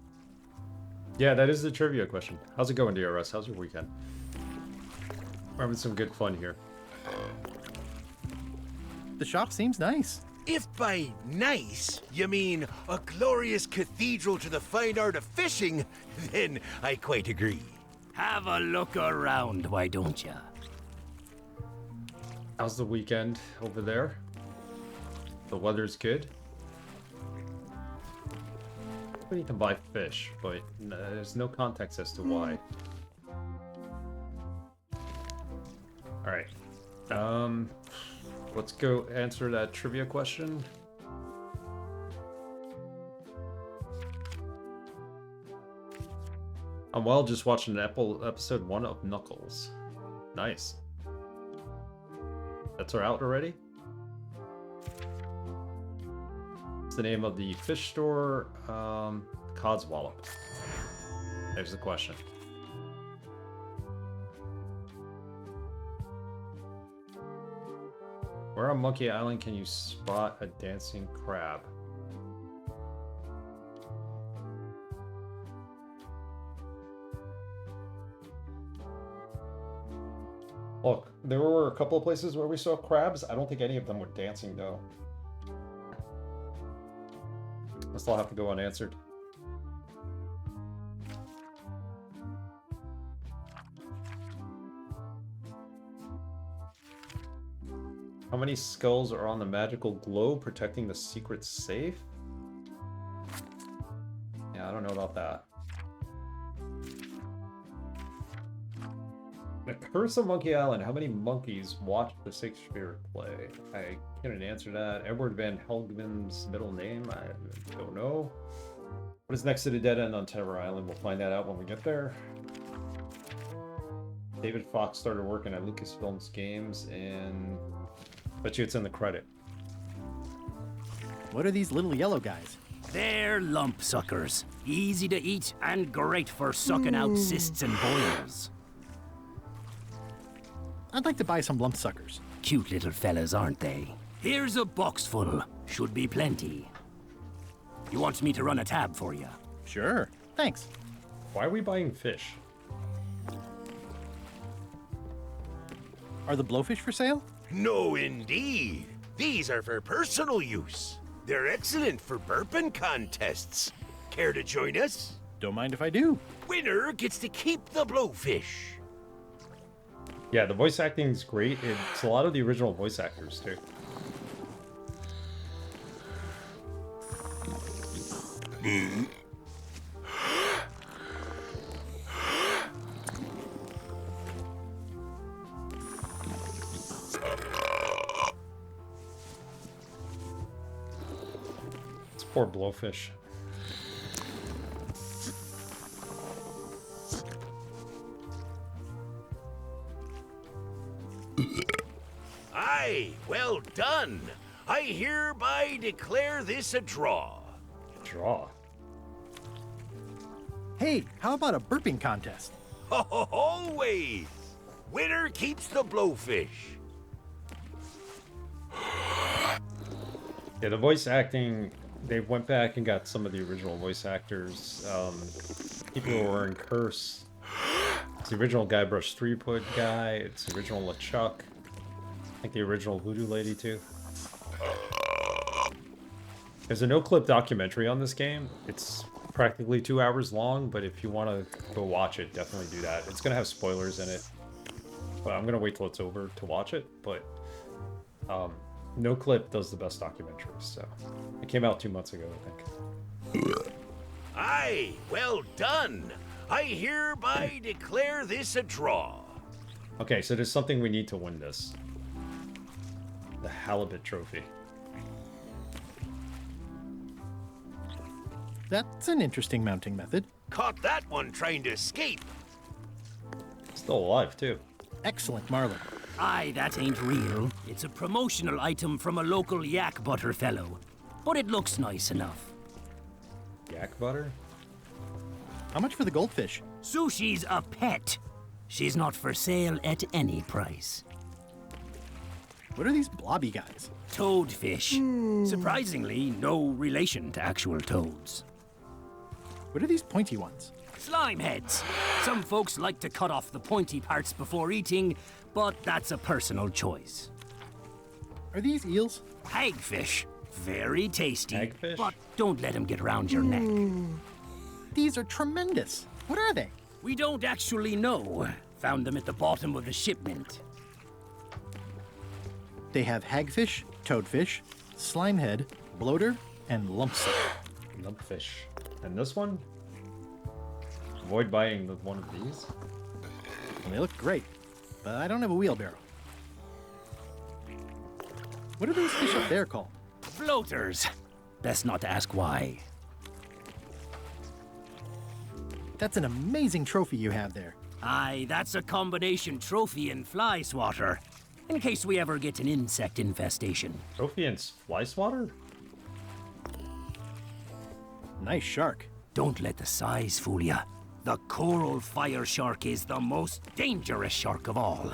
[SPEAKER 1] Yeah, that is the trivia question. How's it going, DRS? How's your weekend? We're having some good fun here.
[SPEAKER 2] The shop seems nice.
[SPEAKER 21] If by nice you mean a glorious cathedral to the fine art of fishing, then I quite agree.
[SPEAKER 20] Have a look around, why don't ya?
[SPEAKER 1] How's the weekend over there? The weather's good. We need to buy fish, but there's no context as to why. Alright. Let's go answer that trivia question. I'm just watching episode 1 of Knuckles. Nice. That's out already? What's the name of the fish store? Cod's Wallop. There's the question. Where on Monkey Island can you spot a dancing crab? Look, there were a couple of places where we saw crabs. I don't think any of them were dancing, though. I still have to go unanswered. How many skulls are on the magical globe protecting the secret safe? Yeah, I don't know about that. The Curse of Monkey Island. How many monkeys watched the Shakespeare play? I couldn't answer that. Edward Van Helgen's middle name? I don't know. What is next to the dead end on Terror Island? We'll find that out when we get there. David Fox started working at Lucasfilms Games, and bet you it's in the credit.
[SPEAKER 2] What are these little yellow guys?
[SPEAKER 20] They're lump suckers. Easy to eat and great for sucking out cysts and boils.
[SPEAKER 2] I'd like to buy some lump suckers.
[SPEAKER 20] Cute little fellas, aren't they? Here's a box full. Should be plenty. You want me to run a tab for you?
[SPEAKER 2] Sure. Thanks.
[SPEAKER 1] Why are we buying fish?
[SPEAKER 2] Are the blowfish for sale?
[SPEAKER 21] No, indeed. These are for personal use. They're excellent for burping contests. Care to join us?
[SPEAKER 2] Don't mind if I do.
[SPEAKER 21] Winner gets to keep the blowfish.
[SPEAKER 1] Yeah, the voice acting's great. It's a lot of the original voice actors, too. Poor blowfish.
[SPEAKER 21] Aye, well done. I hereby declare this a draw.
[SPEAKER 1] Draw?
[SPEAKER 2] Hey, how about a burping contest?
[SPEAKER 21] Always. Winner keeps the blowfish.
[SPEAKER 1] Yeah, the voice acting, they went back and got some of the original voice actors. People who were in Curse. It's the original Guybrush Threepwood guy. It's the original LeChuck. I think the original Voodoo Lady too. There's a no-clip documentary on this game. It's practically 2 hours long, but if you want to go watch it, definitely do that. It's going to have spoilers in it. But I'm going to wait till it's over to watch it. But No Clip does the best documentaries, so it came out 2 months ago, I think.
[SPEAKER 21] Aye, well done. I hereby declare this a draw.
[SPEAKER 1] Okay, so there's something we need to win this. The Halibut Trophy.
[SPEAKER 2] That's an interesting mounting method.
[SPEAKER 21] Caught that one trying to escape.
[SPEAKER 1] Still alive, too.
[SPEAKER 2] Excellent, Marlin.
[SPEAKER 20] Aye, that ain't real. It's a promotional item from a local yak butter fellow. But it looks nice enough.
[SPEAKER 1] Yak butter?
[SPEAKER 2] How much for the goldfish?
[SPEAKER 20] Sushi's a pet. She's not for sale at any price.
[SPEAKER 2] What are these blobby guys?
[SPEAKER 20] Toadfish. Surprisingly, no relation to actual toads.
[SPEAKER 2] What are these pointy ones?
[SPEAKER 20] Slime heads. Some folks like to cut off the pointy parts before eating, but that's a personal choice.
[SPEAKER 2] Are these eels?
[SPEAKER 20] Hagfish. Very tasty.
[SPEAKER 1] Hagfish?
[SPEAKER 20] But don't let them get around your neck.
[SPEAKER 2] These are tremendous. What are they?
[SPEAKER 20] We don't actually know. Found them at the bottom of the shipment.
[SPEAKER 2] They have hagfish, toadfish, slimehead, bloater, and lumpsucker.
[SPEAKER 1] Lumpfish. And this one? Avoid buying one of these.
[SPEAKER 2] Well, they look great, but I don't have a wheelbarrow. What are those fish up there called?
[SPEAKER 20] Floaters. Best not to ask why.
[SPEAKER 2] That's an amazing trophy you have there.
[SPEAKER 20] Aye, that's a combination trophy and fly swatter. In case we ever get an insect infestation.
[SPEAKER 1] Trophy and fly swatter?
[SPEAKER 2] Nice shark.
[SPEAKER 20] Don't let the size fool ya. The coral fire shark is the most dangerous shark of all.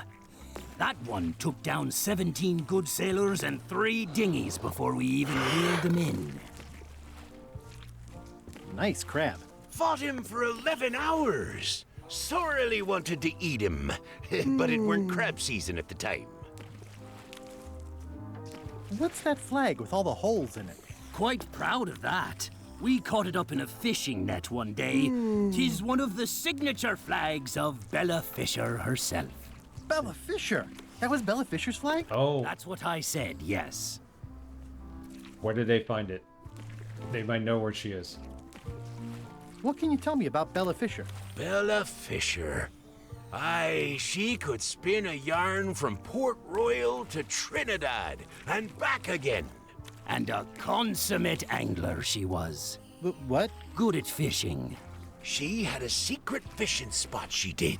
[SPEAKER 20] That one took down 17 good sailors and 3 dinghies before we even reeled them in.
[SPEAKER 2] Nice crab.
[SPEAKER 21] Fought him for 11 hours. Sorely wanted to eat him, but it weren't crab season at the time.
[SPEAKER 2] What's that flag with all the holes in it?
[SPEAKER 20] Quite proud of that. We caught it up in a fishing net one day. 'Tis one of the signature flags of Bella Fisher herself.
[SPEAKER 2] Bella Fisher? That was Bella Fisher's flag?
[SPEAKER 1] Oh.
[SPEAKER 20] That's what I said, yes.
[SPEAKER 1] Where did they find it? They might know where she is.
[SPEAKER 2] What can you tell me about Bella Fisher?
[SPEAKER 21] Bella Fisher. Aye, she could spin a yarn from Port Royal to Trinidad and back again.
[SPEAKER 20] And a consummate angler she was.
[SPEAKER 2] What?
[SPEAKER 20] Good at fishing.
[SPEAKER 21] She had a secret fishing spot, she did.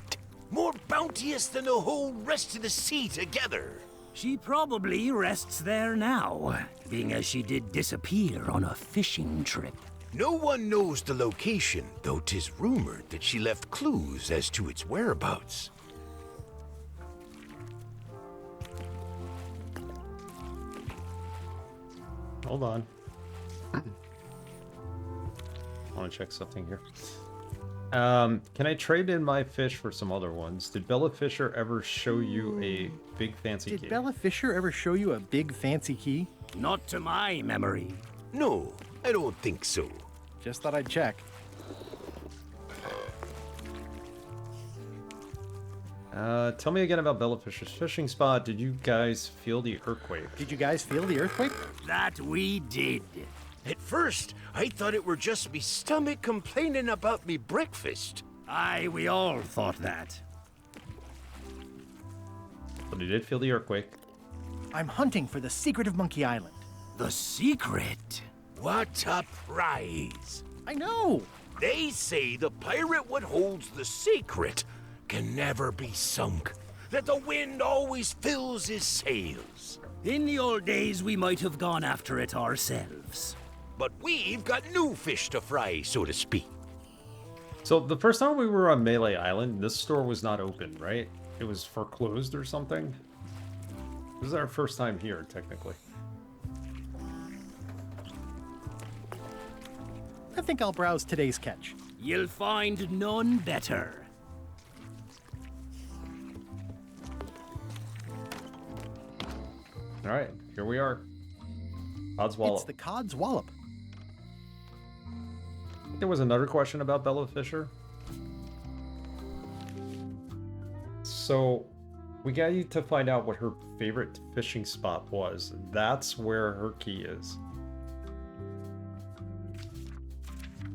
[SPEAKER 21] More bounteous than the whole rest of the sea together.
[SPEAKER 20] She probably rests there now, being as she did disappear on a fishing trip.
[SPEAKER 21] No one knows the location, though 'tis rumored that she left clues as to its whereabouts.
[SPEAKER 1] Hold on. I want to check something here. Can I trade in my fish for some other ones? Did Bella Fisher ever show you a big fancy key?
[SPEAKER 2] Did Bella Fisher ever show you a big fancy key?
[SPEAKER 20] Not to my memory.
[SPEAKER 21] No, I don't think so.
[SPEAKER 2] Just thought I'd check.
[SPEAKER 1] Tell me again about Bella Fisher's fishing spot. Did you guys feel the earthquake?
[SPEAKER 2] Did you guys feel the earthquake?
[SPEAKER 20] That we did.
[SPEAKER 21] At first, I thought it were just me stomach complaining about me breakfast.
[SPEAKER 20] Aye, we all thought that.
[SPEAKER 1] But you did feel the earthquake.
[SPEAKER 2] I'm hunting for the secret of Monkey Island.
[SPEAKER 20] The secret?
[SPEAKER 21] What a prize!
[SPEAKER 2] I know!
[SPEAKER 21] They say the pirate what holds the secret can never be sunk, that the wind always fills his sails.
[SPEAKER 20] In the old days, we might have gone after it ourselves.
[SPEAKER 21] But we've got new fish to fry, so to speak.
[SPEAKER 1] So the first time we were on Melee Island, this store was not open, right? It was foreclosed or something? This is our first time here, technically.
[SPEAKER 2] I think I'll browse today's catch.
[SPEAKER 20] You'll find none better.
[SPEAKER 1] Alright, here we are. Cod's Wallop.
[SPEAKER 2] It's the Cod's Wallop.
[SPEAKER 1] There was another question about Bella Fisher. So, we got you to find out what her favorite fishing spot was. That's where her key is.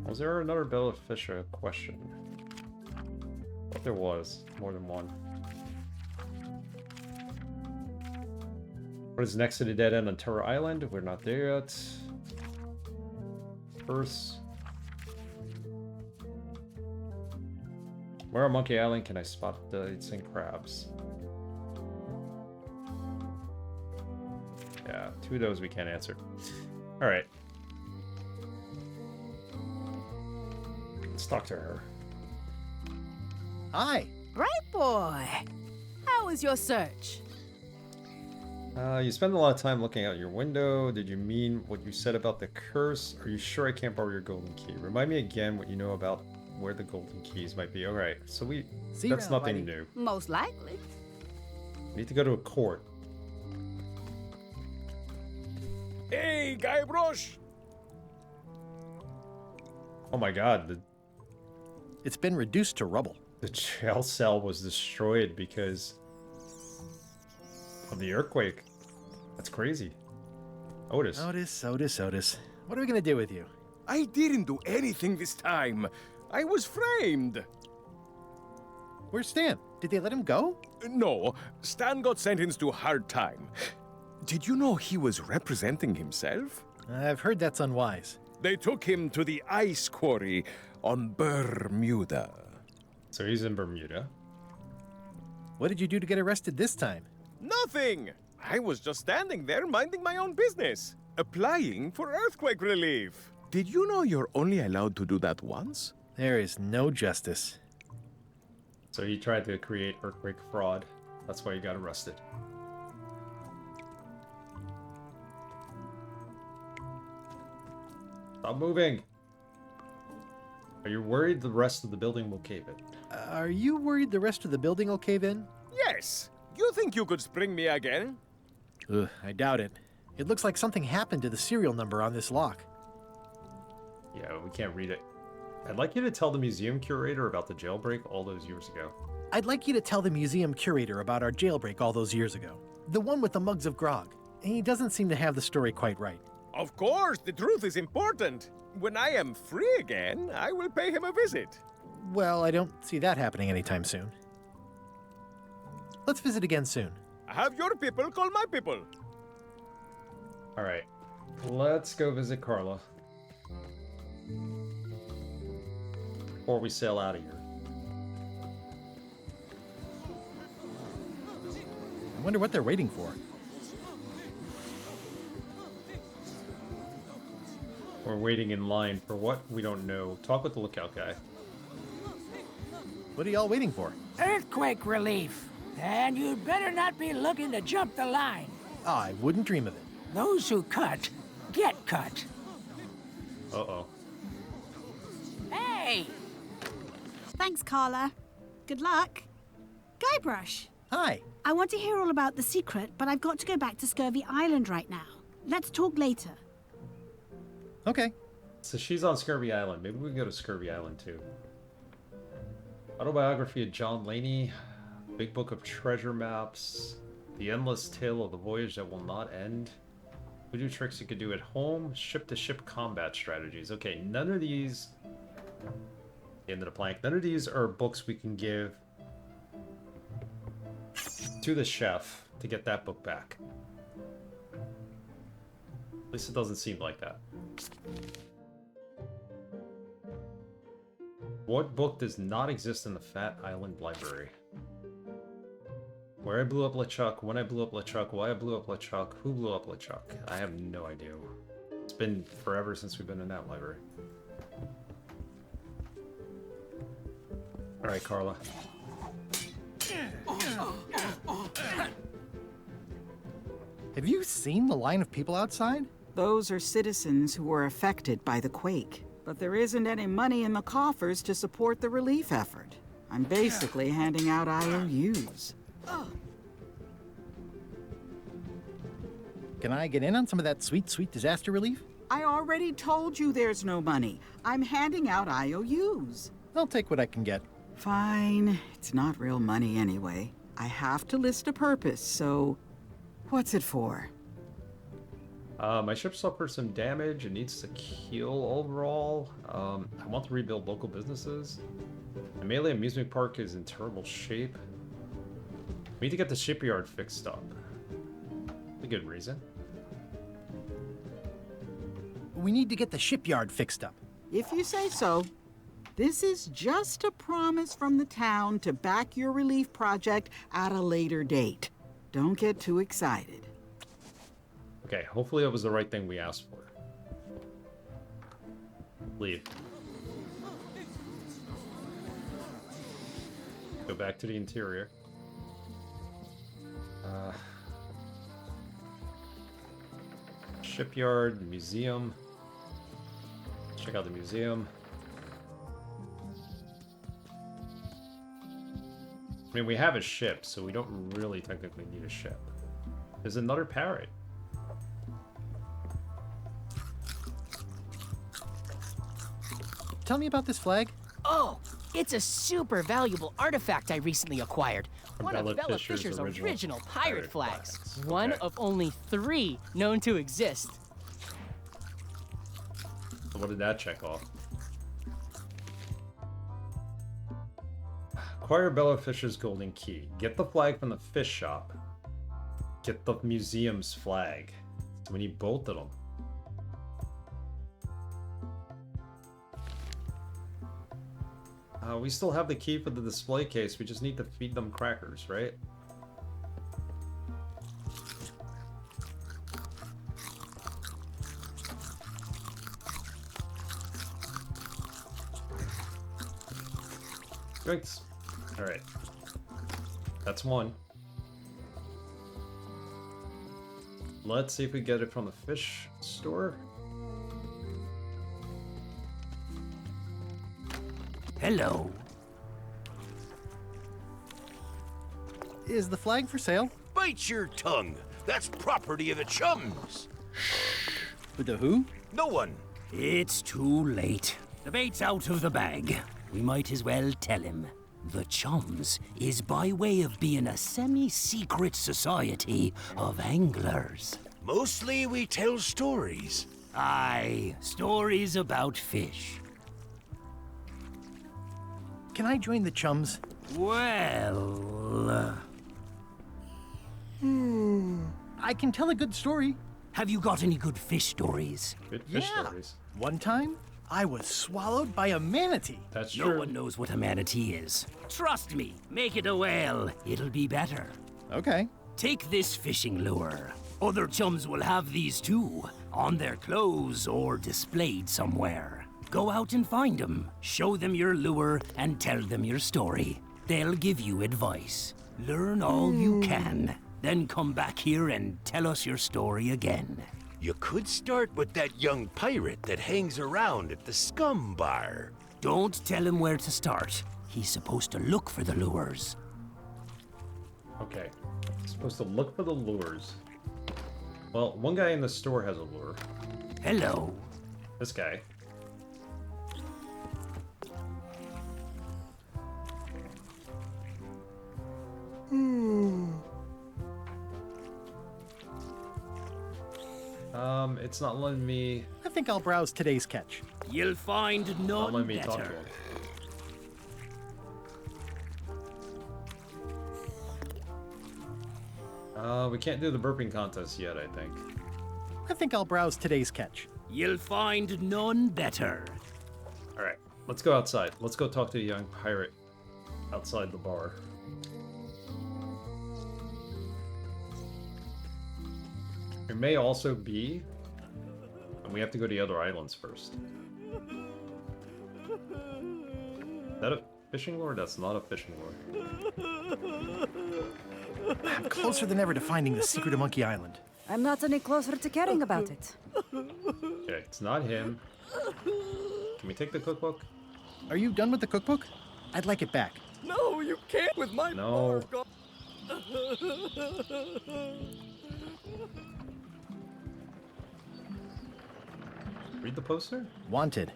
[SPEAKER 1] Was there another Bella Fisher question? I thought there was more than one. What is next to the dead end on Terror Island? We're not there yet. First. Where on Monkey Island can I spot the insane crabs? Yeah, 2 of those we can't answer. Alright. Let's talk to her.
[SPEAKER 2] Hi.
[SPEAKER 10] Great boy. How was your search?
[SPEAKER 1] You spend a lot of time looking out your window. Did you mean what you said about the curse? Are you sure I can't borrow your golden key? Remind me again what you know about where the golden keys might be. Alright, so that's nothing new.
[SPEAKER 17] Most likely.
[SPEAKER 1] We need to go to a court.
[SPEAKER 14] Hey, Guybrush!
[SPEAKER 1] Oh my god,
[SPEAKER 2] it's been reduced to rubble.
[SPEAKER 1] The jail cell was destroyed because of the earthquake. That's crazy. Otis.
[SPEAKER 2] Otis. What are we gonna do with you?
[SPEAKER 14] I didn't do anything this time. I was framed.
[SPEAKER 2] Where's Stan? Did they let him go?
[SPEAKER 14] No, Stan got sentenced to hard time. Did you know he was representing himself?
[SPEAKER 2] I've heard that's unwise.
[SPEAKER 14] They took him to the ice quarry on Bermuda.
[SPEAKER 1] So he's in Bermuda.
[SPEAKER 2] What did you do to get arrested this time?
[SPEAKER 14] Nothing! I was just standing there minding my own business, applying for earthquake relief. Did you know you're only allowed to do that once?
[SPEAKER 2] There is no justice.
[SPEAKER 1] So he tried to create earthquake fraud. That's why he got arrested. Stop moving! Are you worried the rest of the building will cave in?
[SPEAKER 2] Are you worried the rest of the building will cave in?
[SPEAKER 14] Yes! You think you could spring me again?
[SPEAKER 2] Ugh, I doubt it. It looks like something happened to the serial number on this lock.
[SPEAKER 1] Yeah, we can't read it. I'd like you to tell the museum curator about the jailbreak all those years ago.
[SPEAKER 2] I'd like you to tell the museum curator about our jailbreak all those years ago. The one with the mugs of grog. He doesn't seem to have the story quite right.
[SPEAKER 14] Of course, the truth is important. When I am free again, I will pay him a visit.
[SPEAKER 2] Well, I don't see that happening anytime soon. Let's visit again soon.
[SPEAKER 14] Have your people call my people.
[SPEAKER 1] Alright, let's go visit Carla. Before we sail out of here.
[SPEAKER 2] I wonder what they're waiting for.
[SPEAKER 1] We're waiting in line for what? We don't know. Talk with the lookout guy.
[SPEAKER 2] What are y'all waiting for?
[SPEAKER 12] Earthquake relief. And you'd better not be looking to jump the line.
[SPEAKER 2] I wouldn't dream of it.
[SPEAKER 12] Those who cut, get cut.
[SPEAKER 1] Uh-oh.
[SPEAKER 13] Hey! Thanks, Carla. Good luck. Guybrush.
[SPEAKER 2] Hi.
[SPEAKER 13] I want to hear all about the secret, but I've got to go back to Scurvy Island right now. Let's talk later.
[SPEAKER 2] Okay.
[SPEAKER 1] So she's on Scurvy Island. Maybe we can go to Scurvy Island too. Autobiography of John Laney. Big Book of Treasure Maps. The Endless Tale of the Voyage That Will Not End. Voodoo tricks you could do at home. Ship-to-ship combat strategies. Okay, none of these... The end of the plank. None of these are books we can give to the chef to get that book back. At least it doesn't seem like that. What book does not exist in the Fat Island Library? Where I blew up LeChuck, when I blew up LeChuck, why I blew up LeChuck, who blew up LeChuck? I have no idea. It's been forever since we've been in that library. Alright, Carla.
[SPEAKER 2] Have you seen the line of people outside?
[SPEAKER 16] Those are citizens who were affected by the quake. But there isn't any money in the coffers to support the relief effort. I'm basically handing out IOUs.
[SPEAKER 2] Can I get in on some of that sweet, sweet disaster relief?
[SPEAKER 16] I already told you there's no money. I'm handing out IOUs.
[SPEAKER 2] I'll take what I can get.
[SPEAKER 16] Fine. It's not real money anyway. I have to list a purpose, so what's it for?
[SPEAKER 1] My ship suffered some damage. It needs to heal overall. I want to rebuild local businesses. The Melee amusement park is in terrible shape. We need to get the shipyard fixed up. A good reason.
[SPEAKER 2] We need to get the shipyard fixed up.
[SPEAKER 16] If you say so. This is just a promise from the town to back your relief project at a later date. Don't get too excited.
[SPEAKER 1] Okay, hopefully it was the right thing we asked for. Leave. Go back to the interior. Shipyard, museum. Check out the museum. I mean, we have a ship, so we don't really technically need a ship. There's another parrot.
[SPEAKER 2] Tell me about this flag.
[SPEAKER 3] Oh, it's a super valuable artifact I recently acquired. One of Bella Fisher's original pirate flags. One of only 3 known to exist.
[SPEAKER 1] So what did that check off? Acquire Bella Fisher's golden key. Get the flag from the fish shop. Get the museum's flag. So we need both of them. We still have the key for the display case. We just need to feed them crackers, right? Thanks. All right. That's one. Let's see if we get it from the fish store.
[SPEAKER 20] Hello.
[SPEAKER 2] Is the flag for sale?
[SPEAKER 21] Bite your tongue. That's property of the chums.
[SPEAKER 2] With the who?
[SPEAKER 21] No one.
[SPEAKER 20] It's too late. The bait's out of the bag. We might as well tell him. The Chums is by way of being a semi-secret society of anglers.
[SPEAKER 21] Mostly we tell stories.
[SPEAKER 20] Aye, stories about fish.
[SPEAKER 2] Can I join the Chums?
[SPEAKER 20] Well...
[SPEAKER 2] I can tell a good story.
[SPEAKER 20] Have you got any good fish stories?
[SPEAKER 1] Good fish stories.
[SPEAKER 2] One time, I was swallowed by a manatee.
[SPEAKER 1] That's true.
[SPEAKER 20] No one knows what a manatee is. Trust me, make it a whale. It'll be better.
[SPEAKER 2] Okay.
[SPEAKER 20] Take this fishing lure. Other chums will have these too, on their clothes or displayed somewhere. Go out and find them, show them your lure, and tell them your story. They'll give you advice. Learn all you can, then come back here and tell us your story again.
[SPEAKER 21] You could start with that young pirate that hangs around at the Scum Bar.
[SPEAKER 20] Don't tell him where to start. He's supposed to look for the lures.
[SPEAKER 1] Okay. Supposed to look for the lures. Well, one guy in the store has a lure.
[SPEAKER 20] Hello.
[SPEAKER 1] This guy. It's not letting me...
[SPEAKER 2] I think I'll browse today's catch.
[SPEAKER 20] You'll find
[SPEAKER 1] Not
[SPEAKER 20] none
[SPEAKER 1] letting me talk to
[SPEAKER 20] better.
[SPEAKER 1] him. We can't do the burping contest yet, I think.
[SPEAKER 2] I think I'll browse today's catch.
[SPEAKER 20] You'll find none better.
[SPEAKER 1] All right, let's go outside. Let's go talk to the young pirate outside the bar. There may also be, and we have to go to the other islands first. Is that a fishing lure? That's not a fishing lure.
[SPEAKER 2] I'm closer than ever to finding the secret of Monkey Island.
[SPEAKER 8] I'm not any closer to caring about it.
[SPEAKER 1] Okay, it's not him. Can we take the cookbook?
[SPEAKER 2] Are you done with the cookbook? I'd like it back.
[SPEAKER 14] No, you can't with my
[SPEAKER 1] No.
[SPEAKER 14] bar.
[SPEAKER 1] Read the poster?
[SPEAKER 2] Wanted.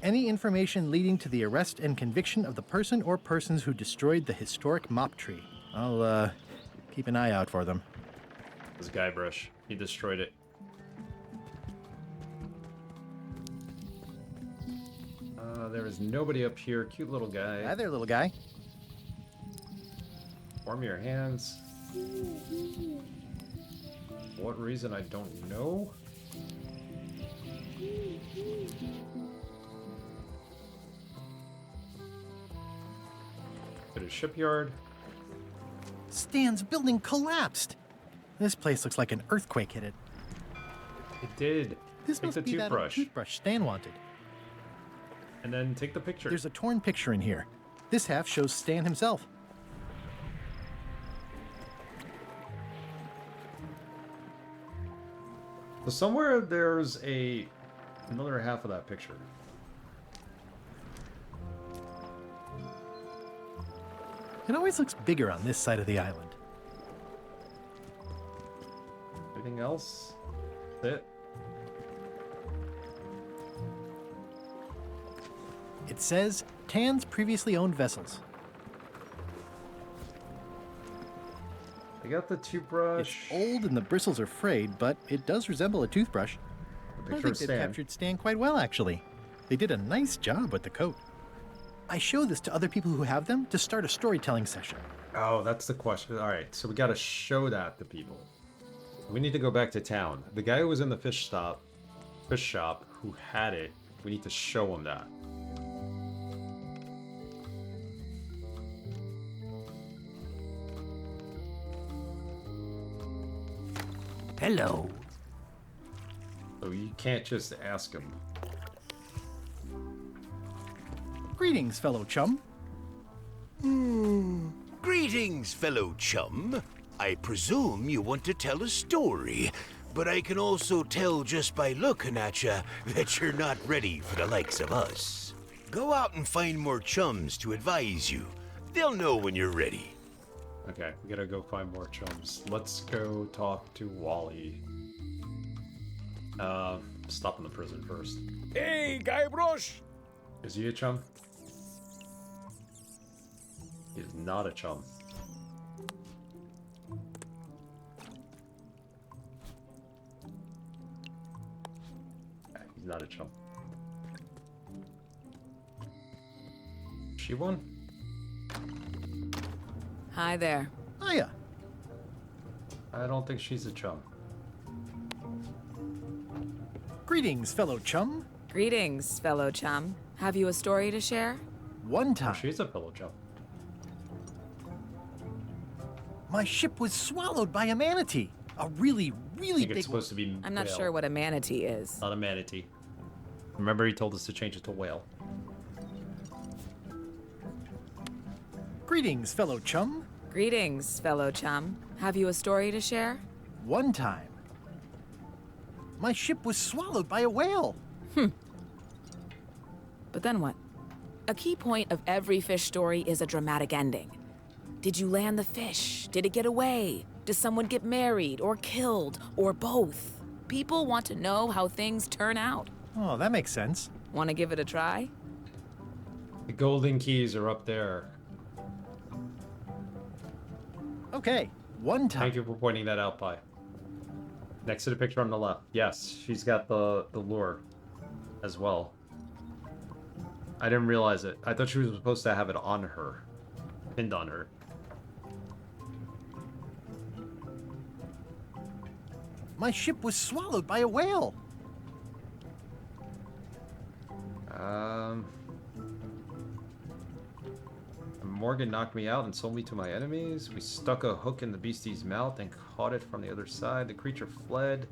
[SPEAKER 2] Any information leading to the arrest and conviction of the person or persons who destroyed the historic mop tree. I'll, keep an eye out for them.
[SPEAKER 1] It was Guybrush. He destroyed it. There is nobody up here. Cute little guy.
[SPEAKER 2] Hi there, little guy.
[SPEAKER 1] Warm your hands. For what reason, I don't know. At a shipyard.
[SPEAKER 2] Stan's building collapsed. This place looks like an earthquake hit it.
[SPEAKER 1] It did.
[SPEAKER 2] This
[SPEAKER 1] Take
[SPEAKER 2] must
[SPEAKER 1] the
[SPEAKER 2] be that old
[SPEAKER 1] toothbrush.
[SPEAKER 2] toothbrush Stan wanted.
[SPEAKER 1] And then take the picture.
[SPEAKER 2] There's a torn picture in here. This half shows Stan himself.
[SPEAKER 1] So somewhere there's another half of that picture.
[SPEAKER 2] It always looks bigger on this side of the island.
[SPEAKER 1] Anything else? That's it.
[SPEAKER 2] It says, Tan's previously owned vessels.
[SPEAKER 1] I got the toothbrush.
[SPEAKER 2] It's old and the bristles are frayed, but it does resemble a toothbrush. I think they captured Stan quite well, actually. They did a nice job with the coat. I show this to other people who have them to start a storytelling session.
[SPEAKER 1] Oh, that's the question. All right, so we got to show that to people. We need to go back to town. The guy who was in the fish shop, who had it, we need to show him that.
[SPEAKER 20] Hello.
[SPEAKER 1] So you can't just ask him.
[SPEAKER 2] Greetings, fellow chum.
[SPEAKER 21] Greetings, fellow chum. I presume you want to tell a story, but I can also tell just by looking at you that you're not ready for the likes of us. Go out and find more chums to advise you. They'll know when you're ready.
[SPEAKER 1] Okay, we gotta go find more chums. Let's go talk to Wally. Stop in the prison first.
[SPEAKER 14] Hey, Guybrush!
[SPEAKER 1] Is he a chum? He is not a chum. He's not a chum. She won?
[SPEAKER 18] Hi there.
[SPEAKER 2] Hiya.
[SPEAKER 1] I don't think she's a chum.
[SPEAKER 2] Greetings, fellow chum.
[SPEAKER 18] Greetings, fellow chum. Have you a story to share?
[SPEAKER 2] One time,
[SPEAKER 1] Oh, she's a fellow chum.
[SPEAKER 2] my ship was swallowed by a manatee. A really,
[SPEAKER 1] I
[SPEAKER 2] really
[SPEAKER 1] think
[SPEAKER 2] big
[SPEAKER 1] it's supposed to be
[SPEAKER 18] I'm not
[SPEAKER 1] whale,
[SPEAKER 18] sure what a manatee is.
[SPEAKER 1] not a manatee. Remember, he told us to change it to whale.
[SPEAKER 2] Greetings, fellow chum.
[SPEAKER 18] Greetings, fellow chum. Have you a story to share?
[SPEAKER 2] One time, my ship was swallowed by a whale.
[SPEAKER 18] But then what? A key point of every fish story is a dramatic ending. Did you land the fish? Did it get away? Does someone get married or killed or both? People want to know how things turn out.
[SPEAKER 2] Oh, that makes sense.
[SPEAKER 18] Want to give it a try?
[SPEAKER 1] The golden keys are up there.
[SPEAKER 2] Okay, one time.
[SPEAKER 1] Thank you for pointing that out, Pi. Next to the picture on the left. Yes, she's got the lure as well. I didn't realize it. I thought she was supposed to have it on her. Pinned on her.
[SPEAKER 2] My ship was swallowed by a whale.
[SPEAKER 1] Morgan knocked me out and sold me to my enemies. We stuck a hook in the beastie's mouth and caught it from the other side. The creature fled.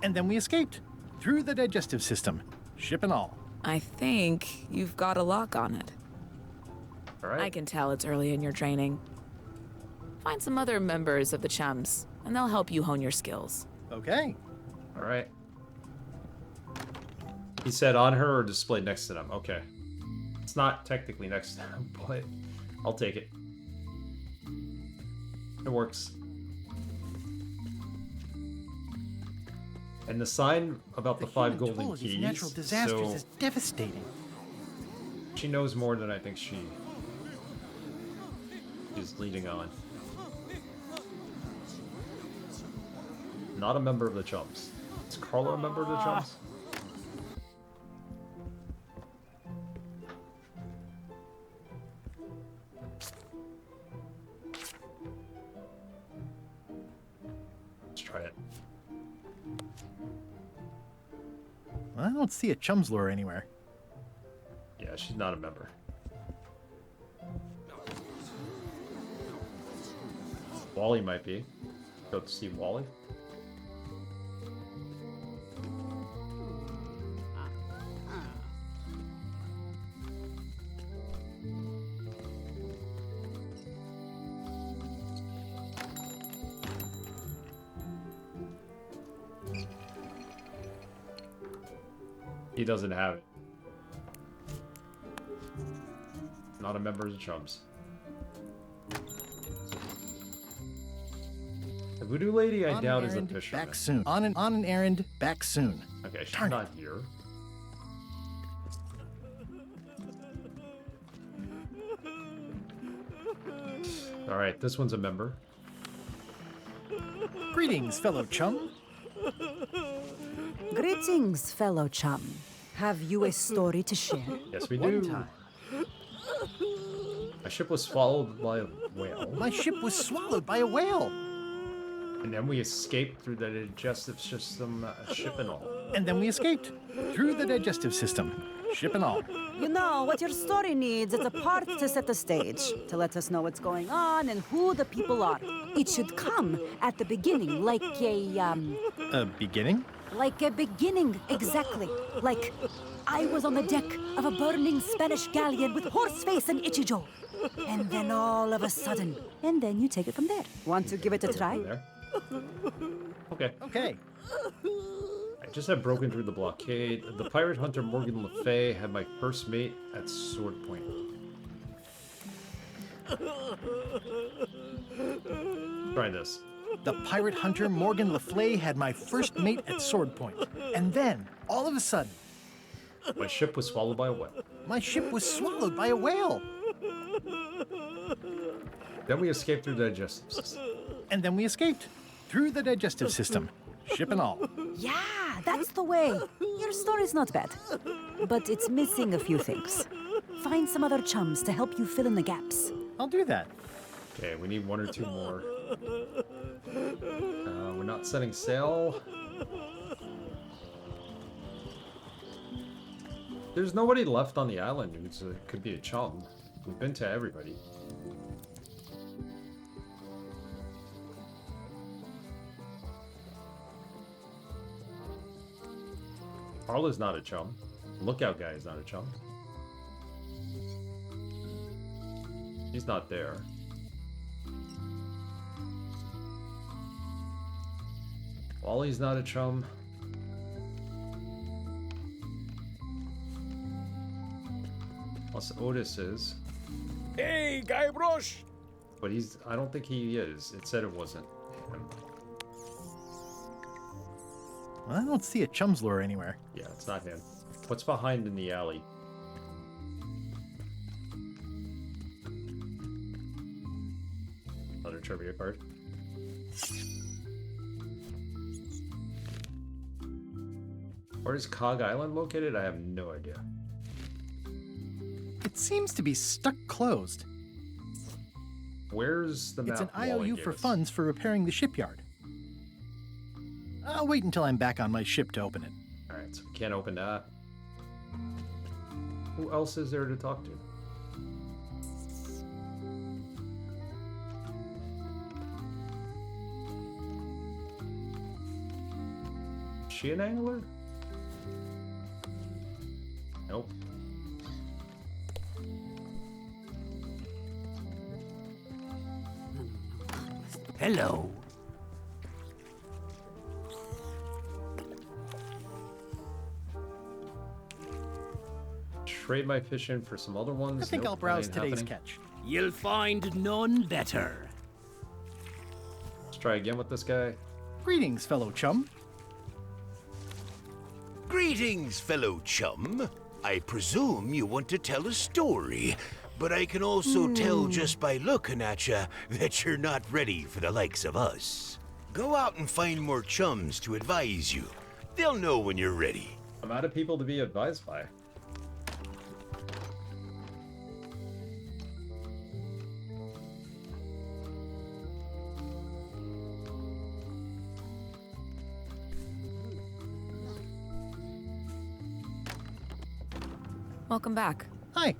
[SPEAKER 2] And then we escaped. Through the digestive system. Ship and all.
[SPEAKER 18] I think you've got a lock on it.
[SPEAKER 1] All right.
[SPEAKER 18] I can tell it's early in your training. Find some other members of the Chums, and they'll help you hone your skills.
[SPEAKER 2] Okay.
[SPEAKER 1] All right. He said on her or displayed next to them. Okay. It's not technically next to them, but I'll take it. It works. And the sign about the 5 golden keys.
[SPEAKER 2] Natural disasters
[SPEAKER 1] so
[SPEAKER 2] is devastating.
[SPEAKER 1] she knows more than I think she is leading on. Not a member of the Chums. Is Carla a member of the Chums? Let's try it.
[SPEAKER 2] I don't see a Chum's lure anywhere.
[SPEAKER 1] Yeah, she's not a member. Wally might be. Go to see Wally. He doesn't have it. Not a member of the Chums. The voodoo lady, I doubt, is a fisherman.
[SPEAKER 2] Back soon. On an errand, back soon.
[SPEAKER 1] Okay, she's
[SPEAKER 2] Darn
[SPEAKER 1] not here. All right, this one's a member.
[SPEAKER 2] Greetings, fellow Chum.
[SPEAKER 8] Greetings, fellow chum. Have you a story to share?
[SPEAKER 1] Yes, we do. My ship was swallowed by a whale.
[SPEAKER 2] My ship was swallowed by a whale.
[SPEAKER 1] And then we escaped through the digestive system, ship and all.
[SPEAKER 2] And then we escaped. Through the digestive system. Ship and all.
[SPEAKER 8] You know, what your story needs is a part to set the stage, to let us know what's going on and who the people are. It should come at the beginning, like
[SPEAKER 2] A beginning?
[SPEAKER 8] Like a beginning, exactly. Like, I was on the deck of a burning Spanish galleon with Horseface and Ichijo. And then all of a sudden, and then you take it from there. Want to give it a try?
[SPEAKER 1] Okay.
[SPEAKER 2] Okay.
[SPEAKER 1] I just had broken through the blockade. The pirate hunter Morgan Le Fay had my first mate at sword point. Try this.
[SPEAKER 2] The pirate hunter Morgan Le Fay had my first mate at sword point. And then, all of a sudden...
[SPEAKER 1] My ship was swallowed by a whale.
[SPEAKER 2] My ship was swallowed by a whale.
[SPEAKER 1] Then we escaped through the digestive system.
[SPEAKER 2] And then we escaped. Through the digestive system. Ship and all.
[SPEAKER 8] Yeah, that's the way. Your story's not bad. But it's missing a few things. Find some other chums to help you fill in the gaps.
[SPEAKER 2] I'll do that.
[SPEAKER 1] Okay, we need 1 or 2 more. We're not setting sail. There's nobody left on the island who could be a chum. We've been to everybody. Carla's not a chum. Lookout guy is not a chum. He's not there. Wally's not a chum. Plus Otis is.
[SPEAKER 14] Hey, Guybrush!
[SPEAKER 1] But I don't think he is. It said it wasn't him.
[SPEAKER 2] I don't see a Chum's lure anywhere.
[SPEAKER 1] Yeah, it's not him. What's behind in the alley? Another trivia card. Where is Cog Island located? I have no idea.
[SPEAKER 2] It seems to be stuck closed.
[SPEAKER 1] Where's the map?
[SPEAKER 2] It's an
[SPEAKER 1] Wally
[SPEAKER 2] IOU
[SPEAKER 1] gave
[SPEAKER 2] for
[SPEAKER 1] us?
[SPEAKER 2] funds for repairing the shipyard. I'll wait until I'm back on my ship to open it.
[SPEAKER 1] Alright. Alright, so we can't open that. Who else is there to talk to? Is she an angler? Nope.
[SPEAKER 20] Hello.
[SPEAKER 1] Trade my fish in for some other ones.
[SPEAKER 2] I think
[SPEAKER 1] Nope,
[SPEAKER 2] I'll browse
[SPEAKER 1] that ain't
[SPEAKER 2] today's
[SPEAKER 1] happening.
[SPEAKER 2] catch.
[SPEAKER 20] You'll find none better.
[SPEAKER 1] Let's try again with this guy.
[SPEAKER 2] Greetings, fellow chum.
[SPEAKER 21] Greetings, fellow chum. I presume you want to tell a story, but I can also tell just by looking at you that you're not ready for the likes of us. Go out and find more chums to advise you. They'll know when you're ready.
[SPEAKER 1] I'm out of people to be advised by.
[SPEAKER 18] Welcome back.
[SPEAKER 2] Hi.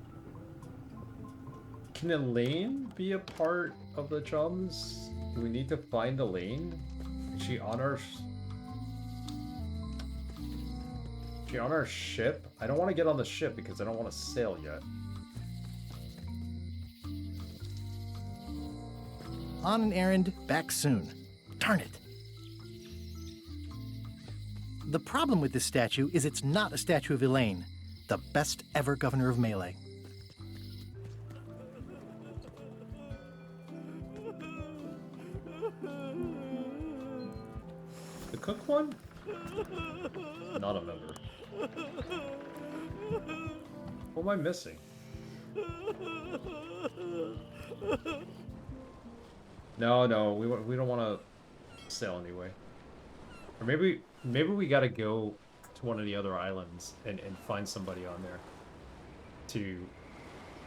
[SPEAKER 1] Can Elaine be a part of the chums? Do we need to find Elaine? Is she on our... Is she on our ship? I don't want to get on the ship because I don't want to sail yet.
[SPEAKER 2] On an errand, back soon. Darn it. The problem with this statue is it's not a statue of Elaine, the best ever governor of Melee.
[SPEAKER 1] The cook one? Not a member. What am I missing? No, we don't want to sail anyway. Or maybe we gotta go to one of the other islands and find somebody on there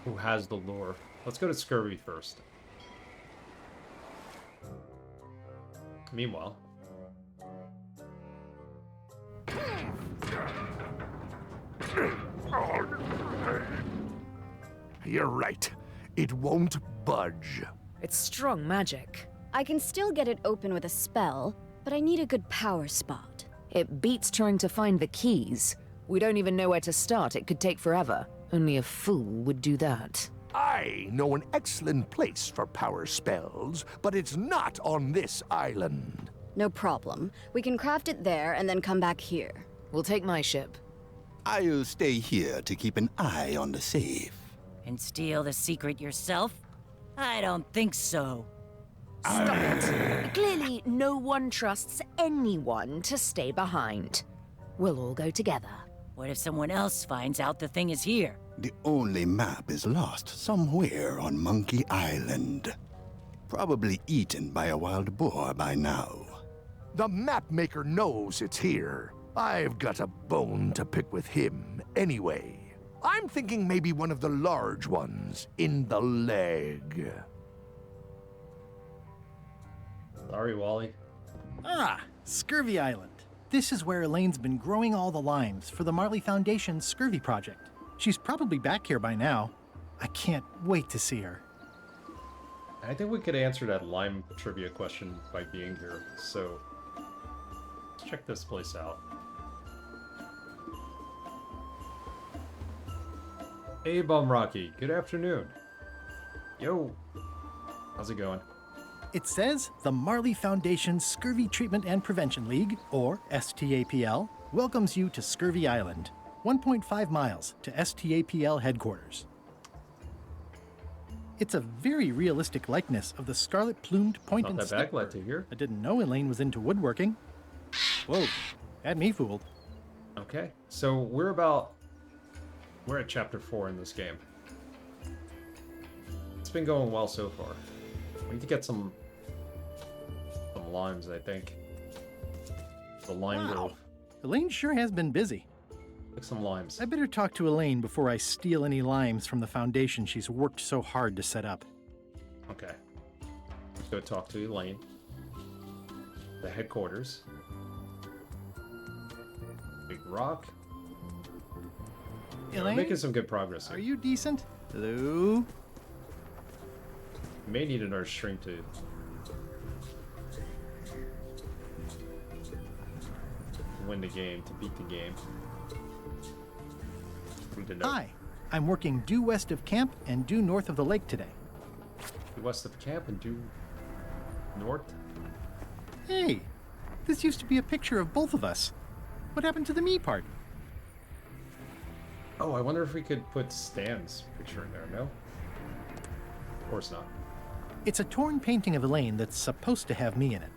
[SPEAKER 1] who has the lore. Let's go to Scurvy first. Meanwhile,
[SPEAKER 11] You're right. It won't budge.
[SPEAKER 7] It's strong magic.
[SPEAKER 6] I can still get it open with a spell, but I need a good power spot.
[SPEAKER 7] It beats trying to find the keys. We don't even know where to start. It could take forever. Only a fool would do that.
[SPEAKER 11] I know an excellent place for power spells, but it's not on this island.
[SPEAKER 6] No problem. We can craft it there and then come back here.
[SPEAKER 7] We'll take my ship.
[SPEAKER 5] I'll stay here to keep an eye on the safe.
[SPEAKER 4] And steal the secret yourself? I don't think so.
[SPEAKER 7] Stop it. Clearly, no one trusts anyone to stay behind. We'll all go together.
[SPEAKER 4] What if someone else finds out the thing is here?
[SPEAKER 5] The only map is lost somewhere on Monkey Island. Probably eaten by a wild boar by now.
[SPEAKER 11] The map maker knows it's here. I've got a bone to pick with him anyway. I'm thinking maybe one of the large ones in the leg.
[SPEAKER 1] sorry, Wally.
[SPEAKER 2] Ah, Scurvy Island. This is where Elaine's been growing all the limes for the Marley Foundation's Scurvy project. She's probably back here by now. I can't wait to see her.
[SPEAKER 1] I think we could answer that lime trivia question by being here, so let's check this place out. Hey, Bum Rocky, good afternoon. Yo, how's it going?
[SPEAKER 2] It says the Marley Foundation's Scurvy Treatment and Prevention League, or STAPL, welcomes you to Scurvy Island, 1.5 miles to STAPL headquarters. It's a very realistic likeness of the scarlet-plumed point and
[SPEAKER 1] Not that
[SPEAKER 2] stick
[SPEAKER 1] bad, glad
[SPEAKER 2] bird.
[SPEAKER 1] to hear.
[SPEAKER 2] I didn't know Elaine was into woodworking. Whoa, had me fooled.
[SPEAKER 1] Okay, so we're at chapter 4 in this game. It's been going well so far. We need to get some limes, I think. The lime grove.
[SPEAKER 2] Elaine sure has been busy.
[SPEAKER 1] Pick some limes.
[SPEAKER 2] I better talk to Elaine before I steal any limes from the foundation she's worked so hard to set up.
[SPEAKER 1] Okay. Let's go talk to Elaine. The headquarters. Big rock. Yeah, we're
[SPEAKER 2] Elaine?
[SPEAKER 1] making some good progress here.
[SPEAKER 2] Are you decent? Hello?
[SPEAKER 1] May need another stream to win the game, to beat the game. We did know.
[SPEAKER 2] Hi. I'm working due west of camp and due north of the lake today.
[SPEAKER 1] Due west of camp and due north?
[SPEAKER 2] Hey, this used to be a picture of both of us. What happened to the me part?
[SPEAKER 1] Oh, I wonder if we could put Stan's picture in there, no? Of course not.
[SPEAKER 2] It's a torn painting of Elaine that's supposed to have me in it.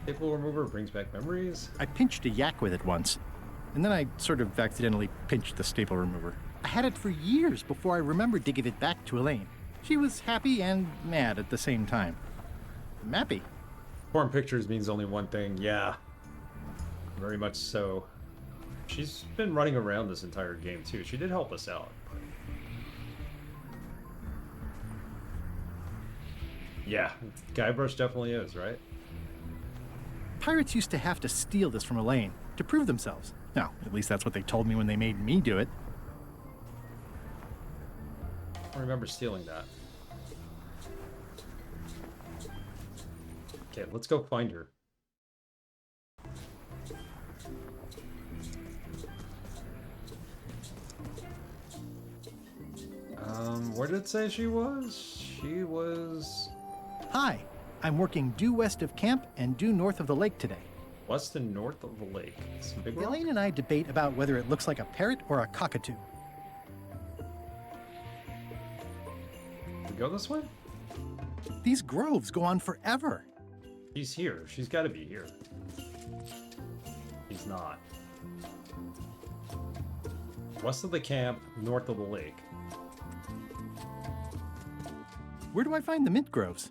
[SPEAKER 1] Staple remover brings back memories?
[SPEAKER 2] I pinched a yak with it once, and then I sort of accidentally pinched the staple remover. I had it for years before I remembered to give it back to Elaine. She was happy and mad at the same time. I'm happy.
[SPEAKER 1] Torn pictures means only one thing, yeah. Very much so. She's been running around this entire game too. She did help us out. Yeah, Guybrush definitely is, right?
[SPEAKER 2] Pirates used to have to steal this from Elaine to prove themselves. No, at least that's what they told me when they made me do it.
[SPEAKER 1] I remember stealing that. Okay, let's go find her. Where did it say she was? She was...
[SPEAKER 2] Hi, I'm working due west of camp and due north of the lake today.
[SPEAKER 1] West and north of the lake. Some big rock?
[SPEAKER 2] Elaine and I debate about whether it looks like a parrot or a cockatoo.
[SPEAKER 1] We go this way?
[SPEAKER 2] These groves go on forever.
[SPEAKER 1] She's here. She's got to be here. She's not. West of the camp, north of the lake.
[SPEAKER 2] Where do I find the mint groves?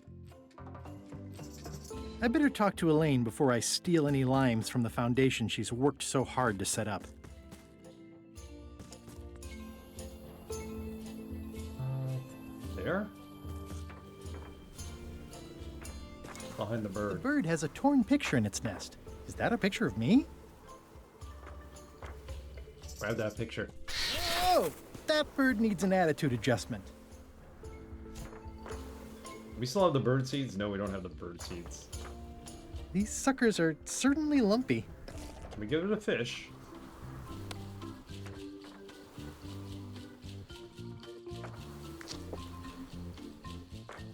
[SPEAKER 2] I better talk to Elaine before I steal any limes from the foundation she's worked so hard to set up.
[SPEAKER 1] There? Behind the bird.
[SPEAKER 2] The bird has a torn picture in its nest. Is that a picture of me?
[SPEAKER 1] Grab that picture.
[SPEAKER 2] Oh, that bird needs an attitude adjustment.
[SPEAKER 1] We still have the bird seeds? No, we don't have the bird seeds.
[SPEAKER 2] These suckers are certainly lumpy.
[SPEAKER 1] Can we give it a fish?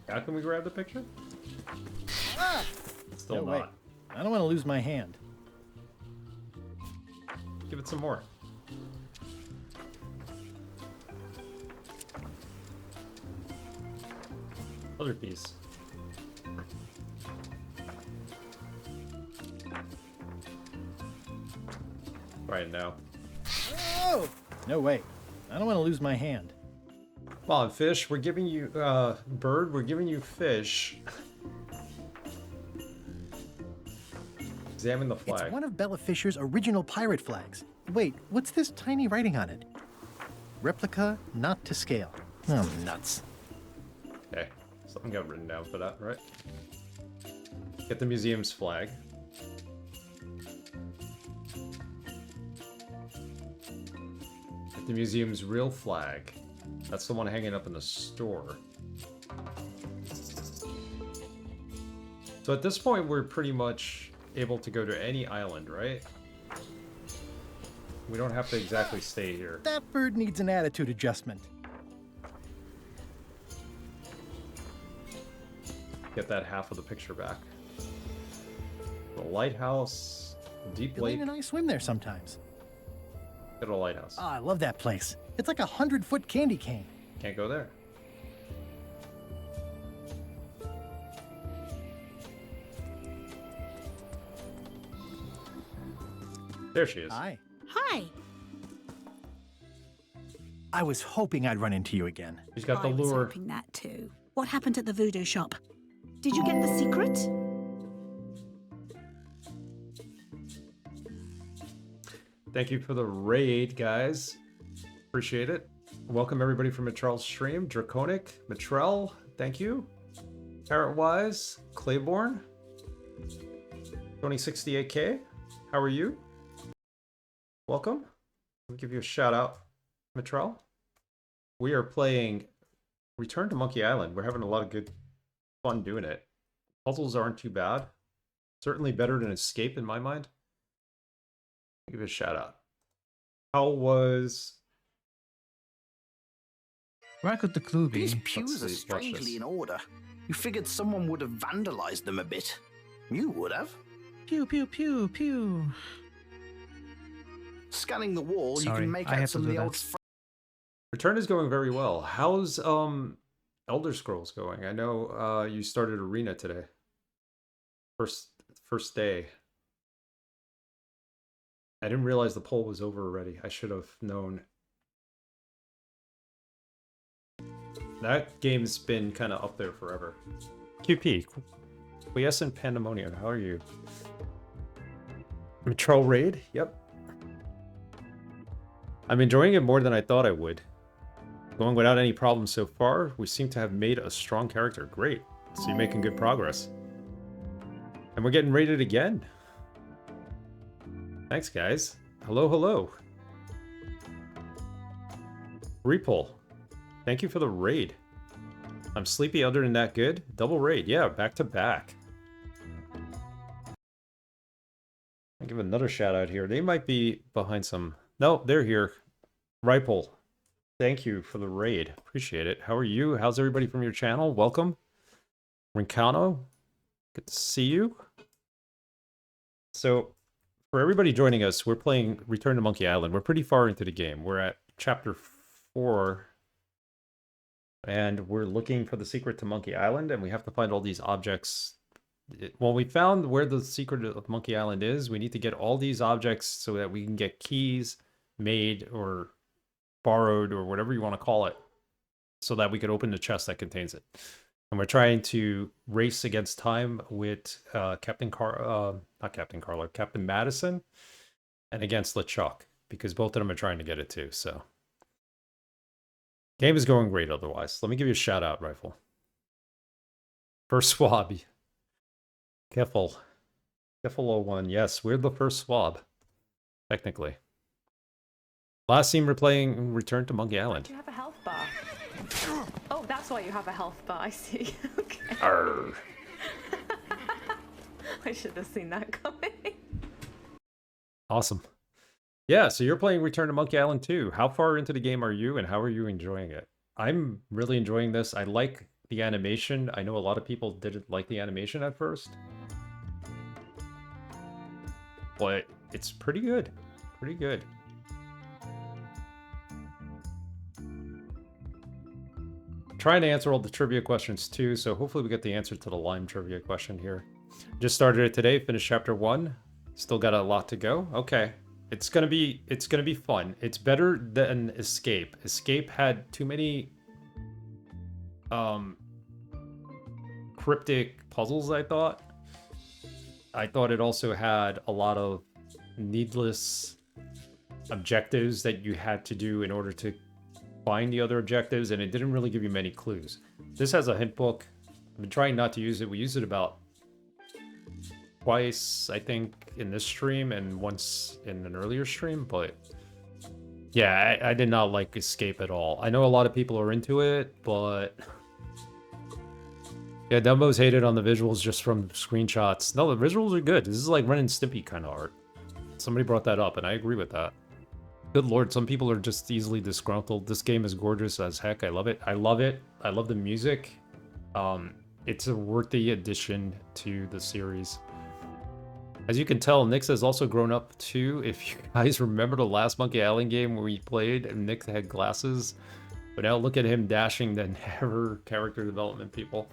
[SPEAKER 1] How can we grab the picture?
[SPEAKER 2] Ah!
[SPEAKER 1] Still
[SPEAKER 2] No
[SPEAKER 1] not.
[SPEAKER 2] way. I don't want to lose my hand.
[SPEAKER 1] Give it some more. Other piece. Right now.
[SPEAKER 2] Oh! No way. I don't want to lose my hand.
[SPEAKER 1] Come on, fish. We're giving you, bird, we're giving you fish. Examine the flag.
[SPEAKER 2] It's one of Bella Fisher's original pirate flags. Wait, what's this tiny writing on it? Replica, not to scale. Oh, nuts.
[SPEAKER 1] Okay, something got written down for that, right? Get the museum's flag. Get the museum's real flag. That's the one hanging up in the store. So at this point, we're pretty much able to go to any island, right? We don't have to exactly stay here.
[SPEAKER 2] That bird needs an attitude adjustment.
[SPEAKER 1] Get that half of the picture back. The lighthouse, deep lake.
[SPEAKER 2] Elaine and I swim there sometimes.
[SPEAKER 1] Get a lighthouse.
[SPEAKER 2] Oh, I love that place. It's like a 100-foot candy cane.
[SPEAKER 1] Can't go there. There she is.
[SPEAKER 2] Hi.
[SPEAKER 13] Hi.
[SPEAKER 2] I was hoping I'd run into you again.
[SPEAKER 1] She's got the
[SPEAKER 13] I was
[SPEAKER 1] lure.
[SPEAKER 13] hoping that too. What happened at the voodoo shop? Did you get the secret?
[SPEAKER 1] Thank you for the raid, guys. Appreciate it. Welcome everybody from Matrell's stream. Draconic, Matrell, thank you. Parrotwise, Claiborne, 2068K, how are you? welcome. I'll give you a shout out, Mitrell. We are playing Return to Monkey Island. We're having a lot of good fun doing it. Puzzles aren't too bad. Certainly better than Escape in my mind. I'll give it a shout out. How was...
[SPEAKER 9] Where could the clue be?
[SPEAKER 22] These pews are strangely in order. You figured someone would have vandalized them a bit. You would have.
[SPEAKER 9] Pew, pew, pew, pew.
[SPEAKER 22] Scanning the wall,
[SPEAKER 9] Sorry,
[SPEAKER 22] you can make
[SPEAKER 9] I
[SPEAKER 22] out
[SPEAKER 9] have to
[SPEAKER 22] some of
[SPEAKER 9] do
[SPEAKER 22] the
[SPEAKER 9] that.
[SPEAKER 22] old...
[SPEAKER 1] Return is going very well. How's Elder Scrolls going? I know you started Arena today. First day. I didn't realize the poll was over already. I should have known. That game's been kind of up there forever. QP, Quiescent Pandemonium, how are you? Metro Raid? Yep. I'm enjoying it more than I thought I would. Going without any problems so far, we seem to have made a strong character. Great. So you're making good progress. And we're getting rated again. Thanks, guys. Hello, hello. Repull. Thank you for the raid. I'm sleepy other than that good. Double raid. Yeah, back to back. I'll give another shout out here. They might be behind some... No, they're here. Repull. Thank you for the raid. Appreciate it. How are you? How's everybody from your channel? Welcome. Rincano. Good to see you. So, for everybody joining us, we're playing Return to Monkey Island. We're pretty far into the game. We're at chapter 4. And we're looking for the secret to Monkey Island, and we have to find all these objects. Well, we found where the secret of Monkey Island is. We need to get all these objects so that we can get keys made or borrowed or whatever you want to call it, so that we could open the chest that contains it. And we're trying to race against time with Captain Madison, and against LeChuck, because both of them are trying to get it too, so... Game is going great otherwise. Let me give you a shout out, Rifle. First swab. Careful. Careful 01. Yes, we're the first swab. Technically. Last scene we're playing Return to Monkey Island.
[SPEAKER 23] You have a health bar. Oh, that's why you have a health bar, I see. Okay.
[SPEAKER 1] Arr.
[SPEAKER 23] I should have seen that coming.
[SPEAKER 1] Awesome. Yeah, so you're playing Return to Monkey Island 2. How far into the game are you, and how are you enjoying it? I'm really enjoying this. I like the animation. I know a lot of people didn't like the animation at first. But it's pretty good. Pretty good. I'm trying to answer all the trivia questions too, so hopefully we get the answer to the Lime trivia question here. Just started it today, finished chapter 1. Still got a lot to go. Okay. It's gonna be fun. It's better than Escape. Escape had too many cryptic puzzles, I thought. I thought it also had a lot of needless objectives that you had to do in order to find the other objectives, and it didn't really give you many clues. This has a hint book. I've been trying not to use it. We used it about twice, I think, in this stream and once in an earlier stream, but yeah, I did not like Escape at all. I know a lot of people are into it, but yeah, Dumbo's hated on the visuals just from screenshots. No, the visuals are good. This is like Ren and Stimpy kind of art. Somebody brought that up, and I agree with that. Good lord, some people are just easily disgruntled. This game is gorgeous as heck. I love it. I love it. I love the music. It's a worthy addition to the series. As you can tell, Nix has also grown up too. If you guys remember the last Monkey Island game where we played and Nix had glasses, but now look at him dashing the never character development people.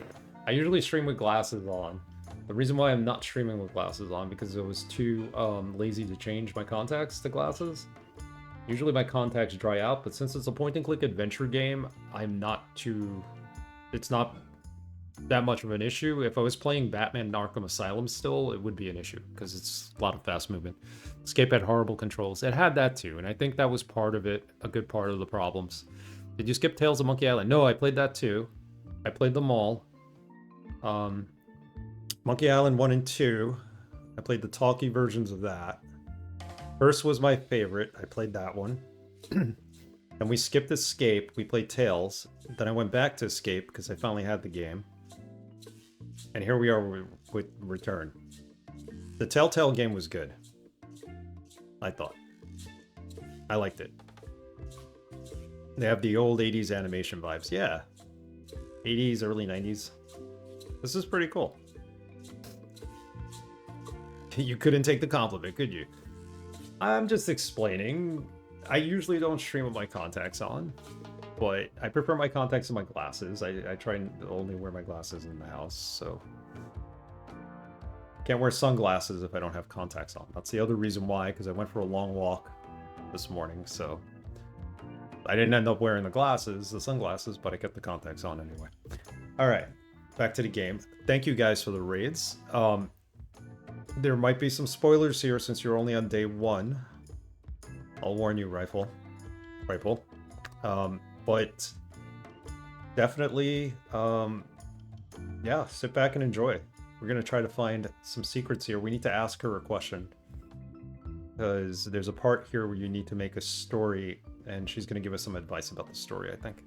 [SPEAKER 1] I usually stream with glasses on. The reason why I'm not streaming with glasses on because it was too lazy to change my contacts to glasses. Usually my contacts dry out, but since it's a point-and-click adventure game, I'm not too... It's not that much of an issue. If I was playing Batman Arkham Asylum still, it would be an issue, because it's a lot of fast movement. Escape had horrible controls. It had that too, and I think that was part of it, a good part of the problems. Did you skip Tales of Monkey Island? No, I played that too. I played them all. Monkey Island 1 and 2. I played the talkie versions of that. First was my favorite. I played that one. Then we skipped Escape. We played Tales. Then I went back to Escape because I finally had the game. And here we are with Return. The Telltale game was good. I thought. I liked it. They have the old 80s animation vibes. Yeah. 80s, early 90s. This is pretty cool. You couldn't take the compliment, could you? I'm just explaining. I usually don't stream with my contacts on, but I prefer my contacts to my glasses. I try and only wear my glasses in the house, so... Can't wear sunglasses if I don't have contacts on. That's the other reason why, because I went for a long walk this morning, so... I didn't end up wearing the sunglasses, but I kept the contacts on anyway. Alright, back to the game. Thank you guys for the raids. There might be some spoilers here since you're only on day 1. I'll warn you, Rifle. But definitely, yeah, sit back and enjoy. We're gonna try to find some secrets here. We need to ask her a question. Because there's a part here where you need to make a story, and she's gonna give us some advice about the story, I think.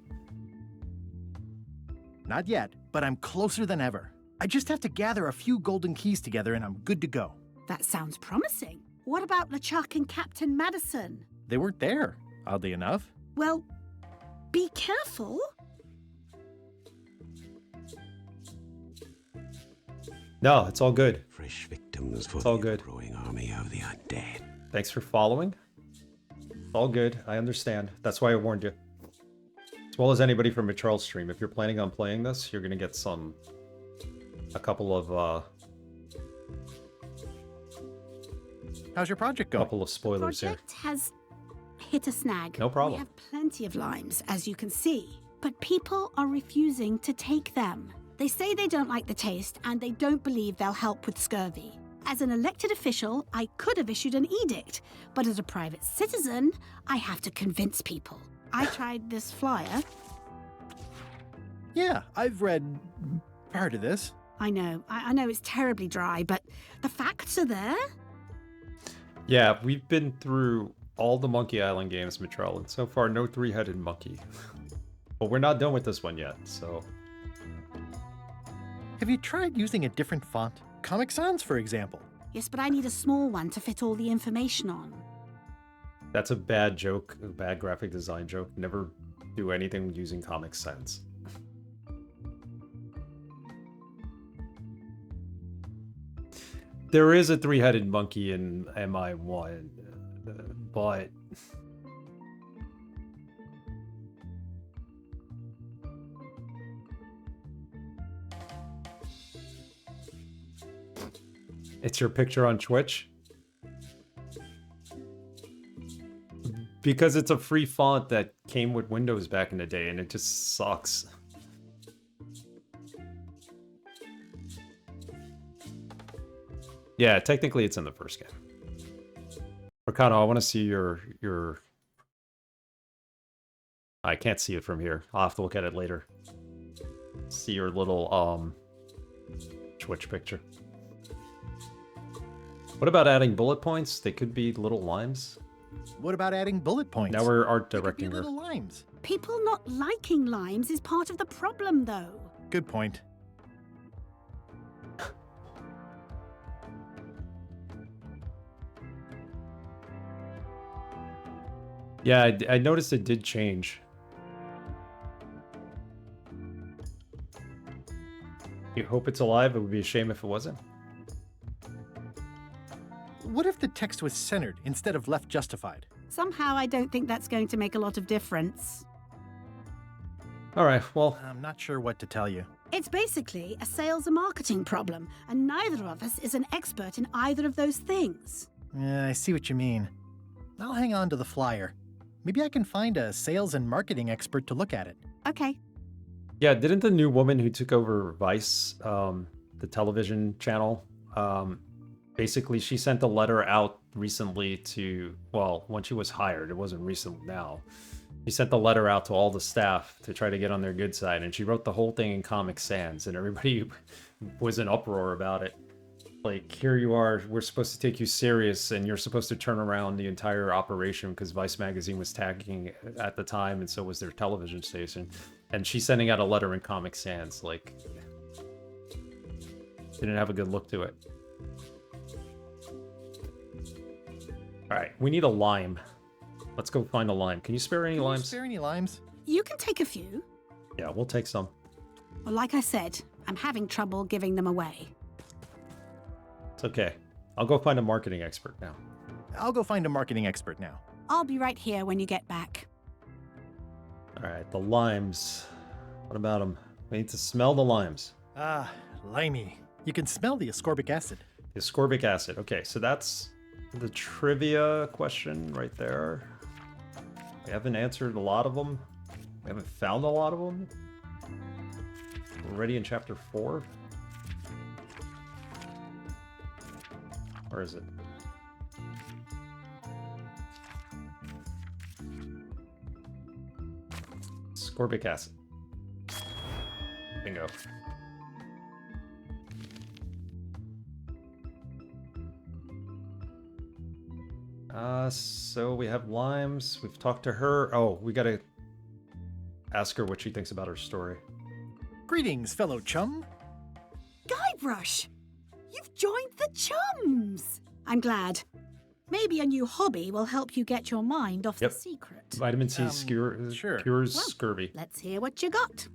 [SPEAKER 2] Not yet, but I'm closer than ever. I just have to gather a few golden keys together and I'm good to go.
[SPEAKER 13] That sounds promising. What about LeChuck and Captain Madison?
[SPEAKER 2] They weren't there, oddly enough.
[SPEAKER 13] Well, be careful.
[SPEAKER 1] No, it's all good.
[SPEAKER 21] Fresh victims for
[SPEAKER 1] it's all
[SPEAKER 21] the
[SPEAKER 1] good.
[SPEAKER 21] growing army of the undead.
[SPEAKER 1] Thanks for following. It's all good. I understand. That's why I warned you. As well as anybody from a Charles stream. If you're planning on playing this, you're gonna get a couple of
[SPEAKER 2] How's your project going?
[SPEAKER 1] Couple of spoilers here.
[SPEAKER 13] Project has hit a snag.
[SPEAKER 1] No problem.
[SPEAKER 13] We have plenty of limes, as you can see, but people are refusing to take them. They say they don't like the taste and they don't believe they'll help with scurvy. As an elected official, I could have issued an edict, but as a private citizen, I have to convince people. I tried this flyer.
[SPEAKER 2] Yeah, I've read part of this.
[SPEAKER 13] I know it's terribly dry, but the facts are there.
[SPEAKER 1] Yeah, we've been through all the Monkey Island games, Mitrell, and so far no three-headed monkey. But we're not done with this one yet, so...
[SPEAKER 2] Have you tried using a different font? Comic Sans, for example.
[SPEAKER 13] Yes, but I need a small one to fit all the information on.
[SPEAKER 1] That's a bad joke, a bad graphic design joke. Never do anything using Comic Sans. There is a three-headed monkey in MI1, but... It's your picture on Twitch? Because it's a free font that came with Windows back in the day, and it just sucks. Yeah, technically it's in the first game. Ricano, I want to see your... I can't see it from here. I'll have to look at it later. See your little, Twitch picture. What about adding bullet points? They could be little limes.
[SPEAKER 2] What about adding bullet points?
[SPEAKER 1] Now we're art directing
[SPEAKER 2] They could be
[SPEAKER 1] her.
[SPEAKER 2] little limes.
[SPEAKER 13] People not liking limes is part of the problem, though.
[SPEAKER 2] Good point.
[SPEAKER 1] Yeah, I noticed it did change. You hope it's alive? It would be a shame if it wasn't.
[SPEAKER 2] What if the text was centered instead of left justified?
[SPEAKER 13] Somehow I don't think that's going to make a lot of difference.
[SPEAKER 1] Alright, well...
[SPEAKER 2] I'm not sure what to tell you.
[SPEAKER 13] It's basically a sales and marketing problem, and neither of us is an expert in either of those things.
[SPEAKER 2] Yeah, I see what you mean. I'll hang on to the flyer. Maybe I can find a sales and marketing expert to look at it.
[SPEAKER 13] Okay.
[SPEAKER 1] Yeah, didn't the new woman who took over Vice, the television channel, basically she sent a letter out recently to, well, when she was hired, it wasn't recent now. She sent the letter out to all the staff to try to get on their good side, and she wrote the whole thing in Comic Sans, and everybody was in uproar about it. Like, here you are, we're supposed to take you serious, and you're supposed to turn around the entire operation because Vice Magazine was tagging at the time, and so was their television station. And she's sending out a letter in Comic Sans, like, didn't have a good look to it. Alright, we need a lime. Let's go find a lime. Can you spare any limes?
[SPEAKER 2] Spare any limes?
[SPEAKER 13] You can take a few.
[SPEAKER 1] Yeah, we'll take some.
[SPEAKER 13] Well, like I said, I'm having trouble giving them away.
[SPEAKER 1] It's okay. I'll go find a marketing expert now.
[SPEAKER 2] I'll go find a marketing expert now.
[SPEAKER 13] I'll be right here when you get back.
[SPEAKER 1] Alright, the limes. What about them? We need to smell the limes.
[SPEAKER 2] Ah, limey. You can smell the ascorbic acid.
[SPEAKER 1] The ascorbic acid. Okay, so that's the trivia question right there. We haven't answered a lot of them. We haven't found a lot of them. We're already in chapter 4. Where is it? Ascorbic acid. Bingo. So we have limes. We've talked to her. Oh, we gotta ask her what she thinks about her story.
[SPEAKER 2] Greetings, fellow chum.
[SPEAKER 13] Guybrush! You've joined the chums! I'm glad. Maybe a new hobby will help you get your mind off the secret.
[SPEAKER 1] Vitamin C cures scurvy.
[SPEAKER 13] Let's hear what you got.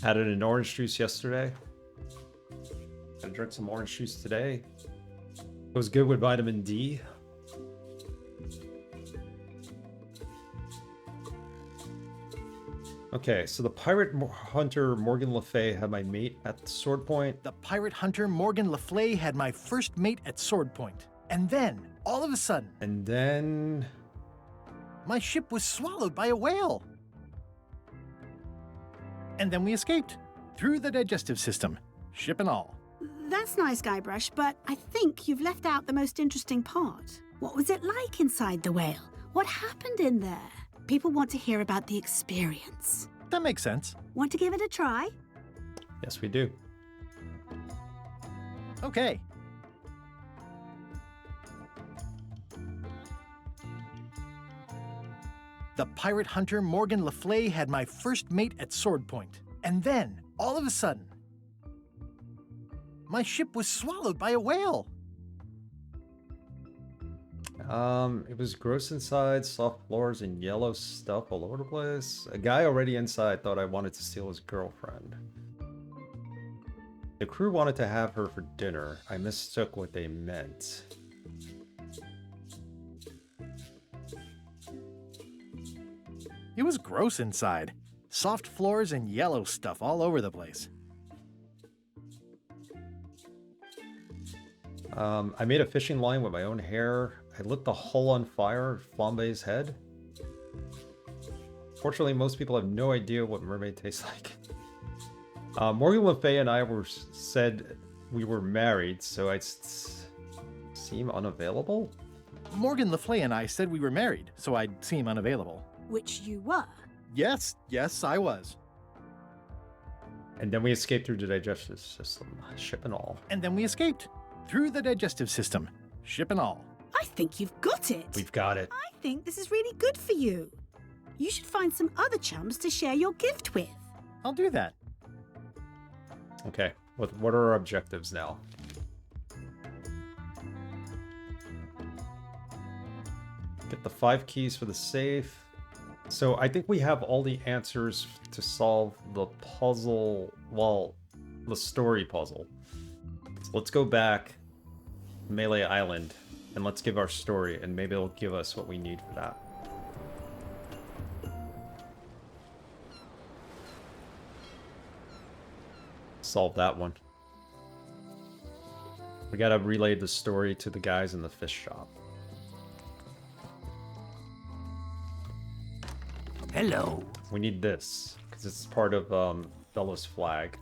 [SPEAKER 1] Had it in orange juice yesterday. Gonna drink some orange juice today. Goes good with vitamin D. Okay, so the pirate hunter Morgan Le Fay had my mate at sword point.
[SPEAKER 2] The pirate hunter Morgan Le Fay had my first mate at sword point. And then, all of a sudden...
[SPEAKER 1] And then...
[SPEAKER 2] My ship was swallowed by a whale. And then we escaped. Through the digestive system. Ship and all.
[SPEAKER 13] That's nice, Guybrush, but I think you've left out the most interesting part. What was it like inside the whale? What happened in there? People want to hear about the experience.
[SPEAKER 2] That makes sense.
[SPEAKER 13] Want to give it a try?
[SPEAKER 1] Yes, we do.
[SPEAKER 2] Okay. The pirate hunter Morgan Le Fay had my first mate at sword point. And then, all of a sudden, my ship was swallowed by a whale.
[SPEAKER 1] It was gross inside, soft floors, and yellow stuff all over the place. A guy already inside thought I wanted to steal his girlfriend. The crew wanted to have her for dinner. I mistook what they meant.
[SPEAKER 2] It was gross inside. Soft floors and yellow stuff all over the place.
[SPEAKER 1] I made a fishing line with my own hair. I lit the hull on fire, Flambe's head. Fortunately, most people have no idea what mermaid tastes like. Morgan Le Fay and I said we were married, so I seem unavailable?
[SPEAKER 2] Morgan Le Fay and I said we were married, so I'd seem unavailable.
[SPEAKER 13] Which you were.
[SPEAKER 2] Yes, I was.
[SPEAKER 1] And then we escaped through the digestive system, ship and all.
[SPEAKER 2] And then we escaped. Through the digestive system, ship and all.
[SPEAKER 13] I think you've got it.
[SPEAKER 1] We've got it.
[SPEAKER 13] I think this is really good for you. You should find some other chums to share your gift with.
[SPEAKER 2] I'll do that.
[SPEAKER 1] Okay, what are our objectives now? Get the 5 keys for the safe. So I think we have all the answers to solve the puzzle, well, the story puzzle. So let's go back to Melee Island and let's give our story, and maybe it'll give us what we need for that. Solve that one. We gotta relay the story to the guys in the fish shop.
[SPEAKER 20] Hello.
[SPEAKER 1] We need this, because it's part of Bella's flag.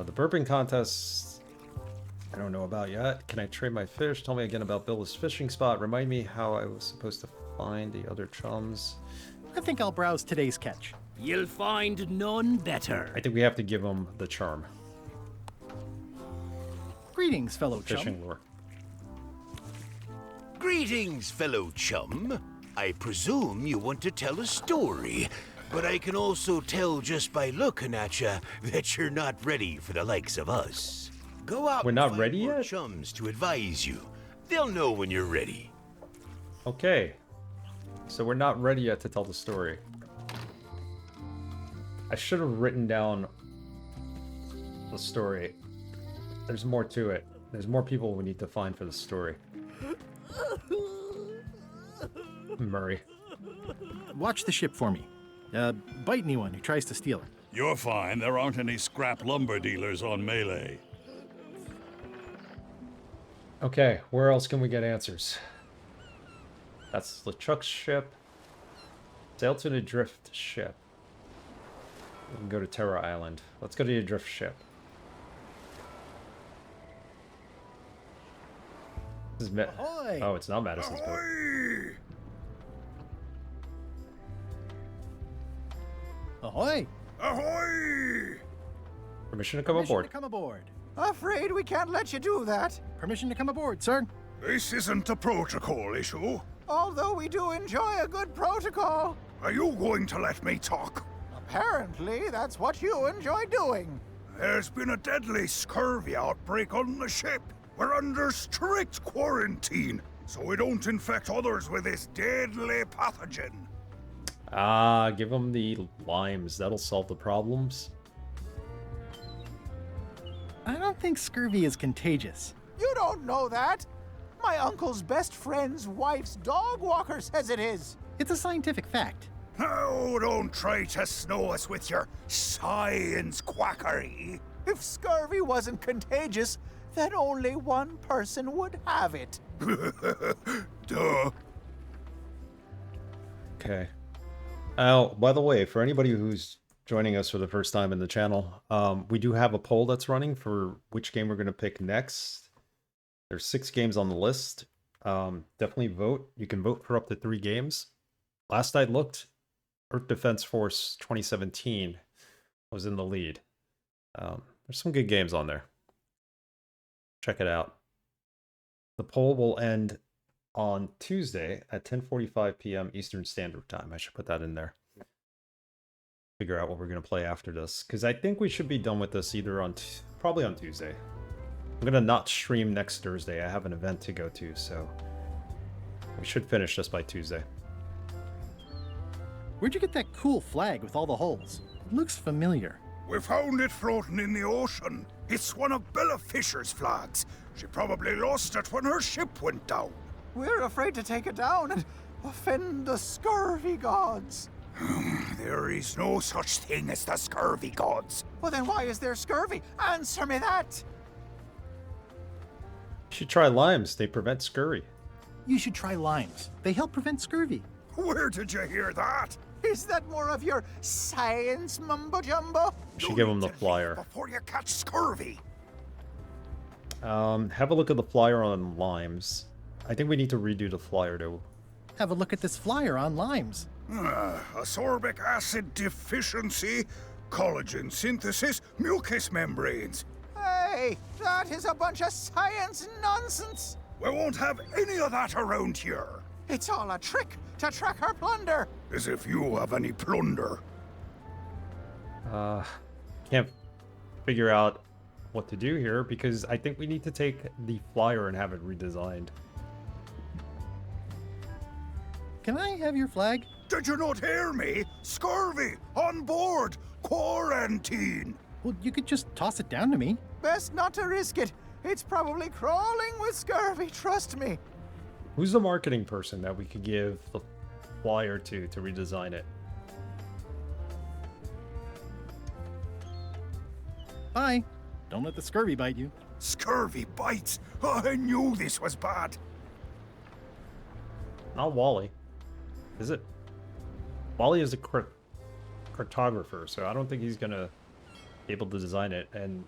[SPEAKER 1] The burping contest, I don't know about yet. Can I trade my fish? Tell me again about Bella's fishing spot. Remind me how I was supposed to find the other chums.
[SPEAKER 2] I think I'll browse today's catch.
[SPEAKER 20] You'll find none better.
[SPEAKER 1] I think we have to give him the charm.
[SPEAKER 2] Greetings, fellow
[SPEAKER 1] Fishing
[SPEAKER 2] chum.
[SPEAKER 1] lure.
[SPEAKER 21] Greetings, fellow chum. I presume you want to tell a story, but I can also tell just by looking at you that you're not ready for the likes of us. Go out.
[SPEAKER 1] We're not ready yet?
[SPEAKER 21] Chums to advise you. They'll know when you're ready.
[SPEAKER 1] Okay. So we're not ready yet to tell the story. I should have written down the story. There's more to it. There's more people we need to find for the story. Murray.
[SPEAKER 2] Watch the ship for me. Bite anyone who tries to steal it.
[SPEAKER 10] You're fine. There aren't any scrap lumber dealers on Melee.
[SPEAKER 1] Okay, where else can we get answers? That's LeChuck's ship. Sail to the drift ship. We can go to Terra Island. Let's go to the drift ship. This is
[SPEAKER 2] Ahoy!
[SPEAKER 1] Oh, it's not Madison's boat.
[SPEAKER 2] Ahoy!
[SPEAKER 11] Ahoy!
[SPEAKER 1] Permission to come
[SPEAKER 2] Permission
[SPEAKER 1] aboard.
[SPEAKER 2] to come aboard.
[SPEAKER 15] Afraid we can't let you do that.
[SPEAKER 2] Permission to come aboard, sir.
[SPEAKER 11] This isn't a protocol issue.
[SPEAKER 15] Although we do enjoy a good protocol.
[SPEAKER 11] Are you going to let me talk?
[SPEAKER 15] Apparently, that's what you enjoy doing.
[SPEAKER 11] There's been a deadly scurvy outbreak on the ship. We're under strict quarantine, so we don't infect others with this deadly pathogen.
[SPEAKER 1] Give them the limes. That'll solve the problems.
[SPEAKER 2] I don't think scurvy is contagious.
[SPEAKER 15] You don't know that. My uncle's best friend's wife's dog walker says it is.
[SPEAKER 2] It's a scientific fact.
[SPEAKER 11] Oh, don't try to snow us with your science quackery.
[SPEAKER 15] If scurvy wasn't contagious, then only one person would have it.
[SPEAKER 11] Duh.
[SPEAKER 1] Okay. Oh, by the way, for anybody who's joining us for the first time in the channel, we do have a poll that's running for which game we're going to pick next. There's 6 games on the list. Definitely vote. You can vote for up to 3 games. Last I looked, Earth Defense Force 2017 was in the lead. There's some good games on there. Check it out. The poll will end on Tuesday at 10:45 p.m. Eastern Standard Time. I should put that in there. Figure out what we're going to play after this, because I think we should be done with this either on probably on Tuesday. I'm going to not stream next Thursday. I have an event to go to, so we should finish this by Tuesday.
[SPEAKER 2] Where'd you get that cool flag with all the holes? It looks familiar.
[SPEAKER 11] We found it floating in the ocean. It's one of Bella Fisher's flags. She probably lost it when her ship went down.
[SPEAKER 15] We're afraid to take it down and offend the scurvy gods.
[SPEAKER 11] There is no such thing as the scurvy gods.
[SPEAKER 15] Well, then why is there scurvy? Answer me that!
[SPEAKER 1] You should try limes. They prevent scurry.
[SPEAKER 2] You should try limes. They help prevent scurvy.
[SPEAKER 11] Where did you hear that?
[SPEAKER 15] Is that more of your science mumbo-jumbo?
[SPEAKER 1] You should give them the flyer.
[SPEAKER 11] Before you catch scurvy.
[SPEAKER 1] Have a look at the flyer on limes. I think we need to redo the flyer though.
[SPEAKER 2] Have a look at this flyer on limes.
[SPEAKER 11] Ascorbic acid deficiency, collagen synthesis, mucous membranes.
[SPEAKER 15] Hey, that is a bunch of science nonsense.
[SPEAKER 11] We won't have any of that around here.
[SPEAKER 15] It's all a trick to track our plunder.
[SPEAKER 11] As if you have any plunder.
[SPEAKER 1] Can't figure out what to do here because I think we need to take the flyer and have it redesigned.
[SPEAKER 2] Can I have your flag?
[SPEAKER 11] Did you not hear me? Scurvy! On board! Quarantine!
[SPEAKER 2] Well, you could just toss it down to me.
[SPEAKER 15] Best not to risk it. It's probably crawling with scurvy, trust me.
[SPEAKER 1] Who's the marketing person that we could give the flyer to redesign it?
[SPEAKER 2] Bye. Don't let the scurvy bite you.
[SPEAKER 11] Scurvy bites? I knew this was bad.
[SPEAKER 1] Not Wally. Is it? Wally is a cartographer, so I don't think he's gonna be able to design it. And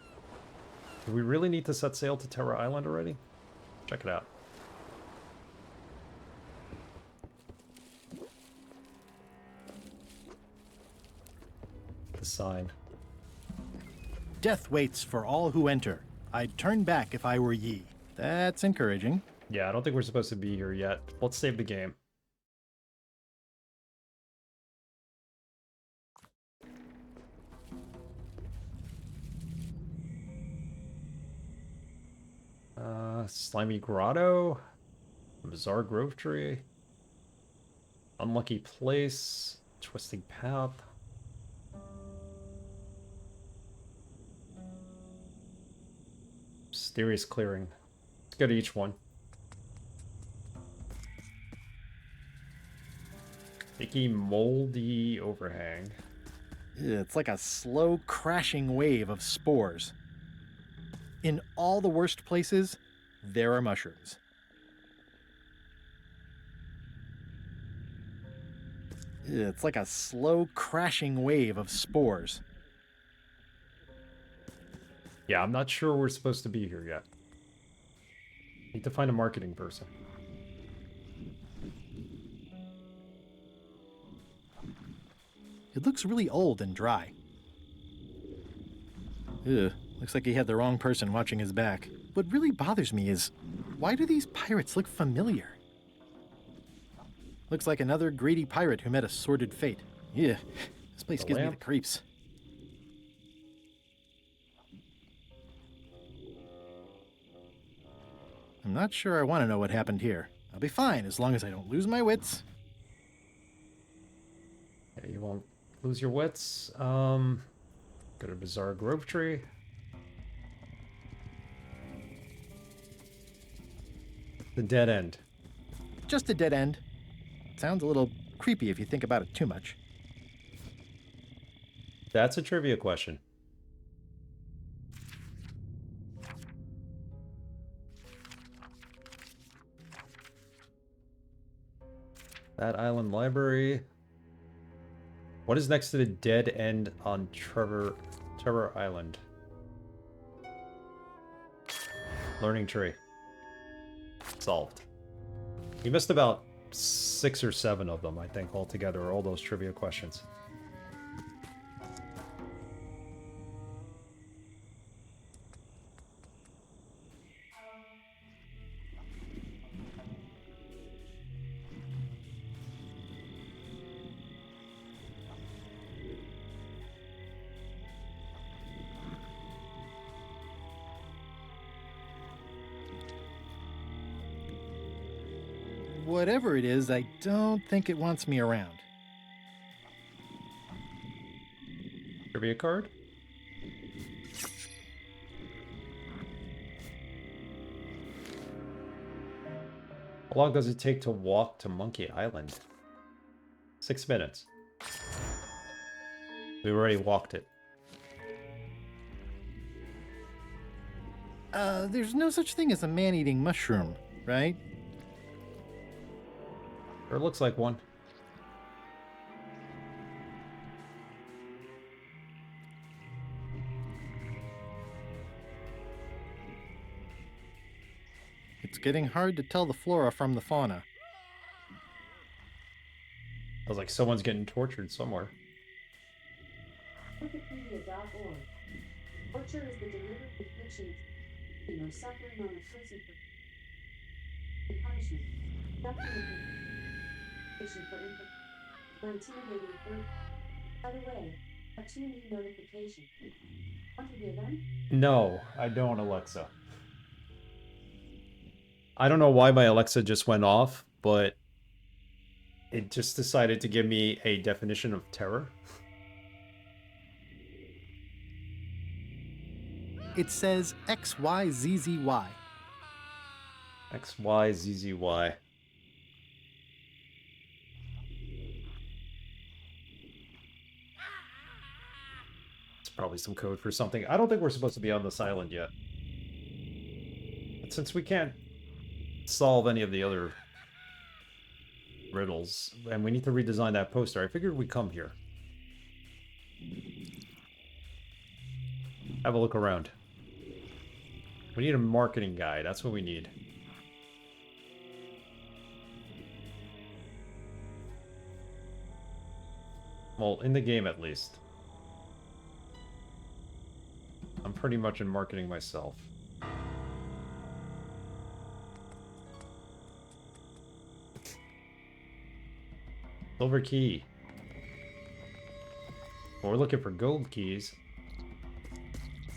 [SPEAKER 1] do we really need to set sail to Terra Island already? Check it out. sign.
[SPEAKER 2] Death waits for all who enter. I'd turn back if I were ye. That's encouraging.
[SPEAKER 1] Yeah, I don't think we're supposed to be here yet. Let's save the game. Slimy Grotto. Bizarre Grove Tree. Unlucky Place. Twisting Path. Mysterious Clearing. Let's go to each one. Icky Moldy Overhang.
[SPEAKER 2] Yeah, it's like a slow crashing wave of spores. In all the worst places, there are mushrooms. Yeah, it's like a slow crashing wave of spores.
[SPEAKER 1] Yeah, I'm not sure we're supposed to be here yet. Need to find a marketing person.
[SPEAKER 2] It looks really old and dry. Ugh, looks like he had the wrong person watching his back. What really bothers me is, why do these pirates look familiar? Looks like another greedy pirate who met a sordid fate. Yeah, this place gives me the creeps. I'm not sure I want to know what happened here. I'll be fine as long as I don't lose my wits.
[SPEAKER 1] Yeah, you won't lose your wits. Go to Bizarre Grove Tree. The dead end.
[SPEAKER 2] Just a dead end. Sounds a little creepy if you think about it too much.
[SPEAKER 1] That's a trivia question. That Island Library. What is next to the dead end on Trevor Island? Learning tree. Solved. We missed about 6 or 7 of them, I think, altogether, all those trivia questions.
[SPEAKER 2] Whatever it is, I don't think it wants me around.
[SPEAKER 1] Trivia card? How long does it take to walk to Monkey Island? 6 minutes. We already walked it.
[SPEAKER 2] There's no such thing as a man-eating mushroom, right?
[SPEAKER 1] Or it looks like one.
[SPEAKER 2] It's getting hard to tell the flora from the fauna.
[SPEAKER 1] Feels like someone's getting tortured somewhere.
[SPEAKER 12] Wikipedia.org. Torture is the deliberate infliction or suffering on a person for punishment, for intimidating birth. By the way, a 2 new notification. Want to hear them?
[SPEAKER 1] No, I don't, Alexa. I don't know why my Alexa just went off, but it just decided to give me a definition of terror.
[SPEAKER 2] It says XYZZY.
[SPEAKER 1] XYZZY. It's probably some code for something. I don't think we're supposed to be on this island yet. But since we can't solve any of the other riddles, and we need to redesign that poster, I figured we'd come here. Have a look around. We need a marketing guy. That's what we need. Well, in the game at least. pretty much in marketing myself. Silver key. Well, we're looking for gold keys.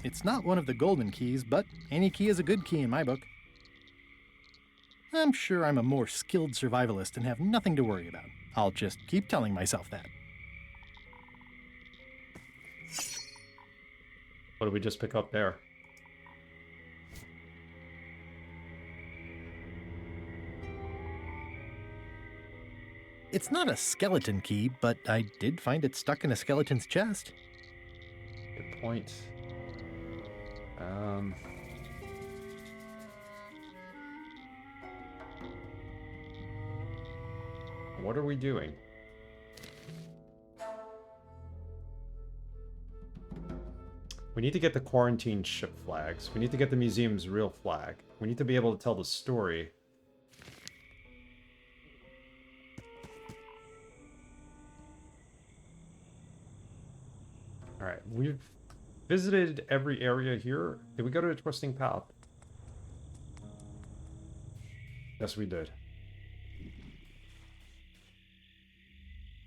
[SPEAKER 2] It's not one of the golden keys, but any key is a good key in my book. I'm sure I'm a more skilled survivalist and have nothing to worry about. I'll just keep telling myself that.
[SPEAKER 1] What did we just pick up there?
[SPEAKER 2] It's not a skeleton key, but I did find it stuck in a skeleton's chest.
[SPEAKER 1] Good point. What are we doing? We need to get the quarantine ship flags. We need to get the museum's real flag. We need to be able to tell the story. Alright, we've visited every area here. Did we go to a twisting path? Yes, we did.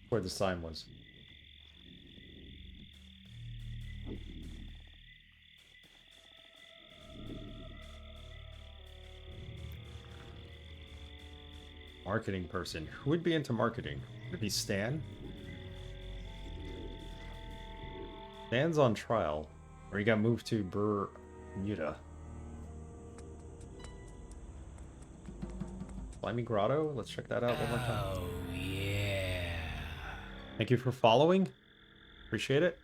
[SPEAKER 1] Where the sign was. Marketing person. Who would be into marketing? Would it be Stan? Stan's on trial. Or he got moved to Bermuda. Slimy Grotto? Let's check that out one more time. Oh, yeah. Thank you for following. Appreciate it.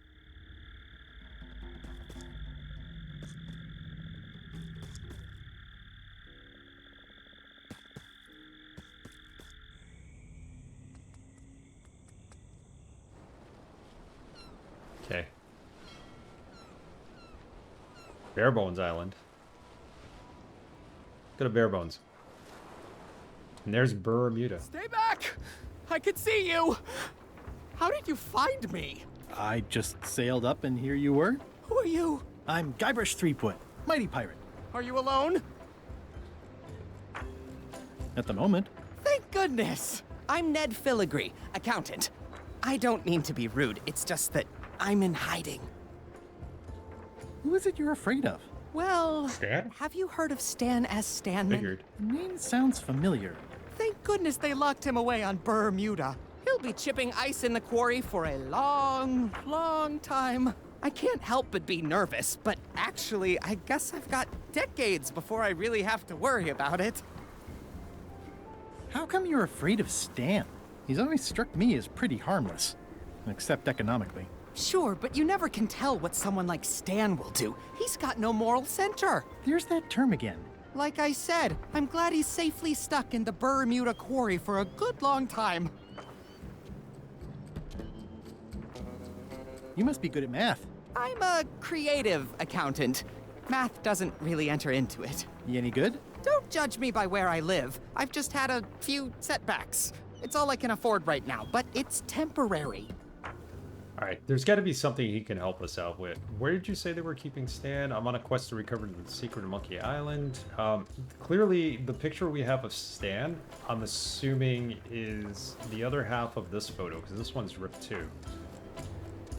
[SPEAKER 1] Okay. Barebones Island. Go to Barebones. And there's Bermuda.
[SPEAKER 16] Stay back! I can see you! How did you find me?
[SPEAKER 2] I just sailed up and here you were.
[SPEAKER 16] Who are you?
[SPEAKER 2] I'm Guybrush Threepwood, mighty pirate.
[SPEAKER 16] Are you alone?
[SPEAKER 2] At the moment.
[SPEAKER 16] Thank goodness! I'm Ned Filigree, accountant. I don't mean to be rude, it's just that I'm in hiding.
[SPEAKER 2] Who is it you're afraid of?
[SPEAKER 16] Well,
[SPEAKER 1] Stan?
[SPEAKER 16] Have you heard of Stan S. Stanman?
[SPEAKER 1] Figured.
[SPEAKER 2] The name sounds familiar.
[SPEAKER 16] Thank goodness they locked him away on Bermuda. He'll be chipping ice in the quarry for a long, long time. I can't help but be nervous, but actually, I guess I've got decades before I really have to worry about it.
[SPEAKER 2] How come you're afraid of Stan? He's always struck me as pretty harmless, except economically.
[SPEAKER 16] Sure, but you never can tell what someone like Stan will do. He's got no moral center.
[SPEAKER 2] There's that term again.
[SPEAKER 16] Like I said, I'm glad he's safely stuck in the Bermuda quarry for a good long time.
[SPEAKER 2] You must be good at math.
[SPEAKER 16] I'm a creative accountant. Math doesn't really enter into it.
[SPEAKER 2] You any good?
[SPEAKER 16] Don't judge me by where I live. I've just had a few setbacks. It's all I can afford right now, but it's temporary.
[SPEAKER 1] Alright, there's got to be something he can help us out with. Where did you say they were keeping Stan? I'm on a quest to recover the secret of Monkey Island. Clearly, the picture we have of Stan, I'm assuming, is the other half of this photo, because this one's ripped too.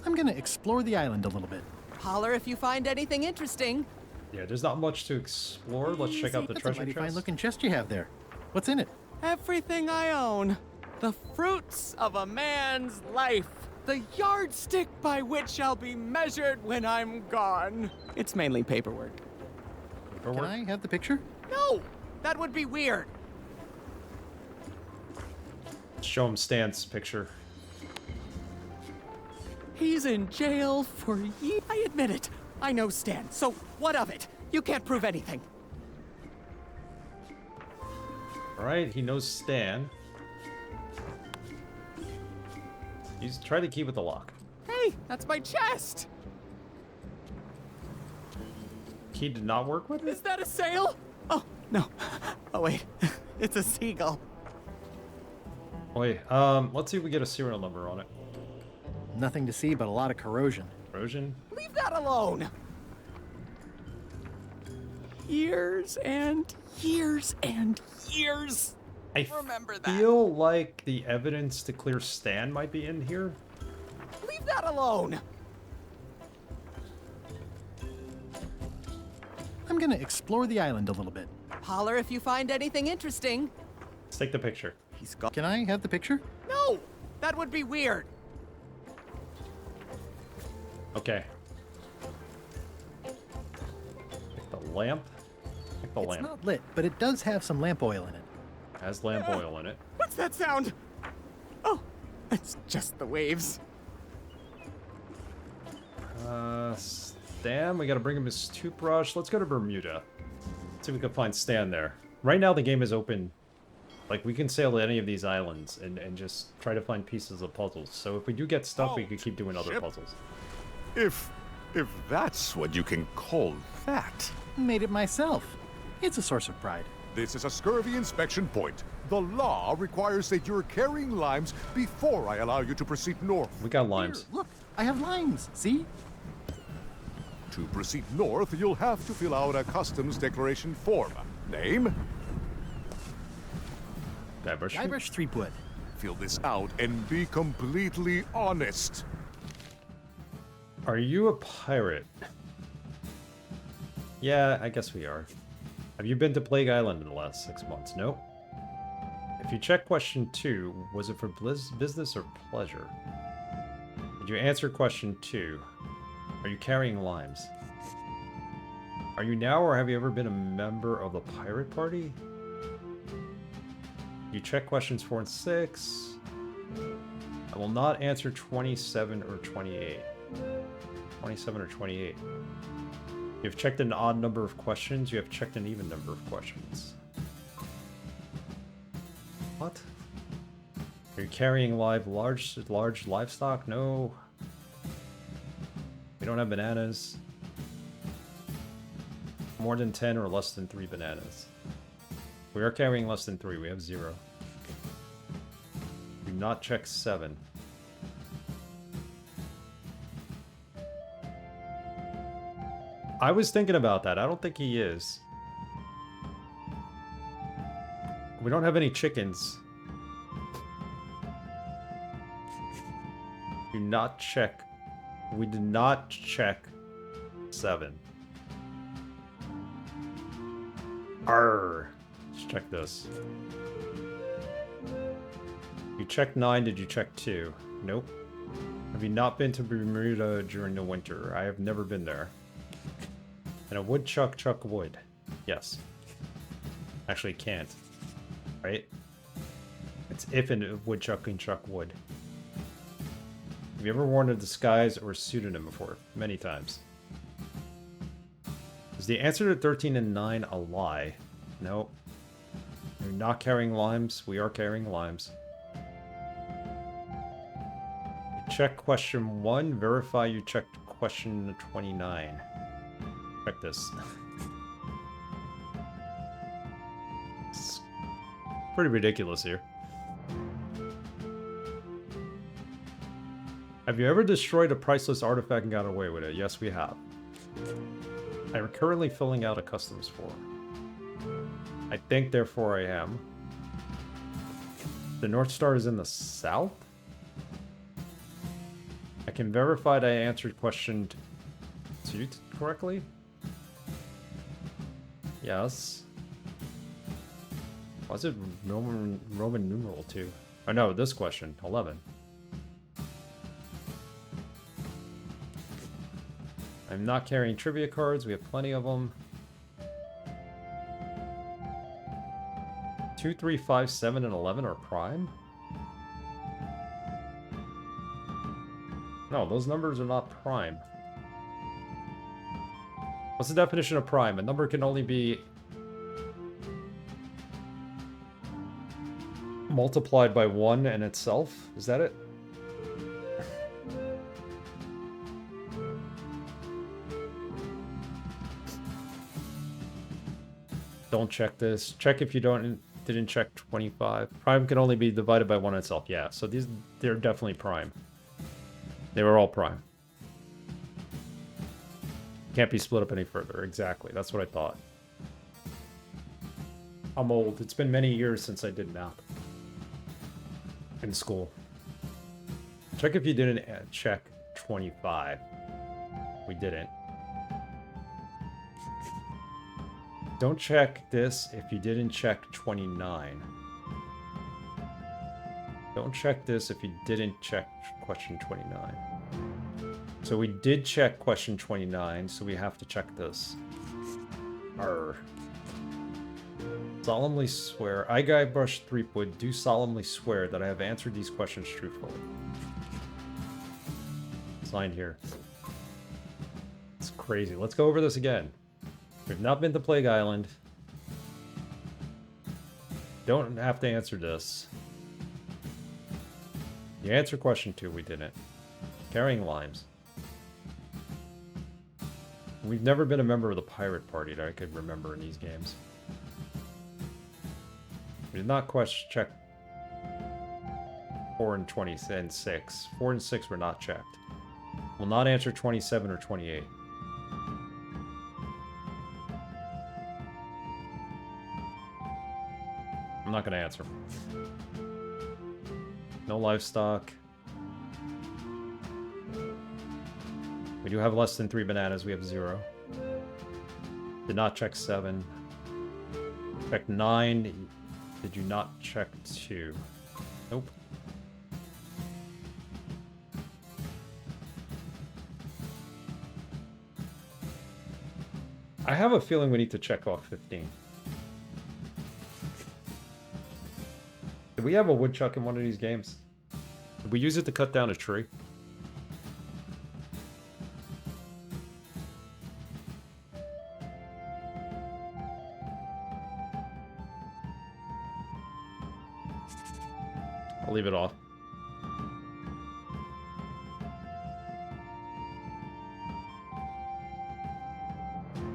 [SPEAKER 2] I'm gonna explore the island a little bit.
[SPEAKER 16] Holler if you find anything interesting.
[SPEAKER 1] Yeah, there's not much to explore. Let's check out the treasure
[SPEAKER 2] That's a mighty
[SPEAKER 1] chest.
[SPEAKER 2] fine-looking chest you have there. What's in it?
[SPEAKER 16] Everything I own. The fruits of a man's life. The yardstick by which I'll be measured when I'm gone. It's mainly paperwork.
[SPEAKER 2] Can I have the picture?
[SPEAKER 16] No! That would be weird.
[SPEAKER 1] Show him Stan's picture.
[SPEAKER 16] He's in jail for years. I admit it. I know Stan, so what of it? You can't prove anything.
[SPEAKER 1] Alright, he knows Stan. He's trying to keep it the lock.
[SPEAKER 16] Hey, that's my chest!
[SPEAKER 1] Key did not work with it?
[SPEAKER 16] Is that a sail? Oh, no. Oh, wait. It's a seagull.
[SPEAKER 1] Wait, let's see if we get a serial number on it.
[SPEAKER 2] Nothing to see but a lot of corrosion.
[SPEAKER 1] Corrosion?
[SPEAKER 16] Leave that alone! years and years and years.
[SPEAKER 1] I
[SPEAKER 16] Remember that.
[SPEAKER 1] feel like the evidence to clear Stan might be in here.
[SPEAKER 16] Leave that alone.
[SPEAKER 2] I'm gonna explore the island a little bit.
[SPEAKER 16] Holler if you find anything interesting.
[SPEAKER 1] Let's take the picture.
[SPEAKER 16] He's got.
[SPEAKER 2] Can I have the picture?
[SPEAKER 16] No, that would be weird.
[SPEAKER 1] Okay. Pick the lamp. Pick the
[SPEAKER 2] It's
[SPEAKER 1] lamp.
[SPEAKER 2] not lit, but it does have some lamp oil in it.
[SPEAKER 1] Has lamp oil in it.
[SPEAKER 16] What's that sound? Oh, it's just the waves.
[SPEAKER 1] Stan, we gotta bring him his toothbrush. Let's go to Bermuda. See if we can find Stan there. Right now the game is open. Like, we can sail to any of these islands and just try to find pieces of puzzles. So if we do get stuck, we could keep doing other
[SPEAKER 3] ship.
[SPEAKER 1] puzzles.
[SPEAKER 3] If that's what you can call that.
[SPEAKER 2] Made it myself. It's a source of pride.
[SPEAKER 3] This is a scurvy inspection point. The law requires that you're carrying limes before I allow you to proceed north.
[SPEAKER 1] We got limes.
[SPEAKER 2] Here, look, I have limes. See?
[SPEAKER 3] To proceed north, you'll have to fill out a customs declaration form. Name?
[SPEAKER 2] Guybrush Threepwood.
[SPEAKER 3] Fill this out and be completely honest.
[SPEAKER 1] Are you a pirate? Yeah, I guess we are. Have you been to Plague Island in the last 6 months? Nope. If you check question 2, was it for business or pleasure? Did you answer question 2? Are you carrying limes? Are you now or have you ever been a member of the pirate party? You check questions 4 and 6. I will not answer 27 or 28. 27 or 28. You have checked an odd number of questions. You have checked an even number of questions. What? Are you carrying large livestock? No. We don't have bananas. More than 10 or less than 3 bananas. We are carrying less than 3. We have 0. Do not check 7. I was thinking about that. I don't think he is. We don't have any chickens. Do not check. We did not check 7. Arr. Let's check this. You checked 9, did you check 2? Nope. Have you not been to Bermuda during the winter? I have never been there. And a woodchuck chuck wood. Yes. Actually can't. Right? It's if a woodchuck can chuck wood. Have you ever worn a disguise or a pseudonym before? Many times. Is the answer to 13 and 9 a lie? No. You're not carrying limes. We are carrying limes. Check question 1. Verify you checked question 29. Check this. It's pretty ridiculous here. Have you ever destroyed a priceless artifact and got away with it? Yes, we have. I am currently filling out a customs form. I think, therefore, I am. The North Star is in the south? I can verify that I answered question 2 correctly? Yes. Was it Roman numeral 2? Oh no, this question, 11. I'm not carrying trivia cards, we have plenty of them. 2, 3, 5, 7, and 11 are prime? No, those numbers are not prime. What's the definition of prime? A number can only be multiplied by 1 and itself? Is that it? Don't check this. Check if you didn't check 25. Prime can only be divided by 1 itself. Yeah, so they're definitely prime. They were all prime. Can't be split up any further. Exactly. That's what I thought. I'm old. It's been many years since I did math in school. Check if you didn't check 25. We didn't. Don't check this if you didn't check 29. Don't check this if you didn't check question 29. So we did check question 29, so we have to check this. Arr. Solemnly swear. I, Guybrush Threepwood, do solemnly swear that I have answered these questions truthfully. Signed here. It's crazy. Let's go over this again. We've not been to Plague Island. Don't have to answer this. You answer question 2, we didn't. Carrying limes. We've never been a member of the pirate party that I could remember in these games. We did not check 4 and 20 and 6. 4 and 6 were not checked. Will not answer 27 or 28. I'm not going to answer. No livestock. We do have less than 3 bananas. We have 0. Did not check 7. Check 9. Did you not check 2? Nope. I have a feeling we need to check off 15. Did we have a woodchuck in one of these games? Did we use it to cut down a tree? I'll leave it off.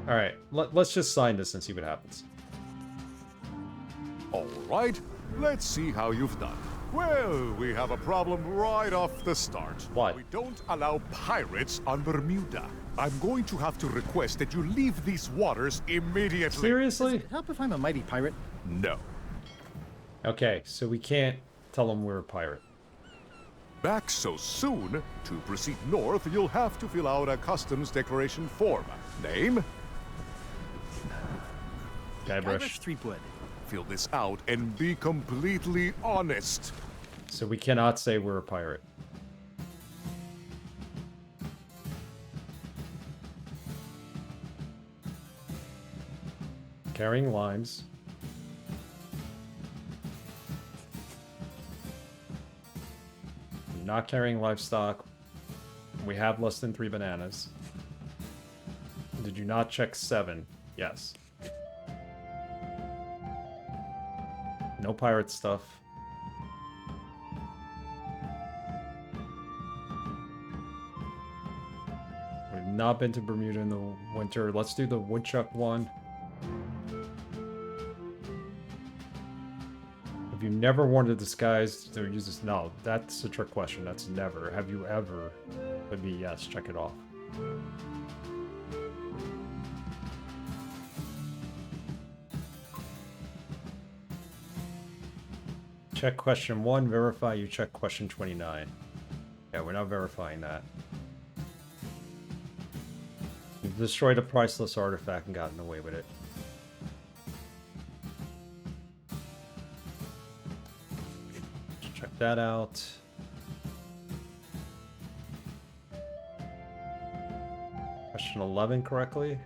[SPEAKER 1] Alright, let's just sign this and see what happens.
[SPEAKER 3] All right, let's see how you've done. Well, we have a problem right off the start.
[SPEAKER 1] Why?
[SPEAKER 3] We don't allow pirates on Bermuda. I'm going to have to request that you leave these waters immediately.
[SPEAKER 1] Seriously?
[SPEAKER 2] Does it help if I'm a mighty pirate?
[SPEAKER 3] No.
[SPEAKER 1] Okay, so we can't tell them we're a pirate.
[SPEAKER 3] Back so soon? To proceed north, you'll have to fill out a customs declaration form. Name?
[SPEAKER 1] Guybrush
[SPEAKER 2] Threepwood.
[SPEAKER 3] Fill this out and be completely honest.
[SPEAKER 1] So we cannot say we're a pirate. Carrying limes. Not carrying livestock. We have less than 3 bananas. Did you not check 7? Yes. No pirate stuff. We've not been to Bermuda in the winter. Let's do the woodchuck one. Have you never worn a disguise or use this? No, that's a trick question. That's never. Have you ever? Would be yes. Check it off. Check question 1, verify you check question 29. Yeah, we're not verifying that. You've destroyed a priceless artifact and gotten away with it. Check that out. Question 11 correctly.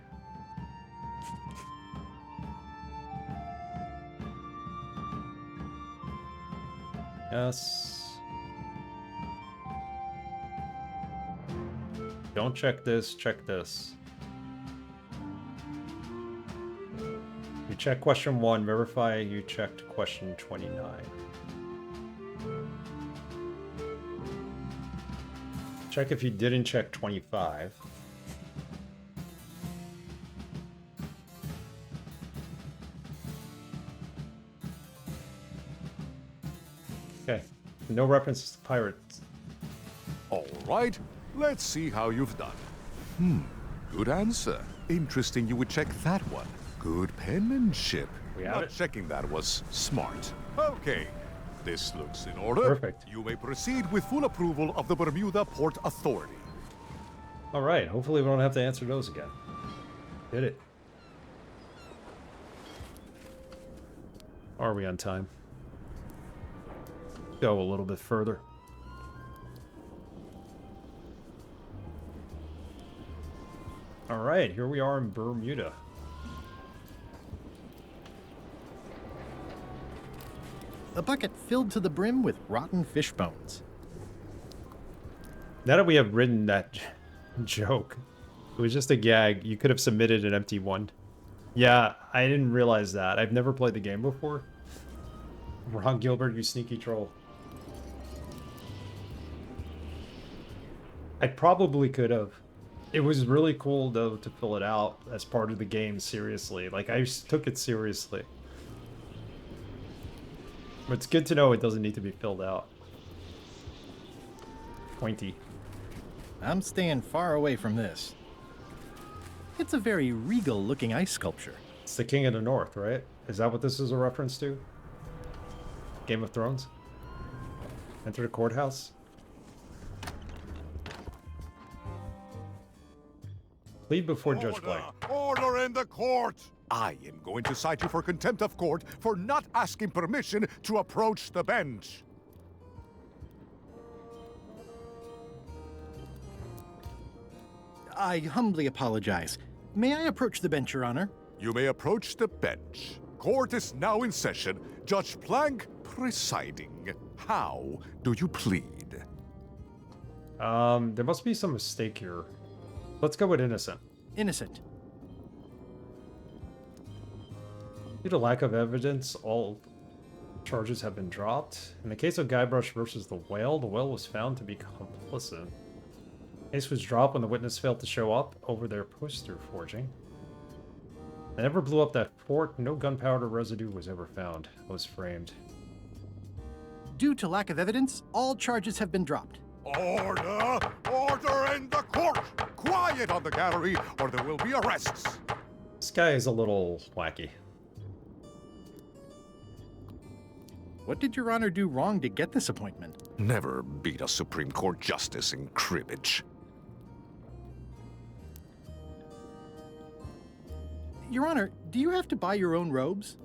[SPEAKER 1] Yes. Don't check this, check this. You check question 1, verify you checked question 29. Check if you didn't check 25. Okay, no references to pirates.
[SPEAKER 3] All right, let's see how you've done. Good answer. Interesting you would check that one. Good penmanship.
[SPEAKER 1] We have
[SPEAKER 3] Not
[SPEAKER 1] it.
[SPEAKER 3] checking that was smart. Okay, this looks in order.
[SPEAKER 1] Perfect.
[SPEAKER 3] You may proceed with full approval of the Bermuda Port Authority.
[SPEAKER 1] All right. Hopefully we don't have to answer those again. Did it. Are we on time? Go a little bit further. All right, here we are in Bermuda.
[SPEAKER 2] A bucket filled to the brim with rotten fish bones.
[SPEAKER 1] Now that we have written that joke, it was just a gag. You could have submitted an empty one. Yeah, I didn't realize that. I've never played the game before. Ron Gilbert, you sneaky troll. I probably could have. It was really cool, though, to fill it out as part of the game, seriously. Like, I just took it seriously. But it's good to know it doesn't need to be filled out. Pointy.
[SPEAKER 2] I'm staying far away from this. It's a very regal-looking ice sculpture.
[SPEAKER 1] It's the King of the North, right? Is that what this is a reference to? Game of Thrones? Enter the courthouse? Plead before Judge Black.
[SPEAKER 3] Order in the court! I am going to cite you for contempt of court for not asking permission to approach the bench.
[SPEAKER 2] I humbly apologize. May I approach the bench, Your Honor?
[SPEAKER 3] You may approach the bench. Court is now in session. Judge Plank presiding. How do you plead?
[SPEAKER 1] There must be some mistake here. Let's go with innocent.
[SPEAKER 2] Innocent.
[SPEAKER 1] Due to lack of evidence, all charges have been dropped. In the case of Guybrush versus the whale was found to be complicit. Case was dropped when the witness failed to show up over their poster forging. They never blew up that fort. No gunpowder residue was ever found. It was framed.
[SPEAKER 2] Due to lack of evidence, all charges have been dropped.
[SPEAKER 3] Order! Order in the court! Quiet on the gallery, or there will be arrests.
[SPEAKER 1] This guy is a little wacky.
[SPEAKER 2] What did Your Honor do wrong to get this appointment?
[SPEAKER 3] Never beat a Supreme Court justice in cribbage.
[SPEAKER 2] Your Honor, do you have to buy your own robes?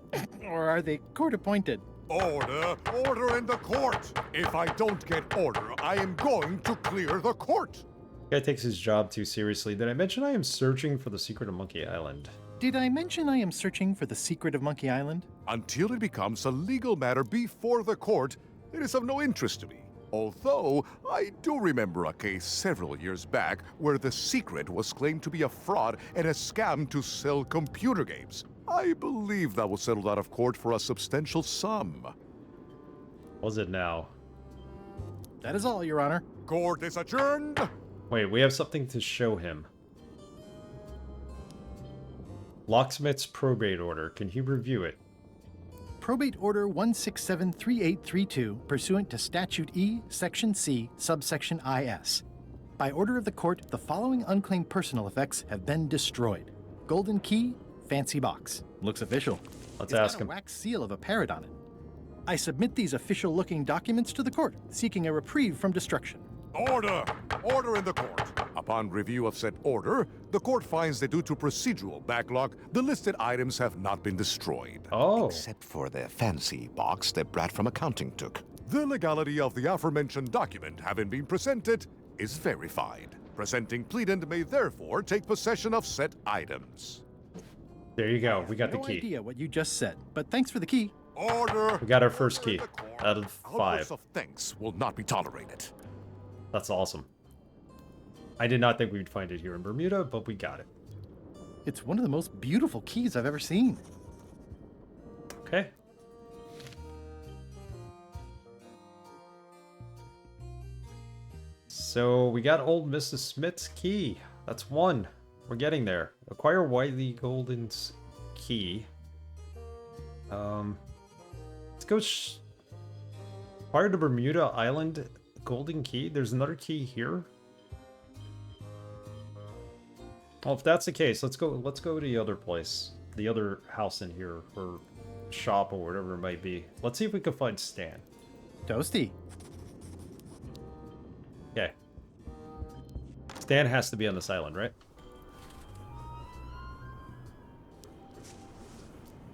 [SPEAKER 2] Or are they court-appointed?
[SPEAKER 3] Order! Order in the court! If I don't get order, I am going to clear the court!
[SPEAKER 1] Guy takes his job too seriously. Did I mention I am searching for the secret of Monkey Island?
[SPEAKER 2] Did I mention I am searching for the secret of Monkey Island?
[SPEAKER 3] Until it becomes a legal matter before the court, it is of no interest to me. Although, I do remember a case several years back where the secret was claimed to be a fraud and a scam to sell computer games. I believe that was settled out of court for a substantial sum.
[SPEAKER 1] Was it now?
[SPEAKER 2] That is all, Your Honor.
[SPEAKER 3] Court is adjourned!
[SPEAKER 1] Wait, we have something to show him. Locksmith's probate order. Can he review it?
[SPEAKER 2] Probate Order 1673832, pursuant to Statute E, Section C, subsection IS. By order of the court, the following unclaimed personal effects have been destroyed. Golden key, fancy box. Looks official.
[SPEAKER 1] Let's
[SPEAKER 2] It's
[SPEAKER 1] ask
[SPEAKER 2] got
[SPEAKER 1] him.
[SPEAKER 2] a wax seal of a parrot on it. I submit these official-looking documents to the court, seeking a reprieve from destruction.
[SPEAKER 3] Order! Order in the court. Upon review of said order, the court finds that due to procedural backlog, the listed items have not been destroyed.
[SPEAKER 1] Oh.
[SPEAKER 3] Except for the fancy box that Brat from accounting took. The legality of the aforementioned document having been presented is verified. Presenting pleadant may therefore take possession of said items.
[SPEAKER 1] There you go. We got the
[SPEAKER 2] No
[SPEAKER 1] key.
[SPEAKER 2] idea what you just said, but thanks for the key.
[SPEAKER 3] Order!
[SPEAKER 1] We got our first key out of 5.
[SPEAKER 3] Outbursts of thanks will not be tolerated.
[SPEAKER 1] That's awesome. I did not think we'd find it here in Bermuda, but we got it.
[SPEAKER 2] It's one of the most beautiful keys I've ever seen.
[SPEAKER 1] Okay. So we got old Mrs. Smith's key. That's 1. We're getting there. Acquire Wiley Golden's key. Let's go. Acquire the Bermuda Island Golden Key. There's another key here. Well, if that's the case, let's go to the other place, the other house in here, or shop or whatever it might be. Let's see if we can find Stan.
[SPEAKER 2] Toasty.
[SPEAKER 1] Okay. Stan has to be on this island, right?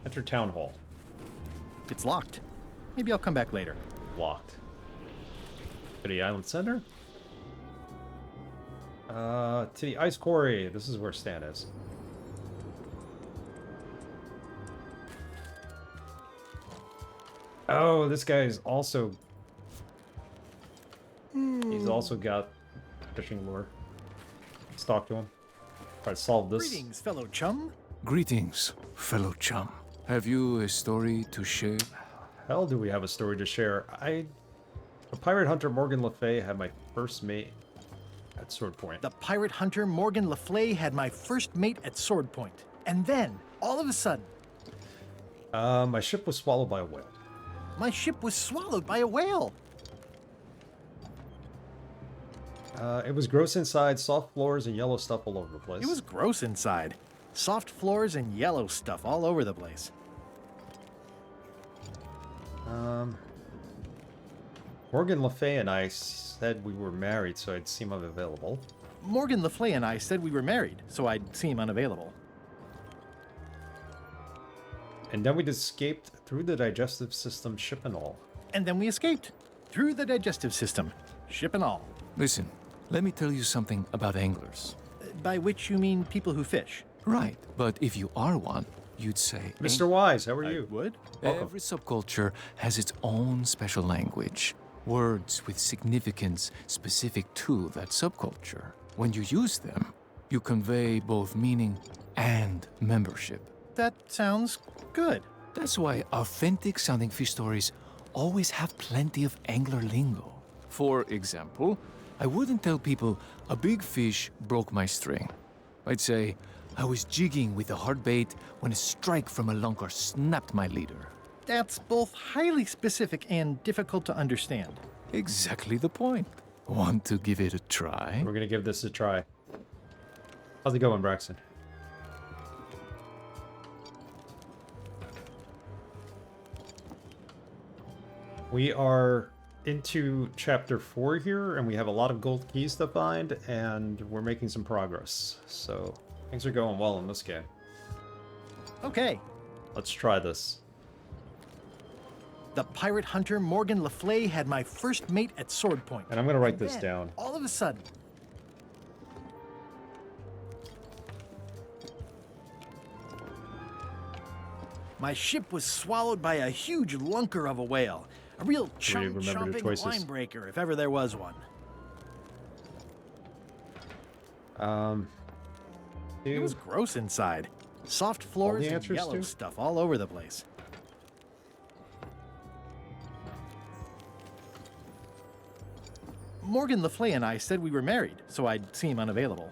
[SPEAKER 1] Enter town hall.
[SPEAKER 2] It's locked. Maybe I'll come back later.
[SPEAKER 1] Locked. To the island center? To the ice quarry. This is where Stan is. Oh, this guy is also... He's also got fishing lure. Let's talk to him. Try to solve this.
[SPEAKER 2] Greetings, fellow chum.
[SPEAKER 14] Greetings, fellow chum. Have you a story to share?
[SPEAKER 1] Hell, do we have a story to share? The pirate hunter Morgan Le Fay had my first mate at Sword Point.
[SPEAKER 2] The pirate hunter Morgan Le Fay had my first mate at Sword Point. And then, all of a sudden...
[SPEAKER 1] My ship was swallowed by a whale.
[SPEAKER 2] My ship was swallowed by a whale.
[SPEAKER 1] It was gross inside, soft floors, and yellow stuff all over the place.
[SPEAKER 2] It was gross inside. Soft floors and yellow stuff all over the place.
[SPEAKER 1] Morgan Le Fay and I said we were married, so I'd seem unavailable.
[SPEAKER 2] Morgan Le Fay and I said we were married, so I'd seem unavailable.
[SPEAKER 1] And then we'd escaped through the digestive system, ship and all.
[SPEAKER 2] And then we escaped through the digestive system, ship and all.
[SPEAKER 14] Listen, let me tell you something about anglers.
[SPEAKER 2] By which you mean people who fish.
[SPEAKER 14] Right, but if you are one, you'd say...
[SPEAKER 1] Mr. Wise, how are you?
[SPEAKER 2] I would.
[SPEAKER 14] Every subculture has its own special language. Words with significance specific to that subculture. When you use them, you convey both meaning and membership.
[SPEAKER 2] That sounds good.
[SPEAKER 14] That's why authentic sounding fish stories always have plenty of angler lingo. For example, I wouldn't tell people a big fish broke my string. I'd say, I was jigging with a hard bait when a strike from a lunker snapped my leader.
[SPEAKER 2] That's both highly specific and difficult to understand.
[SPEAKER 14] Exactly the point. Want to give it a try?
[SPEAKER 1] We're gonna give this a try. How's it going, Braxton? We are into chapter 4 here, and we have a lot of gold keys to find, and we're making some progress. So things are going well in this game.
[SPEAKER 2] Okay.
[SPEAKER 1] Let's try this.
[SPEAKER 2] The pirate hunter Morgan Le Fay had my first mate at Sword Point.
[SPEAKER 1] And I'm gonna write this down.
[SPEAKER 2] All of a sudden. My ship was swallowed by a huge lunker of a whale. A real chum-chomping line breaker, if ever there was one. It was gross inside. Soft floors and yellow stuff all over the place. Morgan Le Fay and I said we were married, so I'd seem unavailable.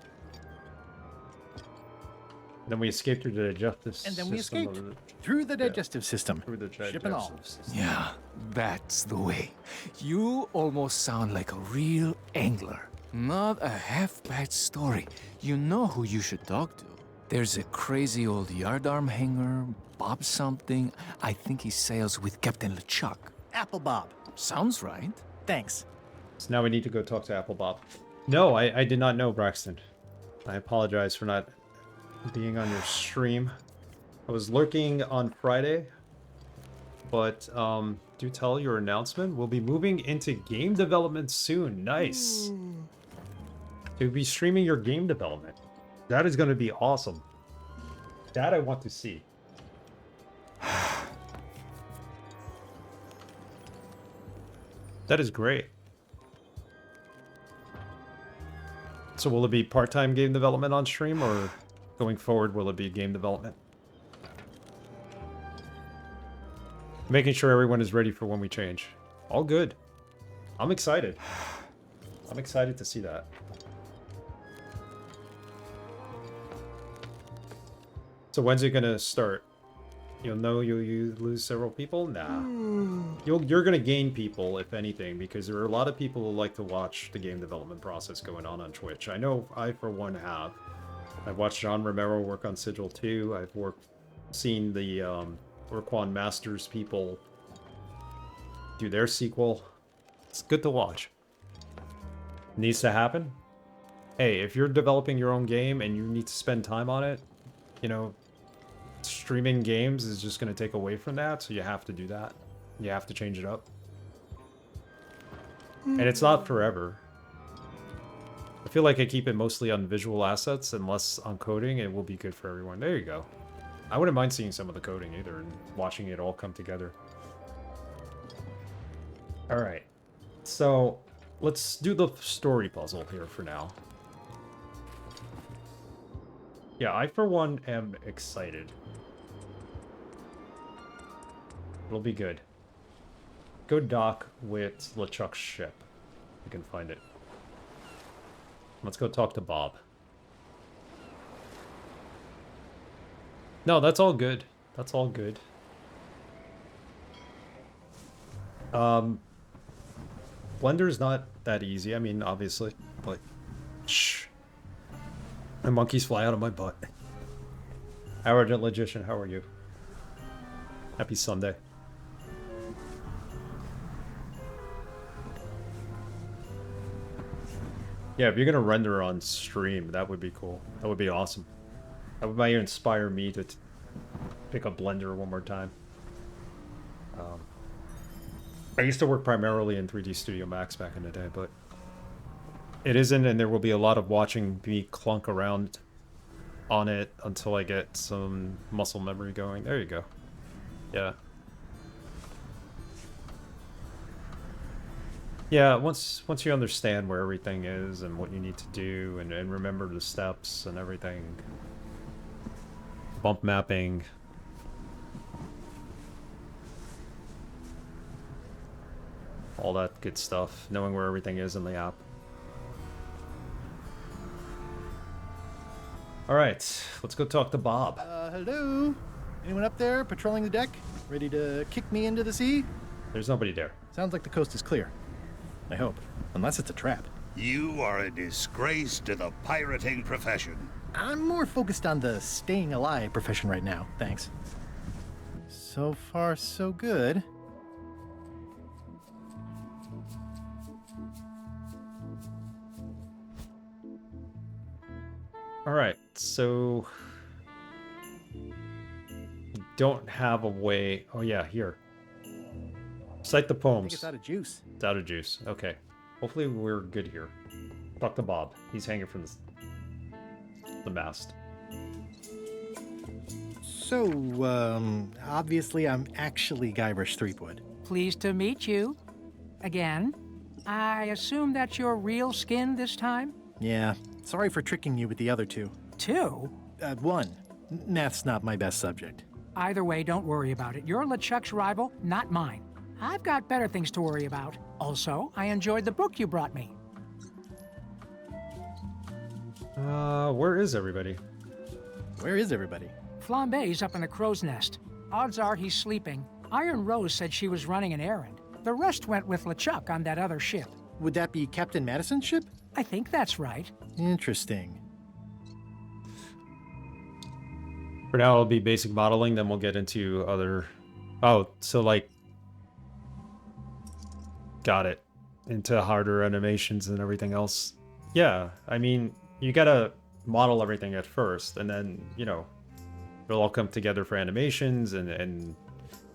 [SPEAKER 1] Then we escaped through the digestive system.
[SPEAKER 2] And then we escaped through the digestive system.
[SPEAKER 1] Through the
[SPEAKER 2] ship and all.
[SPEAKER 14] Yeah, that's the way. You almost sound like a real angler. Not a half-bad story. You know who you should talk to. There's a crazy old yardarm hanger, Bob something. I think he sails with Captain LeChuck.
[SPEAKER 2] Apple Bob.
[SPEAKER 14] Sounds right.
[SPEAKER 2] Thanks.
[SPEAKER 1] So now we need to go talk to Apple Bob. No, I did not know, Braxton. I apologize for not being on your stream. I was lurking on Friday, but do tell your announcement. We'll be moving into game development soon. Nice. To be streaming your game development. That is going to be awesome. That I want to see. That is great. So will it be part-time game development on stream, or going forward will it be game development? Making sure everyone is ready for when we change. All good. I'm excited. I'm excited to see that. So when's it gonna start? You'll know you lose several people? Nah. You're gonna gain people, if anything, because there are a lot of people who like to watch the game development process going on Twitch. I know I, for one, have. I've watched John Romero work on Sigil 2. I've seen the Urquan Masters people do their sequel. It's good to watch. Needs to happen. Hey, if you're developing your own game and you need to spend time on it, you know, streaming games is just going to take away from that, so you have to do that. You have to change it up. And it's not forever. I feel like I keep it mostly on visual assets and less on coding. It will be good for everyone. There you go. I wouldn't mind seeing some of the coding either and watching it all come together. Alright. So, let's do the story puzzle here for now. Yeah, I for one am excited. It'll be good. Go dock with LeChuck's ship. You can find it. Let's go talk to Bob. No, that's all good. That's all good. Blender's not that easy. I mean, obviously, but shh. My monkeys fly out of my butt. Arrogant Logician, how are you? Happy Sunday. Yeah, if you're gonna render on stream, that would be cool. That would be awesome. That might inspire me to pick up Blender one more time. I used to work primarily in 3D Studio Max back in the day, but it isn't, and there will be a lot of watching me clunk around on it until I get some muscle memory going. There you go. Yeah. Yeah, once you understand where everything is and what you need to do and remember the steps and everything. Bump mapping. All that good stuff. Knowing where everything is in the app. Alright, let's go talk to Bob.
[SPEAKER 2] Hello? Anyone up there patrolling the deck? Ready to kick me into the sea?
[SPEAKER 1] There's nobody there.
[SPEAKER 2] Sounds like the coast is clear. I hope. Unless it's a trap.
[SPEAKER 10] You are a disgrace to the pirating profession.
[SPEAKER 2] I'm more focused on the staying alive profession right now, thanks. So far, so good.
[SPEAKER 1] Alright, so... don't have a way... Oh yeah, here. Cite the poems.
[SPEAKER 2] I think it's out of juice.
[SPEAKER 1] It's out of juice. Okay. Hopefully we're good here. Talk to Bob. He's hanging from the mast.
[SPEAKER 2] So, obviously I'm actually Guybrush Threepwood.
[SPEAKER 8] Pleased to meet you. Again. I assume that's your real skin this time?
[SPEAKER 2] Yeah. Sorry for tricking you with the other two.
[SPEAKER 8] Two?
[SPEAKER 2] One. Math's not my best subject.
[SPEAKER 8] Either way, don't worry about it. You're LeChuck's rival, not mine. I've got better things to worry about. Also, I enjoyed the book you brought me.
[SPEAKER 1] Where is everybody?
[SPEAKER 2] Where is everybody?
[SPEAKER 8] Flambe's up in the crow's nest. Odds are he's sleeping. Iron Rose said she was running an errand. The rest went with LeChuck on that other ship.
[SPEAKER 2] Would that be Captain Madison's ship?
[SPEAKER 8] I think that's right.
[SPEAKER 2] Interesting.
[SPEAKER 1] For now, it'll be basic modeling, then we'll get into other... Oh, so like... Got it. Into harder animations and everything else. Yeah, I mean, you gotta model everything at first, and then, you know, it'll all come together for animations and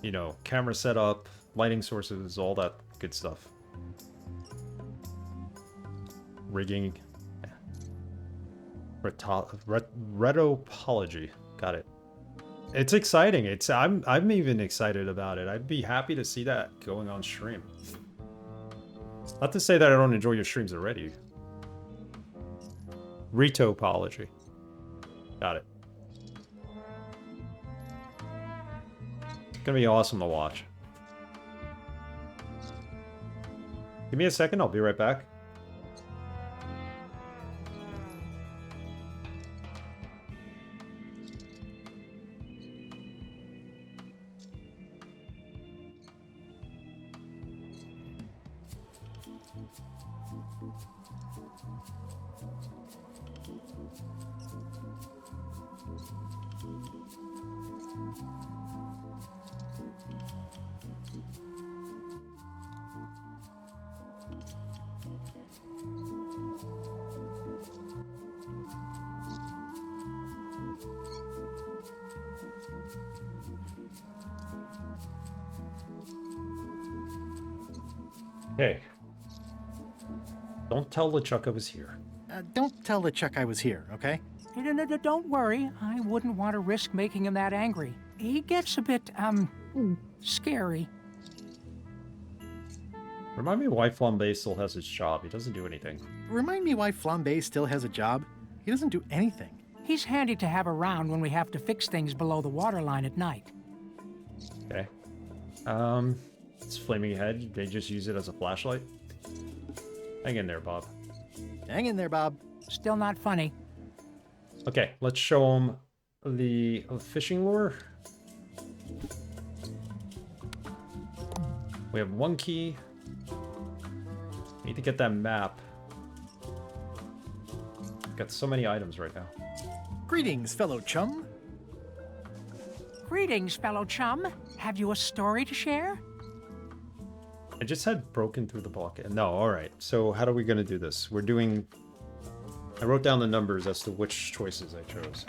[SPEAKER 1] you know, camera setup, lighting sources, all that good stuff. Rigging. Retopology. Got it. It's exciting. I'm even excited about it. I'd be happy to see that going on stream. Not to say that I don't enjoy your streams already. Retopology. Got it. It's gonna be awesome to watch. Give me a second, I'll be right back. Okay. Don't tell LeChuck I was here.
[SPEAKER 2] Don't tell LeChuck I was here, okay?
[SPEAKER 8] Don't worry. I wouldn't want to risk making him that angry. He gets a bit, scary.
[SPEAKER 1] Remind me why Flambe still has his job. He doesn't do anything.
[SPEAKER 2] Remind me why Flambe still has a job? He doesn't do anything.
[SPEAKER 8] He's handy to have around when we have to fix things below the waterline at night.
[SPEAKER 1] Okay. It's flaming head. They just use it as a flashlight. Hang in there, Bob.
[SPEAKER 2] Hang in there, Bob.
[SPEAKER 8] Still not funny.
[SPEAKER 1] Okay, let's show him the fishing lure. We have one key. Need to get that map. Got so many items right now.
[SPEAKER 2] Greetings, fellow chum.
[SPEAKER 8] Greetings, fellow chum. Have you a story to share?
[SPEAKER 1] I just had broken through the block. No, alright. So how are we going to do this? We're doing... I wrote down the numbers as to which choices I chose.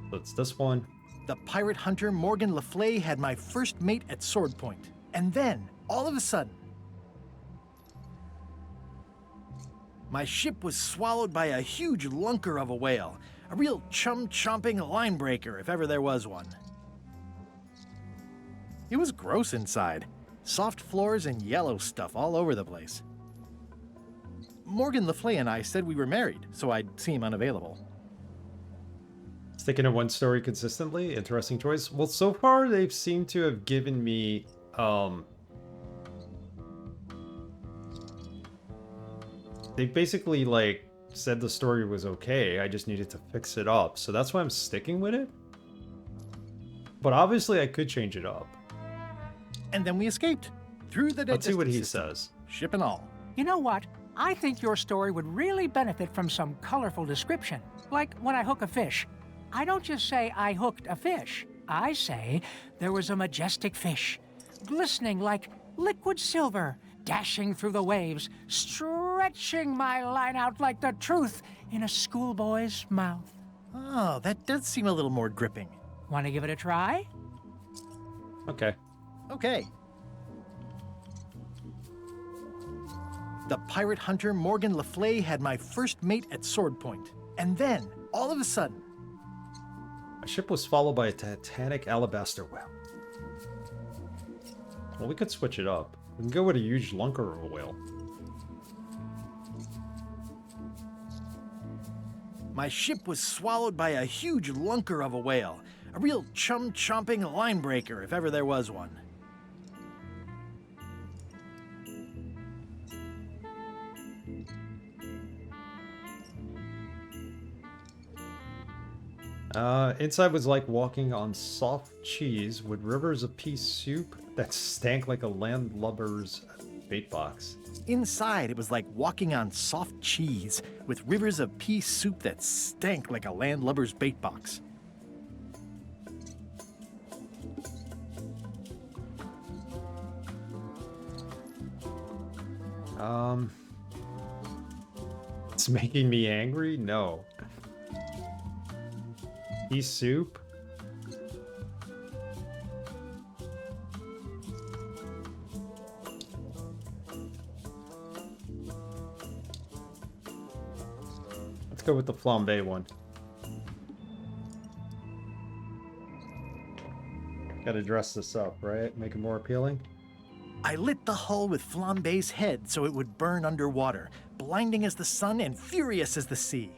[SPEAKER 1] So it's this one.
[SPEAKER 2] The pirate hunter Morgan Le Fay had my first mate at sword point. And then, all of a sudden, my ship was swallowed by a huge lunker of a whale. A real chum-chomping line breaker, if ever there was one. It was gross inside. Soft floors and yellow stuff all over the place. Morgan Le Fay and I said we were married, so I'd seem unavailable.
[SPEAKER 1] Sticking to one story consistently. Interesting choice. Well, so far they seem to have given me... They basically, like, said the story was okay. I just needed to fix it up. So that's why I'm sticking with it. But obviously I could change it up.
[SPEAKER 2] And then we escaped. Through the
[SPEAKER 1] Let's see what he
[SPEAKER 2] system,
[SPEAKER 1] says.
[SPEAKER 2] Ship and all.
[SPEAKER 8] You know what? I think your story would really benefit from some colorful description. Like when I hook a fish. I don't just say I hooked a fish. I say there was a majestic fish, glistening like liquid silver, dashing through the waves, stretching my line out like the truth in a schoolboy's mouth.
[SPEAKER 2] Oh, that does seem a little more gripping.
[SPEAKER 8] Want to give it a try?
[SPEAKER 1] Okay.
[SPEAKER 2] Okay. The pirate hunter Morgan Le Fay had my first mate at sword point. And then, all of a sudden...
[SPEAKER 1] My ship was followed by a titanic alabaster whale. Well, we could switch it up. We can go with a huge lunker of a whale.
[SPEAKER 2] My ship was swallowed by a huge lunker of a whale. A real chum-chomping line breaker, if ever there was one.
[SPEAKER 1] Inside was like walking on soft cheese with rivers of pea soup that stank like a landlubber's bait box.
[SPEAKER 2] Inside, it was like walking on soft cheese with rivers of pea soup that stank like a landlubber's bait box.
[SPEAKER 1] It's making me angry? No. Pea soup? Let's go with the flambe one. Gotta dress this up, right? Make it more appealing.
[SPEAKER 2] I lit the hull with Flambe's head so it would burn underwater, blinding as the sun and furious as the sea.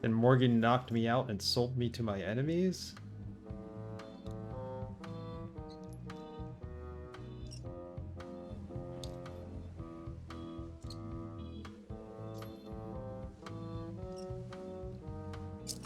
[SPEAKER 1] Then Morgan knocked me out and sold me to my enemies?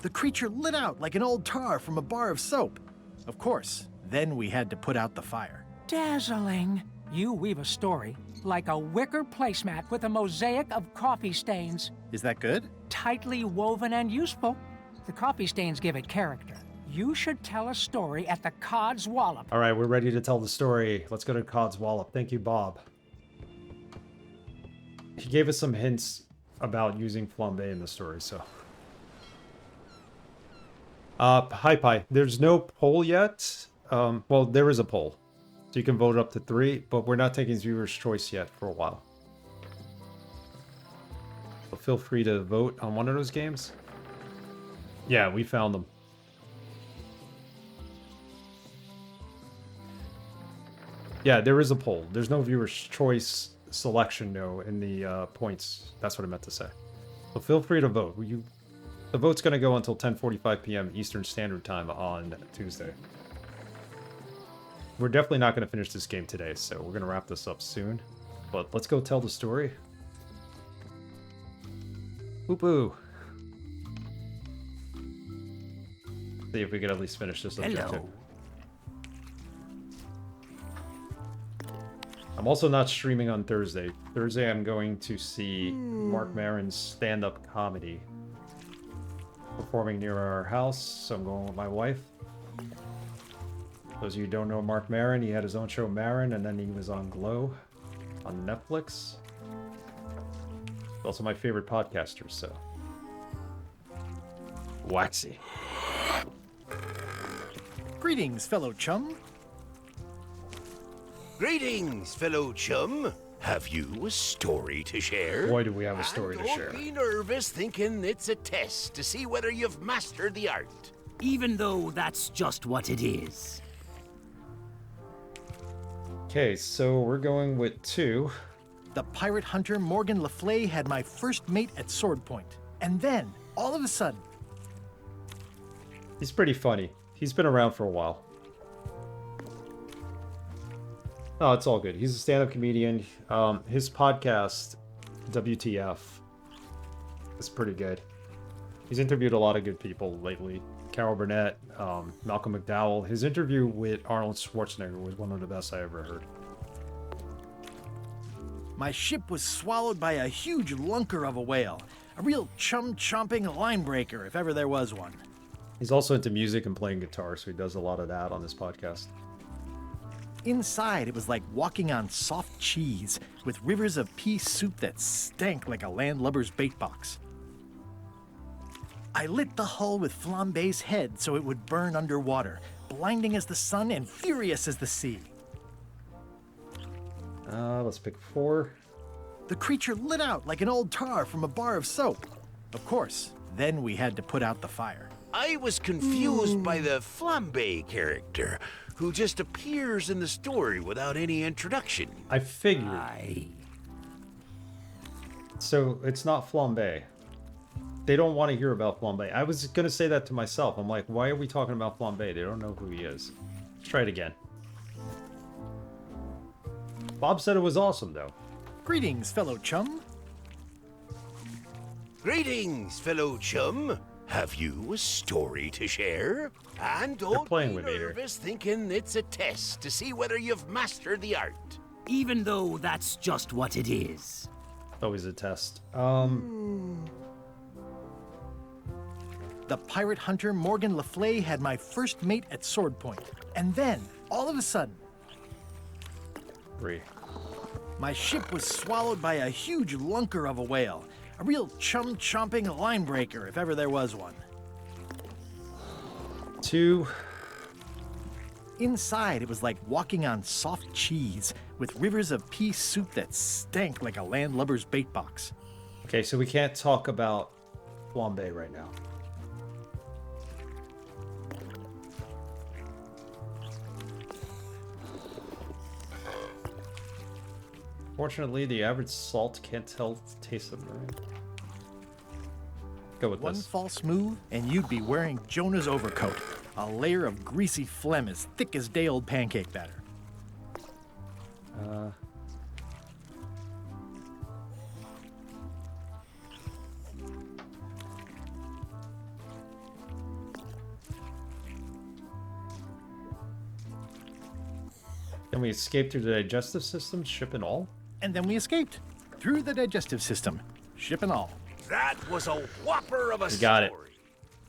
[SPEAKER 2] The creature lit out like an old tar from a bar of soap. Of course, then we had to put out the fire.
[SPEAKER 8] Dazzling. You weave a story like a wicker placemat with a mosaic of coffee stains.
[SPEAKER 2] Is that good?
[SPEAKER 8] Tightly woven and useful. The coffee stains give it character. You should tell a story at the Cod's Wallop.
[SPEAKER 1] All right, we're ready to tell the story. Let's go to Cod's Wallop. Thank you, Bob. he gave us some hints about using flambe in the story, so. Hi Pi. There's no poll yet. Well, there is a poll. So you can vote up to 3, but we're not taking viewer's choice yet for a while. So feel free to vote on one of those games. Yeah, we found them. Yeah, there is a poll. There's no viewer's choice selection, no, in the points. That's what I meant to say. So feel free to vote. The vote's going to go until 10:45 p.m. Eastern Standard Time on Tuesday. We're definitely not going to finish this game today, so we're going to wrap this up soon. But let's go tell the story. Boop-boo. See if we can at least finish this objective.
[SPEAKER 20] Hello.
[SPEAKER 1] I'm also not streaming on Thursday. Thursday I'm going to see Mark Maron's stand-up comedy performing near our house, so I'm going with my wife. Those of you who don't know Mark Maron, he had his own show Maron, and then he was on Glow on Netflix. He's also my favorite podcaster, so. Waxy.
[SPEAKER 2] Greetings, fellow chum.
[SPEAKER 21] Greetings, fellow chum. Have you a story to share?
[SPEAKER 1] Boy, do we have a story to share.
[SPEAKER 21] Don't be nervous thinking it's a test to see whether you've mastered the art.
[SPEAKER 20] Even though that's just what it is.
[SPEAKER 1] Okay, so we're going with 2.
[SPEAKER 2] The pirate hunter Morgan Le Fay had my first mate at sword point. And then, all of a sudden...
[SPEAKER 1] He's pretty funny. He's been around for a while. Oh, it's all good. He's a stand-up comedian. His podcast, WTF, is pretty good. He's interviewed a lot of good people lately. Carol Burnett, Malcolm McDowell. His interview with Arnold Schwarzenegger was one of the best I ever heard.
[SPEAKER 2] My ship was swallowed by a huge lunker of a whale. A real chum-chomping line breaker, if ever there was one.
[SPEAKER 1] He's also into music and playing guitar, so he does a lot of that on this podcast.
[SPEAKER 2] Inside, it was like walking on soft cheese, with rivers of pea soup that stank like a landlubber's bait box. I lit the hull with Flambe's head so it would burn underwater, blinding as the sun and furious as the sea.
[SPEAKER 1] Let's pick 4.
[SPEAKER 2] The creature lit out like an old tar from a bar of soap. Of course, then we had to put out the fire.
[SPEAKER 21] I was confused by the Flambe character, who just appears in the story without any introduction.
[SPEAKER 1] I figured. So it's not Flambe. They don't want to hear about Flambe. I was going to say that to myself. I'm like, why are we talking about Flambe? They don't know who he is. Let's try it again. Bob said it was awesome, though.
[SPEAKER 2] Greetings, fellow chum.
[SPEAKER 21] Greetings, fellow chum. Have you a story to share? And don't be nervous thinking it's a test to see whether you've mastered the art.
[SPEAKER 20] Even though that's just what it is.
[SPEAKER 1] Always a test.
[SPEAKER 2] The pirate hunter Morgan Le Fay had my first mate at sword point. And then, all of a sudden...
[SPEAKER 1] 3.
[SPEAKER 2] My ship was swallowed by a huge lunker of a whale. A real chum-chomping line breaker, if ever there was one.
[SPEAKER 1] 2.
[SPEAKER 2] Inside, it was like walking on soft cheese, with rivers of pea soup that stank like a landlubber's bait box.
[SPEAKER 1] Okay, so we can't talk about Flambe right now. Fortunately, the average salt can't tell the taste of marine. Go with
[SPEAKER 2] One
[SPEAKER 1] this.
[SPEAKER 2] false move, and you'd be wearing Jonah's overcoat, a layer of greasy phlegm as thick as day-old pancake batter.
[SPEAKER 1] Then we escaped through the digestive system, ship and all.
[SPEAKER 2] And then we escaped through the digestive system, ship and all.
[SPEAKER 21] That was a whopper of a
[SPEAKER 1] You got it.
[SPEAKER 21] story.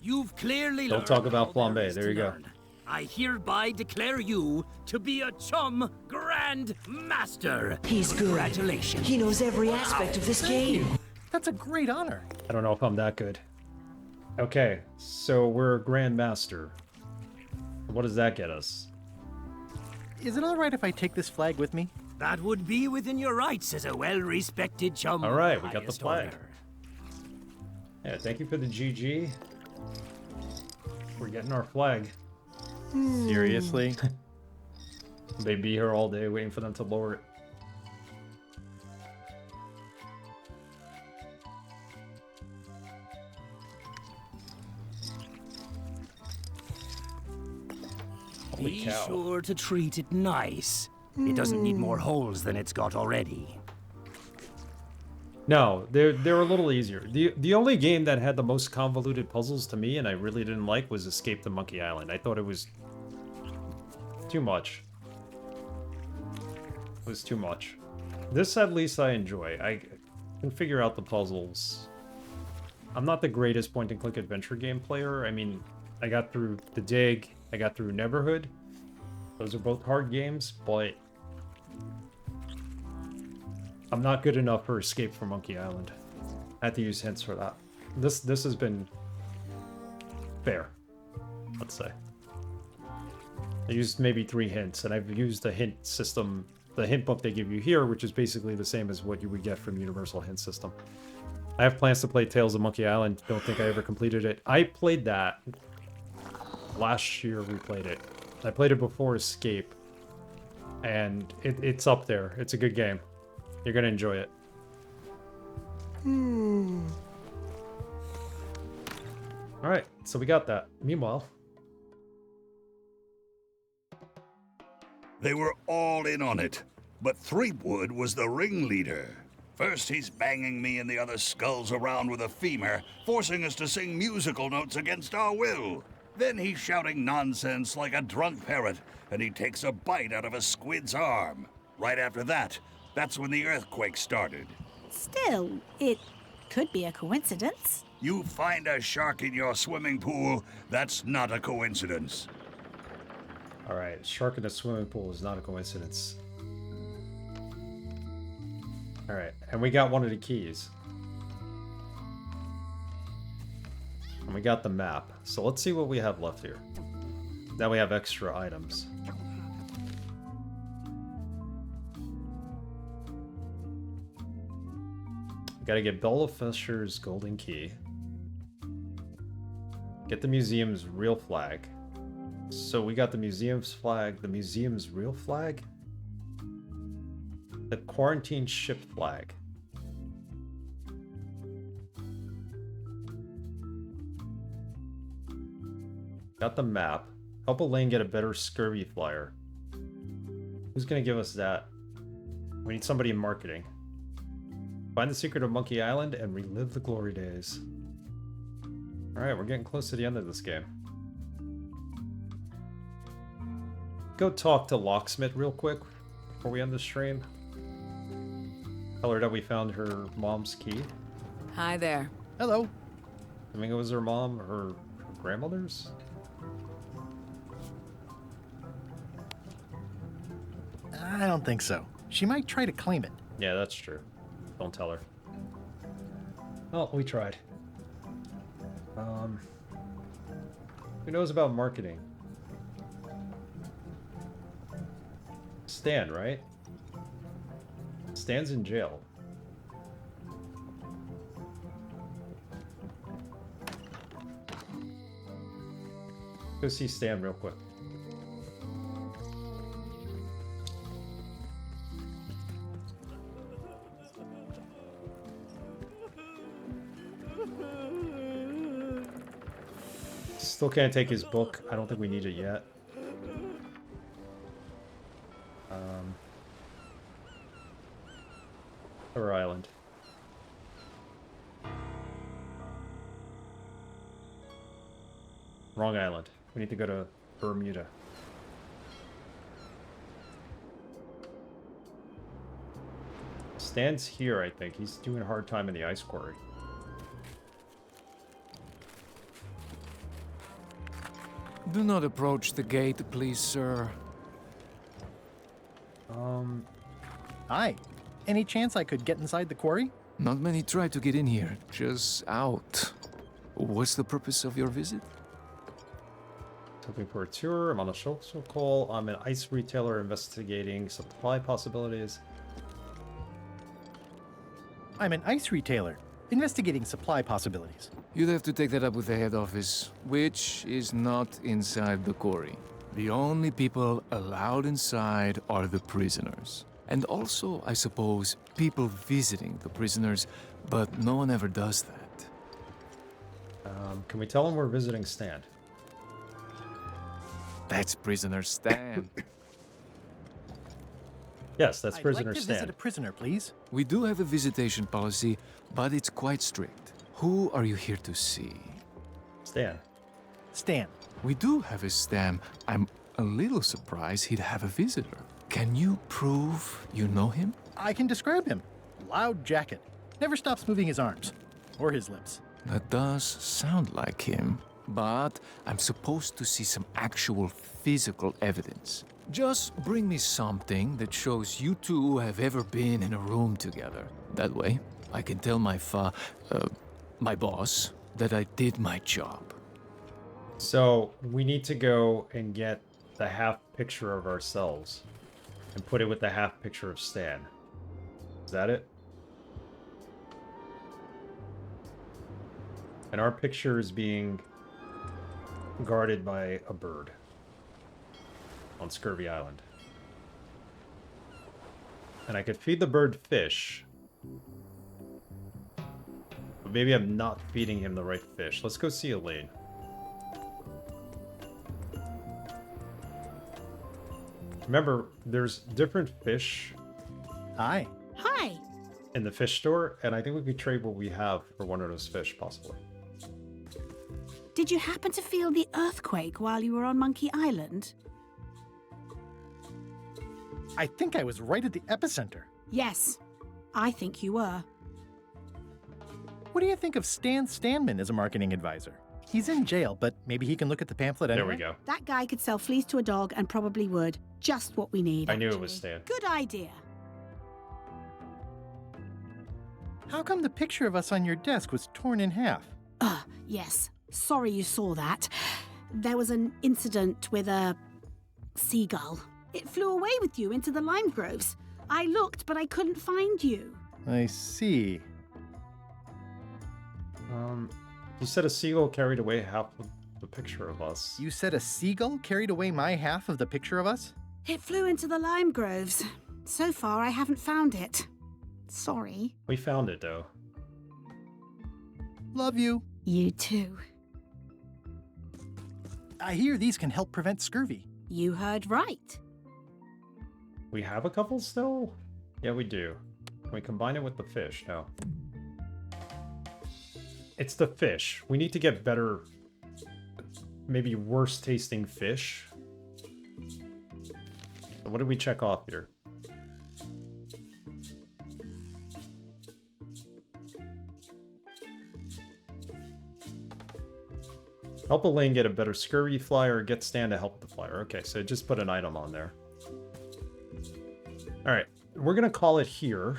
[SPEAKER 20] You've clearly
[SPEAKER 1] Don't
[SPEAKER 20] learned
[SPEAKER 1] talk about
[SPEAKER 20] all there
[SPEAKER 1] Flambe.
[SPEAKER 20] is
[SPEAKER 1] There
[SPEAKER 20] to
[SPEAKER 1] you go.
[SPEAKER 20] learn. I hereby declare you to be a Chum Grand Master.
[SPEAKER 17] He's good.
[SPEAKER 20] Congratulations.
[SPEAKER 17] He knows every aspect of this game.
[SPEAKER 2] That's a great honor.
[SPEAKER 1] I don't know if I'm that good. Okay, so we're a Grand Master. What does that get us?
[SPEAKER 2] Is it alright if I take this flag with me?
[SPEAKER 20] That would be within your rights as a well-respected Chum.
[SPEAKER 1] All right, we got the
[SPEAKER 20] highest
[SPEAKER 1] flag.
[SPEAKER 20] order.
[SPEAKER 1] Yeah, thank you for the GG. We're getting our flag.
[SPEAKER 2] Seriously?
[SPEAKER 1] They'd be here all day waiting for them to lower it. Holy
[SPEAKER 20] Be
[SPEAKER 1] cow.
[SPEAKER 20] sure to treat it nice. It doesn't need more holes than it's got already.
[SPEAKER 1] No, they're a little easier. The only game that had the most convoluted puzzles to me, and I really didn't like, was Escape to Monkey Island. I thought it was too much. It was too much. This, at least, I enjoy. I can figure out the puzzles. I'm not the greatest point-and-click adventure game player. I mean, I got through The Dig, I got through Neverhood. Those are both hard games, but I'm not good enough for Escape from Monkey Island. I had to use hints for that. This has been fair, let's say. I used maybe 3 hints, and I've used the hint system, the hint book they give you here, which is basically the same as what you would get from Universal Hint System. I have plans to play Tales of Monkey Island. Don't think I ever completed it. I played that last year. We played it. I played it before Escape, and it's up there. It's a good game. You're gonna enjoy it. Alright, so we got that. Meanwhile,
[SPEAKER 10] They were all in on it, but Threepwood was the ringleader. First, he's banging me and the other skulls around with a femur, forcing us to sing musical notes against our will. Then he's shouting nonsense like a drunk parrot, and he takes a bite out of a squid's arm. Right after that, that's when the earthquake started.
[SPEAKER 13] Still, it could be a coincidence.
[SPEAKER 10] You find a shark in your swimming pool, that's not a coincidence.
[SPEAKER 1] alright, shark in a swimming pool is not a coincidence. Alright, and we got one of the keys. And we got the map. So let's see what we have left here. Now we have extra items. We gotta get Bella Fisher's golden key. Get the museum's real flag. So we got the museum's flag, the museum's real flag, the quarantine ship flag. Got the map. Help Elaine get a better scurvy flyer. Who's gonna give us that? We need somebody in marketing. Find the secret of Monkey Island and relive the glory days. Alright, we're getting close to the end of this game. Go talk to Locksmith real quick before we end the stream. Tell her that we found her mom's key.
[SPEAKER 7] Hi there.
[SPEAKER 2] Hello.
[SPEAKER 1] I think it was her mom or her grandmother's?
[SPEAKER 2] I don't think so. She might try to claim it.
[SPEAKER 1] Yeah, that's true. Don't tell her. Oh, we tried. Who knows about marketing? Stan, right? Stan's in jail. Go see Stan real quick. Still can't take his book. I don't think we need it yet. Or island. Wrong island. We need to go to Bermuda. Stan's here, I think. He's doing a hard time in the ice quarry.
[SPEAKER 14] Do not approach the gate, please, sir.
[SPEAKER 2] Hi. Any chance I could get inside the quarry?
[SPEAKER 14] Not many try to get in here, just out. What's the purpose of your visit?
[SPEAKER 1] Hoping for a tour. I'm on a social call. I'm an ice retailer investigating supply possibilities.
[SPEAKER 2] I'm an ice retailer, investigating supply possibilities.
[SPEAKER 14] You'd have to take that up with the head office, which is not inside the quarry. The only people allowed inside are the prisoners. And also, I suppose, people visiting the prisoners, but no one ever does that.
[SPEAKER 1] Can we tell them we're visiting Stan?
[SPEAKER 14] That's prisoner Stan.
[SPEAKER 1] Yes, that's prisoner
[SPEAKER 2] I'd like to
[SPEAKER 1] Stan.
[SPEAKER 2] visit a prisoner, please.
[SPEAKER 14] We do have a visitation policy, but it's quite strict. Who are you here to see?
[SPEAKER 1] Stan.
[SPEAKER 2] Stan.
[SPEAKER 14] We do have a Stan. I'm a little surprised he'd have a visitor. Can you prove you know him?
[SPEAKER 2] I can describe him. Loud jacket. Never stops moving his arms. Or his lips.
[SPEAKER 14] That does sound like him. But I'm supposed to see some actual physical evidence. Just bring me something that shows you two have ever been in a room together. That way, I can tell my boss that I did my job.
[SPEAKER 1] So, we need to go and get the half picture of ourselves and put it with the half picture of Stan. Is that it? And our picture is being guarded by a bird on Scurvy Island. And I could feed the bird fish. But maybe I'm not feeding him the right fish. Let's go see Elaine. Remember, there's different fish.
[SPEAKER 2] Hi.
[SPEAKER 13] Hi.
[SPEAKER 1] In the fish store, and I think we could trade what we have for one of those fish, possibly.
[SPEAKER 13] Did you happen to feel the earthquake while you were on Monkey Island?
[SPEAKER 2] I think I was right at the epicenter.
[SPEAKER 13] Yes, I think you were.
[SPEAKER 2] What do you think of Stan Stanman as a marketing advisor? He's in jail, but maybe he can look at the pamphlet anyway.
[SPEAKER 1] There we go.
[SPEAKER 13] That guy could sell fleas to a dog and probably would. Just what we need.
[SPEAKER 1] I knew it was Stan.
[SPEAKER 13] Good idea.
[SPEAKER 2] How come the picture of us on your desk was torn in half?
[SPEAKER 13] Yes. Sorry you saw that. There was an incident with a seagull. It flew away with you into the lime groves. I looked, but I couldn't find you.
[SPEAKER 2] I see.
[SPEAKER 1] You said a seagull carried away half of the picture of us.
[SPEAKER 2] You said a seagull carried away my half of the picture of us?
[SPEAKER 13] It flew into the lime groves. So far, I haven't found it. Sorry.
[SPEAKER 1] We found it, though.
[SPEAKER 2] Love you.
[SPEAKER 13] You too.
[SPEAKER 2] I hear these can help prevent scurvy.
[SPEAKER 13] You heard right.
[SPEAKER 1] We have a couple still? Yeah, we do. Can we combine it with the fish? No. It's the fish. We need to get better, maybe worse tasting fish. What did we check off here? Help Elaine get a better scurvy flyer, get Stan to help the flyer. Okay, so just put an item on there. Alright, we're gonna call it here.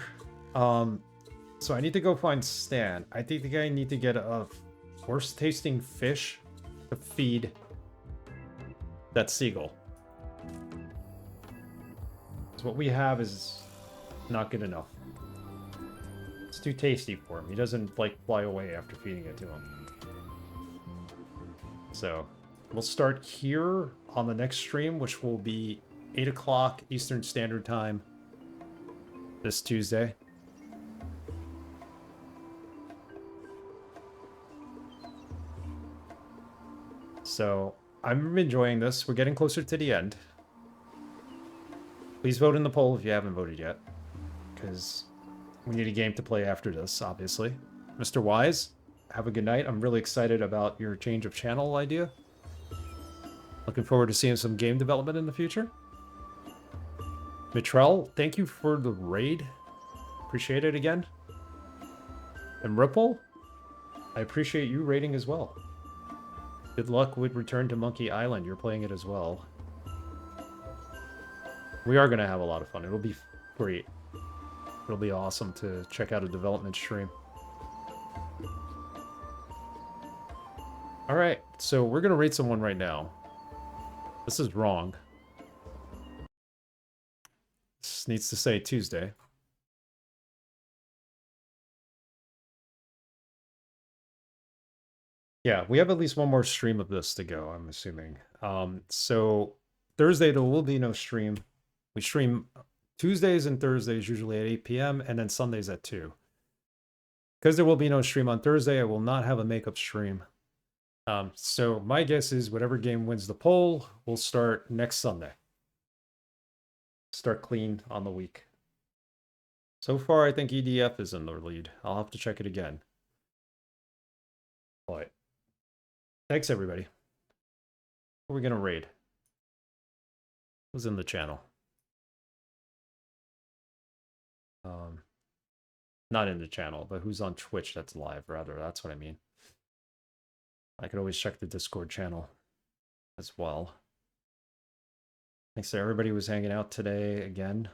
[SPEAKER 1] So I need to go find Stan. I think I need to get a worse tasting fish to feed that seagull. So what we have is not good enough. It's too tasty for him. He doesn't like fly away after feeding it to him. So we'll start here on the next stream, which will be 8 o'clock Eastern Standard Time this Tuesday. So I'm enjoying this. We're getting closer to the end. Please vote in the poll if you haven't voted yet, because we need a game to play after this, obviously. Mr. Wise, have a good night. I'm really excited about your change of channel idea. Looking forward to seeing some game development in the future. Mitrell, thank you for the raid. Appreciate it again. And Ripple, I appreciate you raiding as well. Good luck with Return to Monkey Island. You're playing it as well. We are going to have a lot of fun. It'll be great. It'll be awesome to check out a development stream. Alright, so we're going to rate someone right now. This is wrong. This needs to say Tuesday. Yeah, we have at least one more stream of this to go, I'm assuming. So Thursday there will be no stream. We stream Tuesdays and Thursdays usually at 8 p.m. and then Sundays at 2. Because there will be no stream on Thursday, I will not have a makeup stream. So my guess is whatever game wins the poll will start next Sunday. Start clean on the week. So far, I think EDF is in the lead. I'll have to check it again. But thanks, everybody. What are we going to raid? Who's in the channel? Not in the channel, but who's on Twitch that's live, rather. That's what I mean. I could always check the Discord channel as well. Thanks to everybody who was hanging out today again.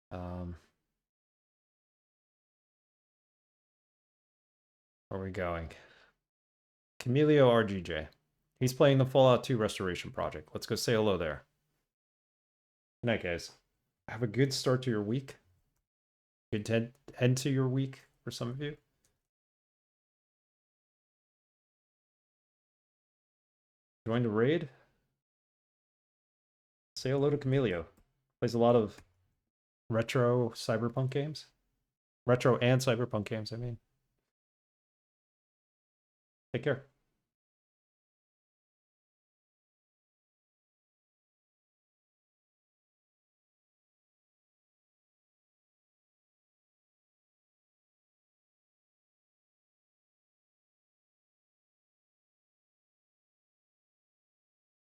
[SPEAKER 1] Where are we going? Camilio RGJ. He's playing the Fallout 2 Restoration Project. Let's go say hello there. Good night, guys. Have a good start to your week. Good end to your week for some of you. Join the raid. Say hello to Camilio. Plays a lot of retro cyberpunk games. Retro and cyberpunk games, I mean. Take care.